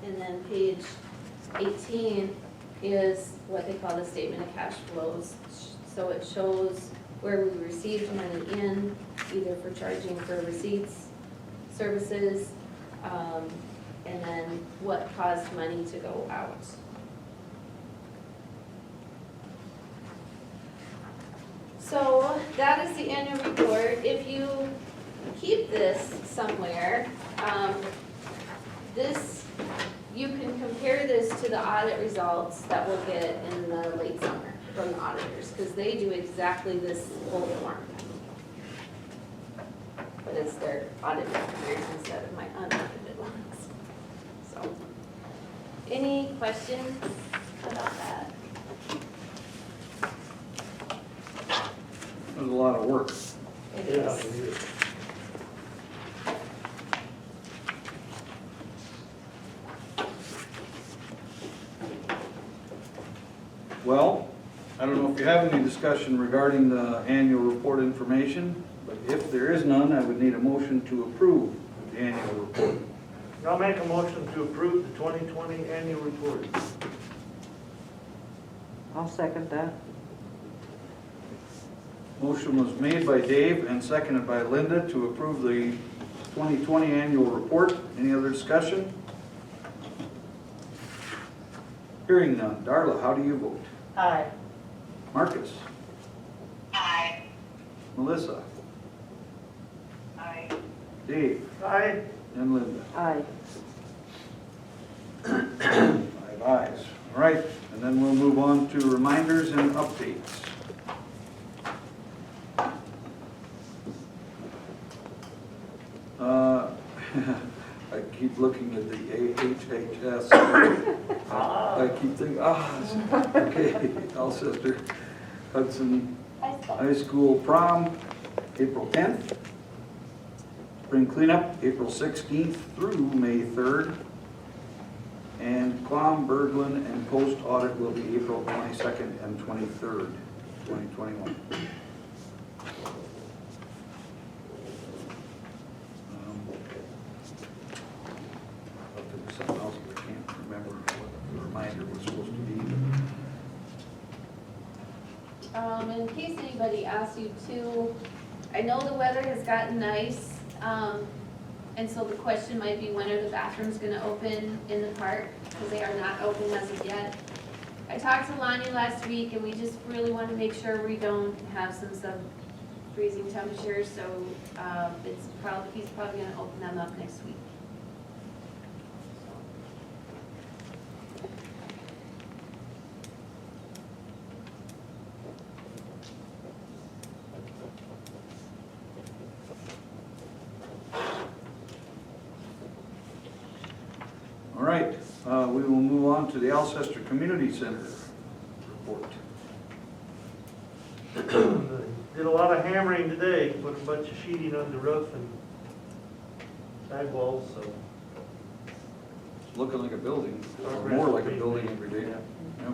And then page 18 is what they call the statement of cash flows. So it shows where we received money in, either for charging for receipts, services, and then what caused money to go out. So that is the annual report. If you keep this somewhere, you can compare this to the audit results that we'll get in the late summer from the auditors, because they do exactly this whole form. But it's their audited figures instead of my unaudited ones. So, any questions about that? There's a lot of work. It Yeah, is. it is. Well, I don't know if you have any discussion regarding the annual report information, but if there is none, I would need a motion to approve the annual report. I'll make a motion to approve the 2020 annual report. I'll second that. Motion was made by Dave and seconded by Linda to approve the 2020 annual report. Any other discussion? Hearing none. Darla, how do you vote? Aye. Marcus? Aye. Melissa? I, Dave? Aye. And Linda? Aye. 5 ayes. All right, and then we'll move on to reminders and updates. I keep looking at the AHHS. I keep thinking, okay, Alcester Hudson High school. High School prom, April 10th. Spring cleanup, April 16th through May 3rd. And Clom, Berglund, and post audit will be April 22nd and 23rd, 2021. Thought there was something else, but I can't remember what the reminder was supposed to be. In case anybody asks you to, I know the weather has gotten nice, and so the question might be, when are the bathrooms gonna open in the park? Because they are not open as of yet. I talked to Lonnie last week, and we just really want to make sure we don't have some sub-freezing temperatures, so he's probably gonna open them up next week. All right, we will move on to the Alcester Community Center report. Did a lot of hammering today, put a bunch of sheeting on the roof and sidewalls, so. It's looking like a building, or more like a building every day. Yep.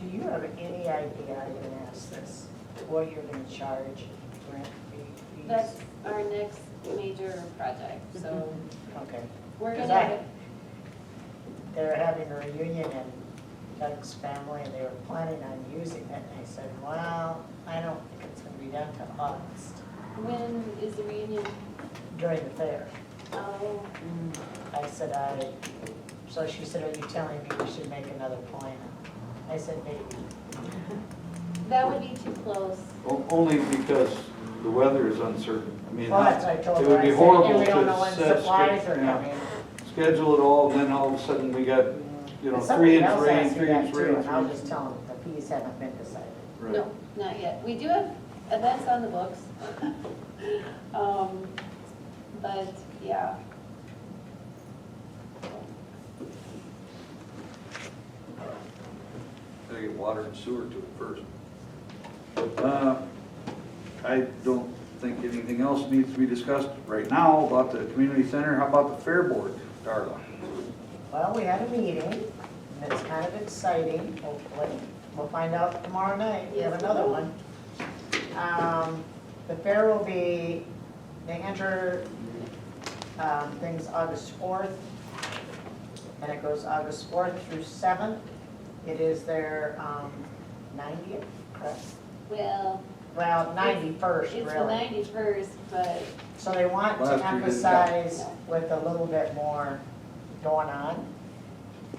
Do you have any idea, I can ask this, what you're gonna charge rent fees? That's our next major project, so Okay. we're 'Cause gonna, They're having a reunion in Doug's family, and they were planning on using it, and I said, well, I don't think it's gonna be done till August, when is the reunion? during the fair. Oh, I said, so she said, are you telling me we should make another plan? I said, maybe. that would be too close. Only because the weather is uncertain. I mean, Well, that's what I told it her. would I be said, horrible and we don't know to when set, supplies are yeah, coming. schedule it all, and then all of a sudden we got, you know, And 3 somebody inch else rain, asked me 3 that inch too, rain. and I'll just tell them the fees haven't been decided. Right. No, not yet. We do have events on the books. But, yeah. Gotta get water and sewer to it first. I don't think anything else needs to be discussed right now about the community center. How about the fair board, Darla? Well, we had a meeting, and it's kind of exciting, hopefully. We'll find out tomorrow night. We have another one. The fair will be, they enter things August 4th, and it goes August 4th through 7th. It is their 90th, correct? Well, Well, 91st, it's the really. 91st, but So they want Last to year didn't emphasize with a little bit more going on.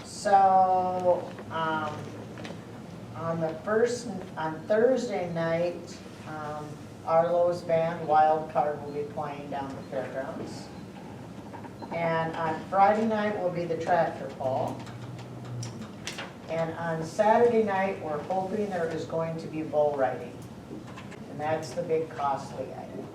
So, on Thursday night, Arlo's band, Wild Card, will be playing down the fairgrounds. And on Friday night will be the tractor pull. And on Saturday night, we're hoping there is going to be bull riding. And that's the big costly item.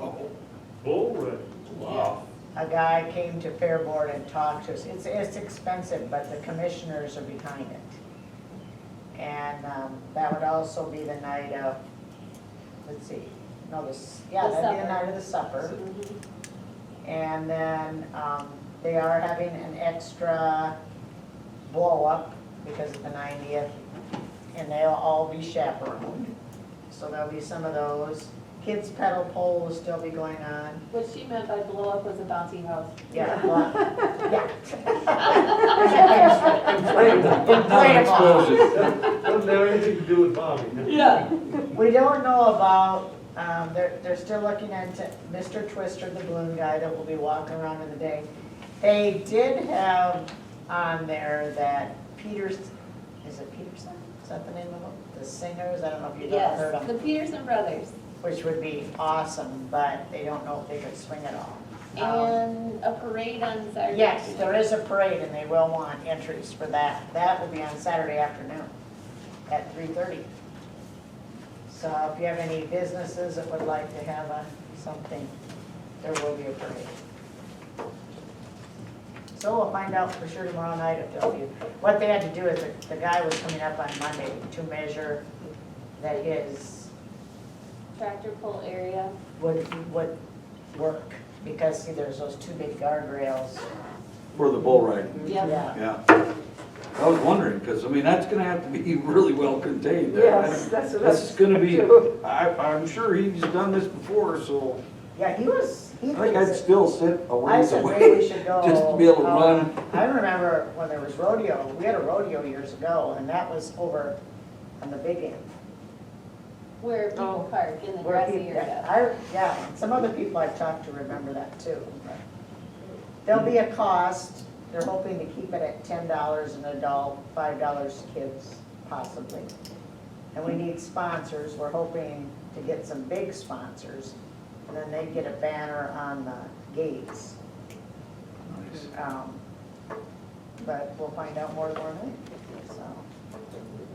Bull riding. Wow. A guy came to Fair Board and talked to us. It's expensive, but the commissioners are behind it. And that would also be the night of, let's see, no, The that'd be the supper. night of the supper. mhm. And then they are having an extra blow-up because of the 90th, and they'll all be chaperoned. So there'll be some of those. Kids pedal pole will still be going on. What she meant by blow up was a bouncy house. Yeah. Inflatable. Doesn't have anything to do with Bobby. Yeah. We don't know about They're still looking into Mr. Twister, the balloon guy that will be walking around in the day. They did have on there that Peters, is it Peterson? Is that the name of them? The singers, I don't know if you've ever heard Yes, of the them. Peterson brothers. Which would be awesome, but they don't know if they could swing it all. And a parade on Saturday. Yes, there is a parade and they will want entries for that. That will be on Saturday afternoon at 3:30. So if you have any businesses that would like to have something, there will be a parade. So we'll find out for sure tomorrow night if they'll be, what they had to do is the guy was coming up on Monday to measure that his Tractor pull area. would work. Because see, there's those two big guardrails. For the bull riding. Yep. Yeah. Yeah. I was wondering, because, I mean, that's gonna have to be really well contained there. Yes, that's what I This is gonna be, too. I'm sure he's done this before, so Yeah, he I think thinks I'd it- still sit a I ways said away. maybe we should go. Just to be able to run. I remember when there was rodeo, we had a rodeo years ago, and that was over on the big end. Where people Oh. park in the Where grassy people- area. Yeah, and some other people I've talked to remember that too. but There'll be a cost, they're hoping to keep it at $10 an adult, $5 kids possibly. And we need sponsors, we're hoping to get some big sponsors, and then they get a banner on the gates. Nice. But we'll find out more tomorrow night, so,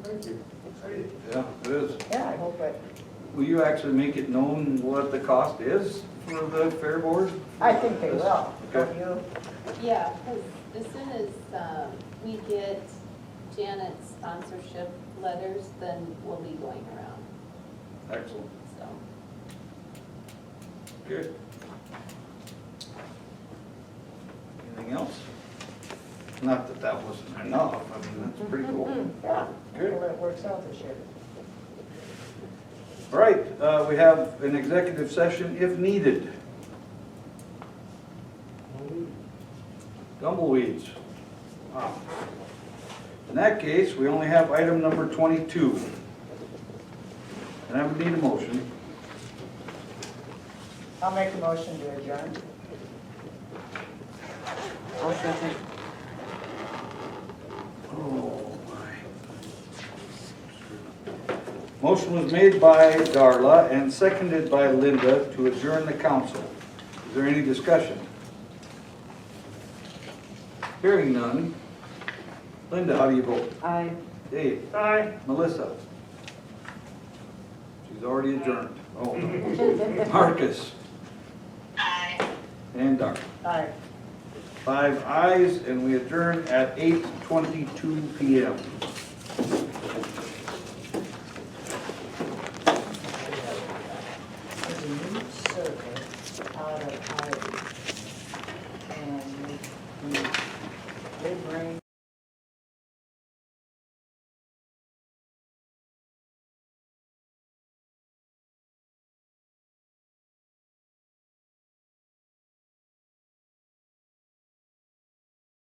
Thank you. Excited. Yeah, it is. yeah, I hope it, Will you actually make it known what the cost is for the fair board? I think they will, don't Okay. you? Yeah, because as soon as we get Janet's sponsorship letters, then we'll be going around, Excellent. so. Good. Anything else? Not that that wasn't enough, I mean, that's pretty cool. Yeah, Good. well, it works out this year. All right, we have an executive session if needed. Tumbleweeds. Wow. In that case, we only have item number 22. And I would need a motion. I'll make a motion to adjourn. I'll second. Oh, my. Motion was made by Darla and seconded by Linda to adjourn the council. Is there any discussion? Hearing none. Linda, how do you vote? Aye. Dave? Aye. Melissa? She's already adjourned. Oh. Marcus? Aye. And Darla. Aye. 5 ayes, and we adjourn at 8:22 PM.